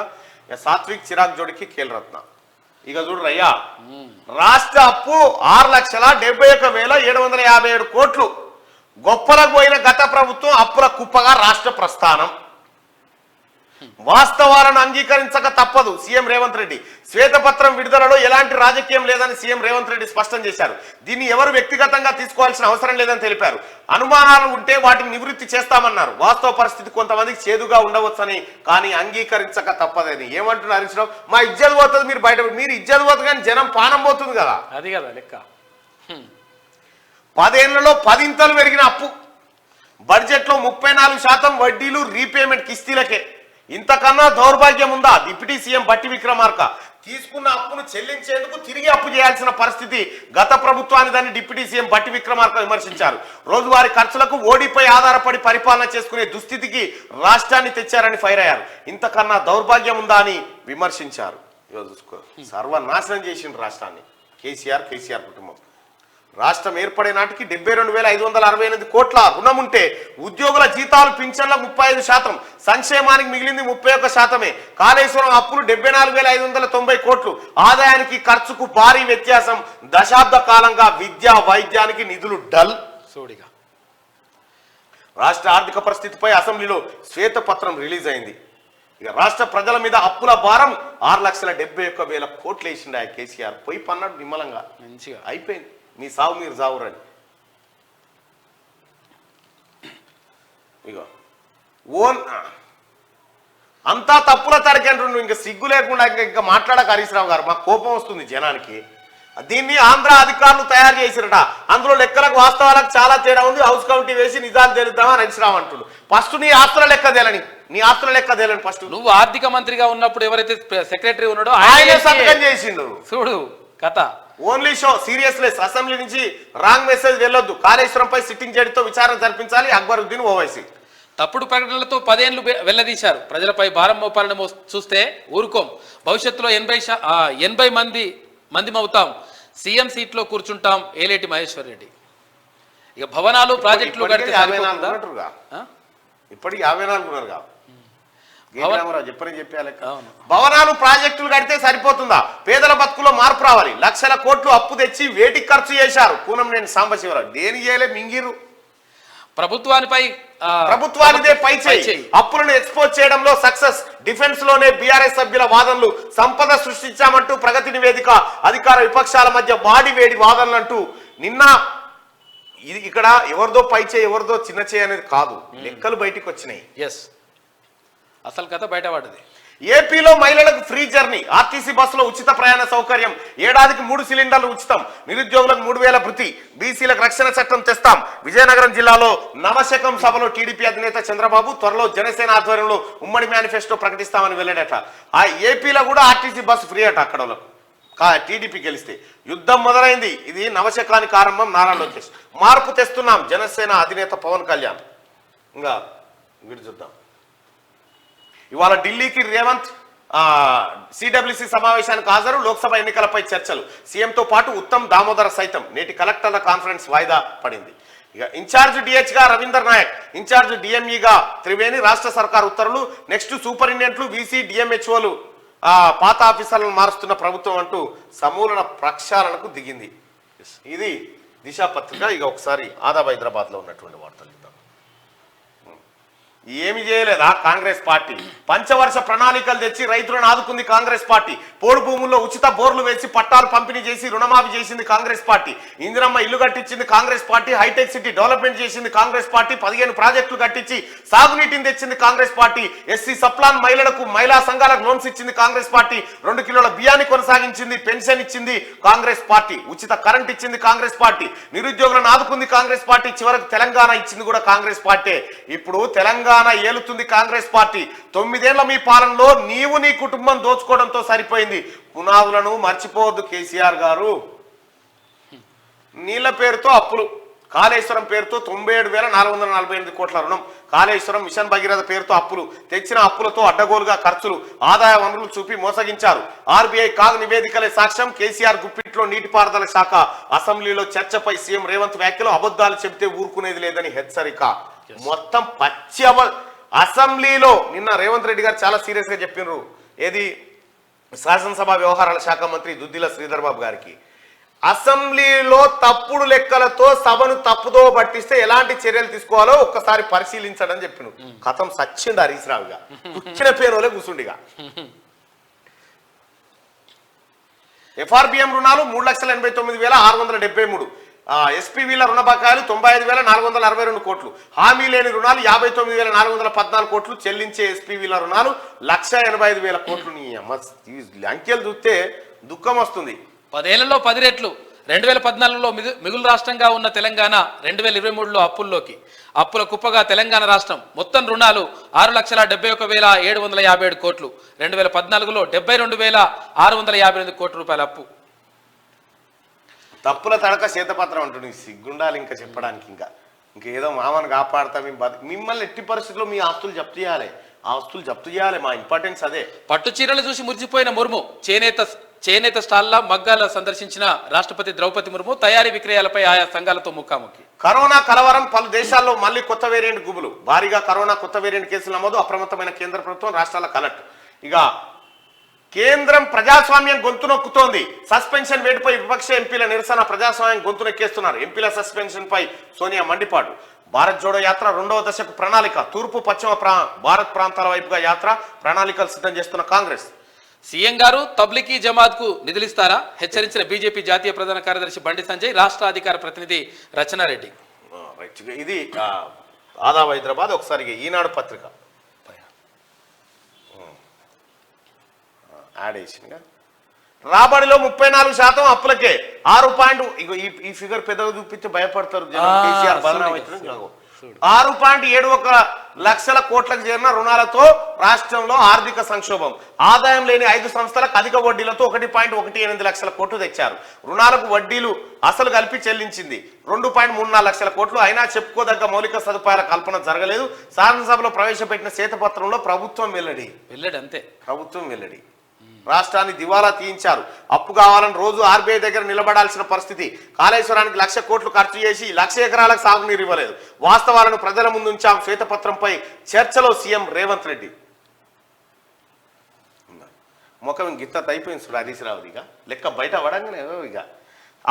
సాత్విక్ చిరాగ్ జోడికి ఖేల్రత్న. ఇక చూడరయ్యా, రాష్ట్ర అప్పు 6,71,757 కోట్లు. గొప్పలకు పోయిన గత ప్రభుత్వం అప్పుల కుప్పగా రాష్ట్ర ప్రస్థానం. వాస్తవాలను అంగీకరించక తప్పదు సీఎం రేవంత్ రెడ్డి. శ్వేతపత్రం విడుదలలో ఎలాంటి రాజకీయం లేదని సీఎం రేవంత్ రెడ్డి స్పష్టం చేశారు. దీన్ని ఎవరు వ్యక్తిగతంగా తీసుకోవాల్సిన అవసరం లేదని తెలిపారు. అనుమానాలు ఉంటే వాటిని నివృత్తి చేస్తామన్నారు. వాస్తవ పరిస్థితి కొంతమందికి చేదుగా ఉండవచ్చని, కానీ అంగీకరించక తప్పదని. ఏమంటున్నారు హరీష్ రావు? మా ఇజ్జత్ పోతుంది, మీరు బయట మీరు ఇజ్జత్ పోతుంది కానీ జనం పానం పోతుంది కదా. అది కదా లెక్క. 10 ఏళ్లలో 10 ఇంతలు పెరిగిన అప్పు. బడ్జెట్లో 34% వడ్డీలు రీపేమెంట్ కిస్తీలకే. ఇంతకన్నా దౌర్భాగ్యం ఉందా? డిప్యూటీ సీఎం బట్టి విక్రమార్క తీసుకున్న అప్పును చెల్లించేందుకు తిరిగి అప్పు చేయాల్సిన పరిస్థితి గత ప్రభుత్వానిదని డిప్యూటీ సీఎం బట్టి విక్రమార్క విమర్శించారు. రోజువారీ ఖర్చులకు ఓడిపై ఆధారపడి పరిపాలన చేసుకునే దుస్థితికి రాష్ట్రాన్ని తెచ్చారని ఫైర్ అయ్యారు. ఇంతకన్నా దౌర్భాగ్యం ఉందా అని విమర్శించారు. చూసుకో, సర్వనాశనం చేసిండు రాష్ట్రాన్ని కేసీఆర్ కుటుంబం. రాష్ట్రం ఏర్పడే నాటికి 72,568 కోట్ల రుణం ఉంటే ఉద్యోగుల జీతాలు పింఛన్లకు 35%, సంక్షేమానికి మిగిలింది 31%. కాళేశ్వరం అప్పులు 74,590 కోట్లు. ఆదాయానికి ఖర్చుకు భారీ వ్యత్యాసం. దశాబ్ద కాలంగా విద్యా వైద్యానికి నిధులు డల్. సోడిగా రాష్ట్ర ఆర్థిక పరిస్థితిపై అసెంబ్లీలో శ్వేతపత్రం రిలీజ్ అయింది. ఇక రాష్ట్ర ప్రజల మీద అప్పుల భారం 6,71,000 కోట్లు వేసిండు ఆ కేసీఆర్. పోయి పన్నాడు నిమ్మలంగా, మంచిగా అయిపోయింది. మీ సావు మీరు సావురని. ఇగో అంతా తప్పుల తరగంటుండు. ఇంకా సిగ్గు లేకుండా ఇంకా మాట్లాడక హరీష్ రావు గారు. మాకు కోపం వస్తుంది జనానికి. దీన్ని ఆంధ్ర అధికారులు తయారు చేసిరట. అందులో లెక్కలకు వాస్తవాలకు చాలా తేడా ఉంది. హౌస్ కమిటీ వేసి నిజాలు తెలుద్దామని హరీష్ రావు అంటుడు. ఫస్ట్ నీ ఆస్తుల లెక్క తేలని ఫస్ట్. నువ్వు ఆర్థిక మంత్రిగా ఉన్నప్పుడు ఎవరైతే సెక్రటరీ ఉన్నాడో ఆయన సంతకం చేసిండు. చూడు కథ. Only show seriousness. అసెంబ్లీ నుంచి రాంగ్ మెసేజ్ వెళ్ళొద్దు. కాళేశ్వరంపై సిట్టింగ్ జడ్జితో విచారణ జరిపించాలి. అక్బరుద్దీన్ ఓవైసీ. తప్పుడు ప్రకటనలతో 10 ఏళ్లు వెల్లదీశారు. ప్రజలపై భారం మోపాలని చూస్తే ఊరుకోం. భవిష్యత్తులో 80 మందిమవుతాం. సీఎం సీట్లో కూర్చుంటాం. ఏలేటి మహేశ్వర్ రెడ్డి. ఇక భవనాలు ప్రాజెక్టులు కడితే ఇప్పటికి 54 ఉన్నారుగా. రామారావు చెప్పాలి. భవనాలు ప్రాజెక్టులు కడితే సరిపోతుందా? పేదల బతుకులో మార్పు రావాలి. లక్షల కోట్లు అప్పు తెచ్చి వేటికి ఖర్చు చేశారు? కూనంనేని సాంబశివరావు. దేని చేయలే మింగిరు. ప్రభుత్వానిదే పై చేయి. అప్పులను ఎక్స్పోజ్ చేయడంలో సక్సెస్. డిఫెన్స్ లోనే బీఆర్ఎస్ సభ్యుల వాదనలు. సంపద సృష్టించామంటూ ప్రగతి నివేదిక. అధికార విపక్షాల మధ్య వాడివేడి వాదనలు అంటూ నిన్న ఇది ఇక్కడ ఎవరిదో పై చేయి ఎవరిదో చిన్న చేయి అనేది కాదు, లెక్కలు బయటికి వచ్చినాయి. అసలు కథ బయటపడ్డది. ఏపీలో మహిళలకు ఫ్రీ జర్నీ. ఆర్టీసీ బస్సులో ఉచిత ప్రయాణ సౌకర్యం. ఏడాదికి 3 సిలిండర్లు ఉచితం. నిరుద్యోగులకు 3000 భృతి. బీసీలకు రక్షణ చట్టం తెస్తాం. విజయనగరం జిల్లాలో నవశకం సభలో టీడీపీ అధినేత చంద్రబాబు త్వరలో జనసేన ఆధ్వర్యంలో ఉమ్మడి మేనిఫెస్టో ప్రకటిస్తామని వెళ్ళాడట. ఆ ఏపీలో కూడా ఆర్టీసీ బస్సు ఫ్రీ అట అక్కడ వాళ్ళకు. టీడీపీ గెలిస్తే యుద్ధం మొదలైంది. ఇది నవశకానికి ఆరంభం. నారా లోకేష్. మార్పు తెస్తున్నాం. జనసేన అధినేత పవన్ కళ్యాణ్. ఇంకా వీడు చూద్దాం. ఇవాళ ఢిల్లీకి రేవంత్ సిడబ్ల్యూసీ సమావేశానికి హాజరు. లోక్సభ ఎన్నికలపై చర్చలు. సీఎంతో పాటు ఉత్తమ్ దామోదర్ సైతం. నేటి కలెక్టర్ల కాన్ఫరెన్స్ వాయిదా పడింది. ఇక ఇన్ఛార్జ్ డిహెచ్ గా రవీందర్ నాయక్, ఇన్ఛార్జ్ డిఎంఈగా త్రివేణి. రాష్ట్ర సర్కార్ ఉత్తర్వులు. నెక్స్ట్ సూపరింటెండెంట్లు, వీసీ, డిఎంహెచ్ఓలు పాత ఆఫీసర్లను మారుస్తున్న ప్రభుత్వం అంటూ సమూలన ప్రక్షాళనకు దిగింది. ఇది దిశ పత్రిక. ఇక ఒకసారి ఆదాబ్ హైదరాబాద్ లో ఉన్నటువంటి వార్తలు చూద్దాం. ఏమి చేయలేదా కాంగ్రెస్ పార్టీ? పంచవర్ష ప్రణాళికలు తెచ్చి రైతులను ఆదుకుంది కాంగ్రెస్ పార్టీ. పోడు భూముల్లో ఉచిత బోర్లు వేసి పట్టాలు పంపిణీ చేసి రుణమాఫీ చేసింది కాంగ్రెస్ పార్టీ. ఇందిరమ్మ ఇల్లు కట్టించింది కాంగ్రెస్ పార్టీ. హైటెక్ సిటీ డెవలప్మెంట్ చేసింది కాంగ్రెస్ పార్టీ. 15 ప్రాజెక్టులు కట్టించి సాగునీటిని తెచ్చింది కాంగ్రెస్ పార్టీ. ఎస్సీ సప్లాన్ మహిళలకు, మహిళా సంఘాలకు లోన్స్ ఇచ్చింది కాంగ్రెస్ పార్టీ. 2 కిలోల బియ్యాన్ని కొనసాగించింది. పెన్షన్ ఇచ్చింది కాంగ్రెస్ పార్టీ. ఉచిత కరెంట్ ఇచ్చింది కాంగ్రెస్ పార్టీ. నిరుద్యోగులను ఆదుకుంది కాంగ్రెస్ పార్టీ. చివరకు తెలంగాణ ఇచ్చింది కూడా కాంగ్రెస్ పార్టీ. ఇప్పుడు తెలంగాణ ఏలుతుంది కాంగ్రెస్ పార్టీ. 9 ఏళ్ల మీ పాలనలో నీవు నీ కుటుంబం దోచుకోవడంతో సరిపోయింది. పునాదులను మర్చిపోవద్దు కేసీఆర్ గారు. నీళ్ల పేరుతో అప్పులు. కాళేశ్వరం పేరుతో 97,448 కోట్ల రుణం. కాళేశ్వరం మిషన్ భగీరథ పేరుతో అప్పులు. తెచ్చిన అప్పులతో అడ్డగోలుగా ఖర్చులు. ఆదాయ వనరులు చూపి మోసగించారు. ఆర్బీఐ కాగ్ నివేదికలే సాక్ష్యం. కేసీఆర్ గుప్పిట్లో నీటిపారుదల శాఖ. అసెంబ్లీలో చర్చపై సీఎం రేవంత్ వ్యాఖ్యలు. అబద్ధాలు చెబితే ఊరుకునేది లేదని హెచ్చరిక. మొత్తం పచ్చి అసెంబ్లీలో నిన్న రేవంత్ రెడ్డి గారు చాలా సీరియస్ గా చెప్పినారు. ఏది శాసనసభ వ్యవహారాల శాఖ మంత్రి దుద్దిల శ్రీధర్ బాబు గారికి అసెంబ్లీలో తప్పుడు లెక్కలతో సభను తప్పుదో పట్టిస్తే ఎలాంటి చర్యలు తీసుకోవాలో ఒక్కసారి పరిశీలించడని చెప్పిన. కథం సచ్చిండు హరీష్ రావుగా. కూర్చున్న పేరులే కూర్చుండిగా. ఎఫ్ఆర్బిఎం రుణాలు 3,89,673. ఎస్పీవీల రుణ బకాయిలు 95,462 కోట్లు. హామీ లేని రుణాలు 59,414 కోట్లు. చెల్లించే ఎస్పీవీల రుణాలు 1,85,000 కోట్లు. నీ అమ్మ అంకెలు చూస్తే దుఃఖం వస్తుంది. 10 ఏళ్లలో 10 రెట్లు. 2014లో మిగులు రాష్ట్రంగా ఉన్న తెలంగాణ 2023లో అప్పుల కుప్పగా తెలంగాణ రాష్ట్రం. మొత్తం రుణాలు 6,71,757 కోట్లు. 2014లో 72,658 కోట్ల రూపాయల అప్పు. తప్పుల తడక చేతపత్రం అంటుంది. సిగ్గుండాలి ఇంకా చెప్పడానికి. ఇంకేదో మామను కాపాడతా మిమ్మల్ని ఎట్టి పరిస్థితుల్లో మీ ఆస్తులు జప్తు చేయాలి. ఆస్తులు జప్తు చేయాలి. మా ఇంపార్టెన్స్ అదే. పట్టు చీరలు చూసి మురిసిపోయిన ముర్ము. చేనేత స్టాల్ల మగ్గాల సందర్శించిన రాష్ట్రపతి ద్రౌపది ముర్ము. తయారీ విక్రయాలపై ఆయా సంఘాలతో ముఖాముఖి. కరోనా కలవరం. పలు దేశాల్లో మళ్లీ కొత్త వేరియంట్ గుబులు. భారీగా కరోనా కొత్త వేరియంట్ కేసులు నమోదు. అప్రమత్తమైన కేంద్ర ప్రభుత్వం, రాష్ట్రాల కలెక్ట్. ఇక కేంద్రం ప్రజాస్వామ్యం గొంతు నొక్కుతోంది. సస్పెన్షన్ వేటుపై విపక్ష ఎంపీల నిరసన. ప్రజాస్వామ్యం గొంతు నొక్కేస్తున్నారు. ఎంపీల సస్పెన్షన్ పై సోనియా మండిపాటు. భారత్ జోడో యాత్ర 2వ దశకు ప్రణాళిక. తూర్పు పశ్చిమ భారత్ ప్రాంతాల వైపుగా యాత్ర. ప్రణాళికలు సిద్ధం చేస్తున్న కాంగ్రెస్. సీఎం గారు తబ్లికీ జమాత్ కు నిధులిస్తారా? హెచ్చరించిన బీజేపీ జాతీయ ప్రధాన కార్యదర్శి బండి సంజయ్. రాష్ట్ర అధికార ప్రతినిధి రచనారెడ్డి. ఇది ఆదాబ్ హైదరాబాద్. ఒకసారి ఈనాడు పత్రిక యాడ్ వేసిందిగా. రాబడిలో 34% అప్పులకే. 6 ఈ ఫిగర్ పెద్దగా చూపించి భయపడతారు కేసీఆర్. 6.71 లక్షల కోట్లకు చేరిన రుణాలతో రాష్ట్రంలో ఆర్థిక సంక్షోభం. ఆదాయం లేని 5 సంస్థలకు అధిక వడ్డీలతో 1.18 లక్షల కోట్లు తెచ్చారు. రుణాలకు వడ్డీలు అసలు కలిపి చెల్లించింది 2.34 లక్షల కోట్లు. అయినా చెప్పుకోదగ్గ మౌలిక సదుపాయాల కల్పన జరగలేదు. శాసనసభలో ప్రవేశపెట్టిన శ్వేతపత్రంలో ప్రభుత్వం వెల్లడి అంతే. ప్రభుత్వం వెల్లడి. రాష్ట్రాన్ని దివాలా తీయించారు. అప్పు కావాలని రోజు ఆర్బీఐ దగ్గర నిలబడాల్సిన పరిస్థితి. కాళేశ్వరానికి 1,00,000 కోట్లు ఖర్చు చేసి 1,00,000 ఎకరాలకు సాగునీరు ఇవ్వలేదు. వాస్తవాలను ప్రజల ముందుంచాం. శ్వేతపత్రంపై చర్చలో సీఎం రేవంత్ రెడ్డి. ముఖం గిత్త అయిపోయింది చూడు హరీష్ రావుది. ఇక లెక్క బయట పడంగానే ఇక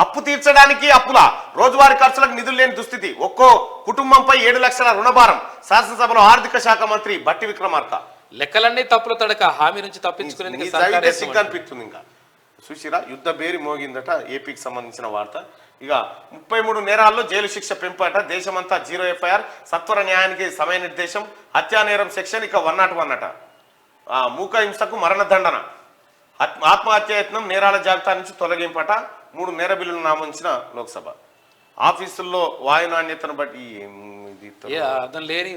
అప్పు తీర్చడానికి అప్పుల రోజువారీ ఖర్చులకు నిధులు లేని దుస్థితి. ఒక్కో కుటుంబంపై 7 లక్షల రుణభారం. శాసనసభలో ఆర్థిక శాఖ మంత్రి బట్టి విక్రమార్క. లెక్కలన్నీ తప్పుల తడక హామీ నుంచి తప్పించుకునేందుకు సర్కార్ సిగ్గు అనిపిస్తుంది. ఇంకా చూసిరా యుద్ధ బేరి మోగిందట ఏపీకి సంబంధించిన వార్త. ఇక 33 నేరాల్లో జైలు శిక్ష పెంపట. దేశమంతా 0 FIR. సత్వర న్యాయానికి సమయ నిర్దేశం. హత్యా నేరం సెక్షన్ ఇక 101 అట. మూక హింసకు మరణదండన. ఆత్మహత్యాయత్నం నేరాల జాబితా నుంచి తొలగింపట. 3 నేర బిల్లులు నామించిన లోక్సభ. ఆఫీసుల్లో వాయు నాణ్యతను బట్టి అర్థం లేని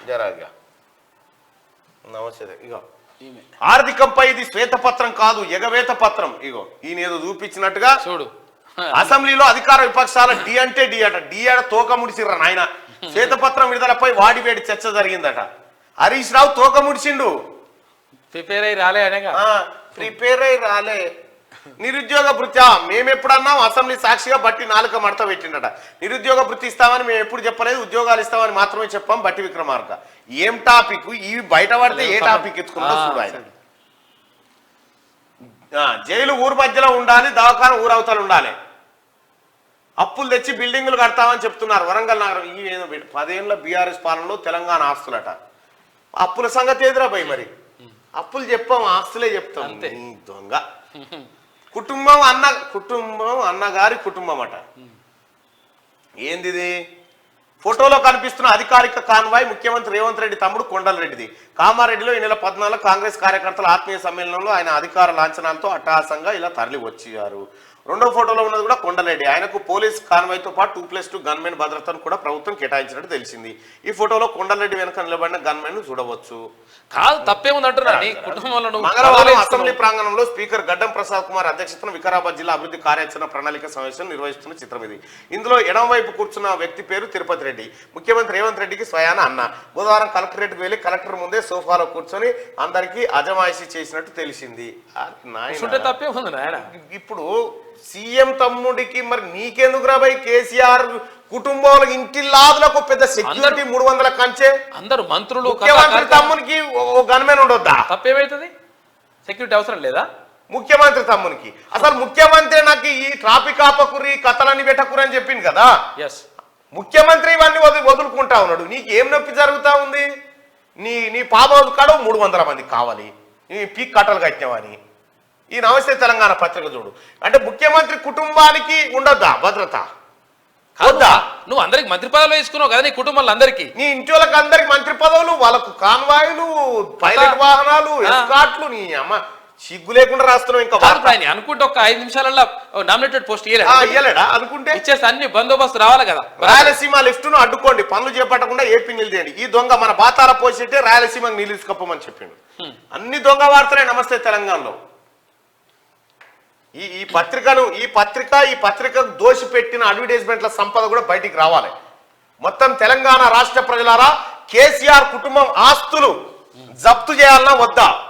జరాగా నమస్తే. ఇగో ఆర్థికంపై ఇది శ్వేతపత్రం కాదు, ఎగవేత పత్రం. ఇగో ఈయన ఏదో చూపించినట్టుగా చూడు. అసెంబ్లీలో అధికార విపక్షాల డి అంటే డి అట. డి ఆడ తోక ముడిసిర్ర నాయన. శ్వేతపత్రం విడుదలపై వాడివేడి చర్చ జరిగిందట. హరీష్ రావు తోక ముడిచిండు. ప్రిపేర్ అయ్యి రాలే అనేగా. ప్రిపేర్ అయ్యి రాలే. నిరుద్యోగ భృత్యా మేము ఎప్పుడన్నాం? అసెంబ్లీ సాక్షిగా బట్టి 4 మడత పెట్టిండట. నిరుద్యోగ భృతి ఇస్తామని మేము ఎప్పుడు చెప్పలేదు, ఉద్యోగాలు ఇస్తామని మాత్రమే చెప్పాం బట్టి విక్రమార్క. ఏం టాపిక్ ఇవి బయట పడితే ఏ టాపిక్ ఎత్తుకున్నా చూడు ఆయన. జైలు ఊరు మధ్యలో ఉండాలి, దవాఖాన ఊరవతలు ఉండాలి. అప్పులు తెచ్చి బిల్డింగులు కడతామని చెప్తున్నారు. వరంగల్ నగరం ఈ 10 ఏళ్ళ బీఆర్ఎస్ పాలనలో తెలంగాణ ఆస్తులట. అప్పుల సంగతి ఎదురా పోయి మరి అప్పులు చెప్పాం, ఆస్తులే చెప్తాం. దొంగ కుటుంబం అన్నగారి కుటుంబం అట. ఏందిది? ఫోటోలో కనిపిస్తున్న అధికారిక కాన్వాయ్ ముఖ్యమంత్రి రేవంత్ రెడ్డి తమ్ముడు కొండలరెడ్డిది. కామారెడ్డిలో ఈ నెల 14 కాంగ్రెస్ కార్యకర్తల ఆత్మీయ సమ్మేళనంలో ఆయన అధికార లాంఛనాలతో అట్టహాసంగా ఇలా తరలి వచ్చారు. రెండో ఫోటోలో ఉన్నది కూడా కొండలరెడ్డి. ఆయనకు పోలీస్ కాన్వాయ్తో పాటు 2+2 గన్మెన్ భద్రతను కూడా ప్రభుత్వం కేటాయించినట్టు తెలిసింది. ఈ ఫోటోలో కొండలరెడ్డి వెనుక నిలబడిన గన్మెన్ చూడవచ్చు. కాదు తప్పేముందంటున్నారు కుటుంబంలో. మంగళవారం అసెంబ్లీ ప్రాంగణంలో స్పీకర్ గడ్డం ప్రసాద్ కుమార్ అధ్యక్షతన వికారాబాద్ జిల్లా అభివృద్ధి కార్యాచరణ ప్రణాళిక సమావేశం నిర్వహిస్తున్న చిత్రం ఇది. ఇందులో ఎడమవైపు కూర్చున్న వ్యక్తి పేరు తిరుపతి రెడ్డి. ముఖ్యమంత్రి రేవంత్ రెడ్డికి స్వయాన అన్న. బుధవారం కలెక్టరేట్కి వెళ్లి కలెక్టర్ ముందే సోఫాలో కూర్చొని అందరికీ అజమాయిషీ చేసినట్టు తెలిసింది. ఇప్పుడు సీఎం తమ్ముడికి మరి నీకెందుకు రాబాయి? కేసీఆర్ కుటుంబంలో ఇంటిల్లాదులకు పెద్ద సెక్యూరిటీ 300 కంచే. అందరు మంత్రులు ముఖ్యమంత్రి తమ్మునికి గన్మెన్ ఉండొద్దా? తప్పేమైతుంది? సెక్యూరిటీ అవసరం లేదా ముఖ్యమంత్రి తమ్మునికి? అసలు ముఖ్యమంత్రి నాకు ఈ ట్రాఫిక్ ఆపకురి కథలన్నీ పెట్టకురి అని చెప్పింది కదా. ముఖ్యమంత్రి ఇవన్నీ వదులుకుంటా ఉన్నాడు. నీకు ఏం నొప్పి జరుగుతా ఉంది? నీ పాప కాడ 300 మంది కావాలి, నీ పీక్ కట్టలు కట్టినవని. ఈ నమస్తే తెలంగాణ పత్రిక చూడు. అంటే ముఖ్యమంత్రి కుటుంబానికి ఉండొద్దా భద్రత? వద్దా? నువ్వు అందరికి మంత్రి పదవులు వేసుకున్నావు కదా నీ కుటుంబంలో అందరికి. నీ ఇంటి వాళ్ళకి అందరికి మంత్రి పదవులు, వాళ్ళకు కాన్వాయులు, పైలట్ వాహనాలు, ఎస్కాట్లు. నీ అమ్మ సిగ్గు లేకుండా రాస్తున్నావు. ఇంకా అనుకుంటే ఒక 5 నిమిషాలలో నామినేటెడ్ పోస్ట్ ఇయ్యలేడా? అనుకుంటే ఇచ్చేసి అన్ని బందోబస్తు రావాలి కదా. రాయలసీమ లిఫ్ట్ ను అడ్డుకోండి, పనులు చేపట్టకుండా ఏపీ నిలదేయండి. ఈ దొంగ మన బాతార పోసిట్టే రాయలసీమకు నీళ్ళు తీసుకొప్పమని చెప్పిండు. అన్ని దొంగ వార్తలే నమస్తే తెలంగాణలో. ఈ పత్రికకు దోషి పెట్టిన అడ్వర్టైజ్మెంట్ల సంపద కూడా బయటికి రావాలి. మొత్తం తెలంగాణ రాష్ట్ర ప్రజలారా, కేసీఆర్ కుటుంబం ఆస్తులు జప్తు చేయాలన్నా వద్దా?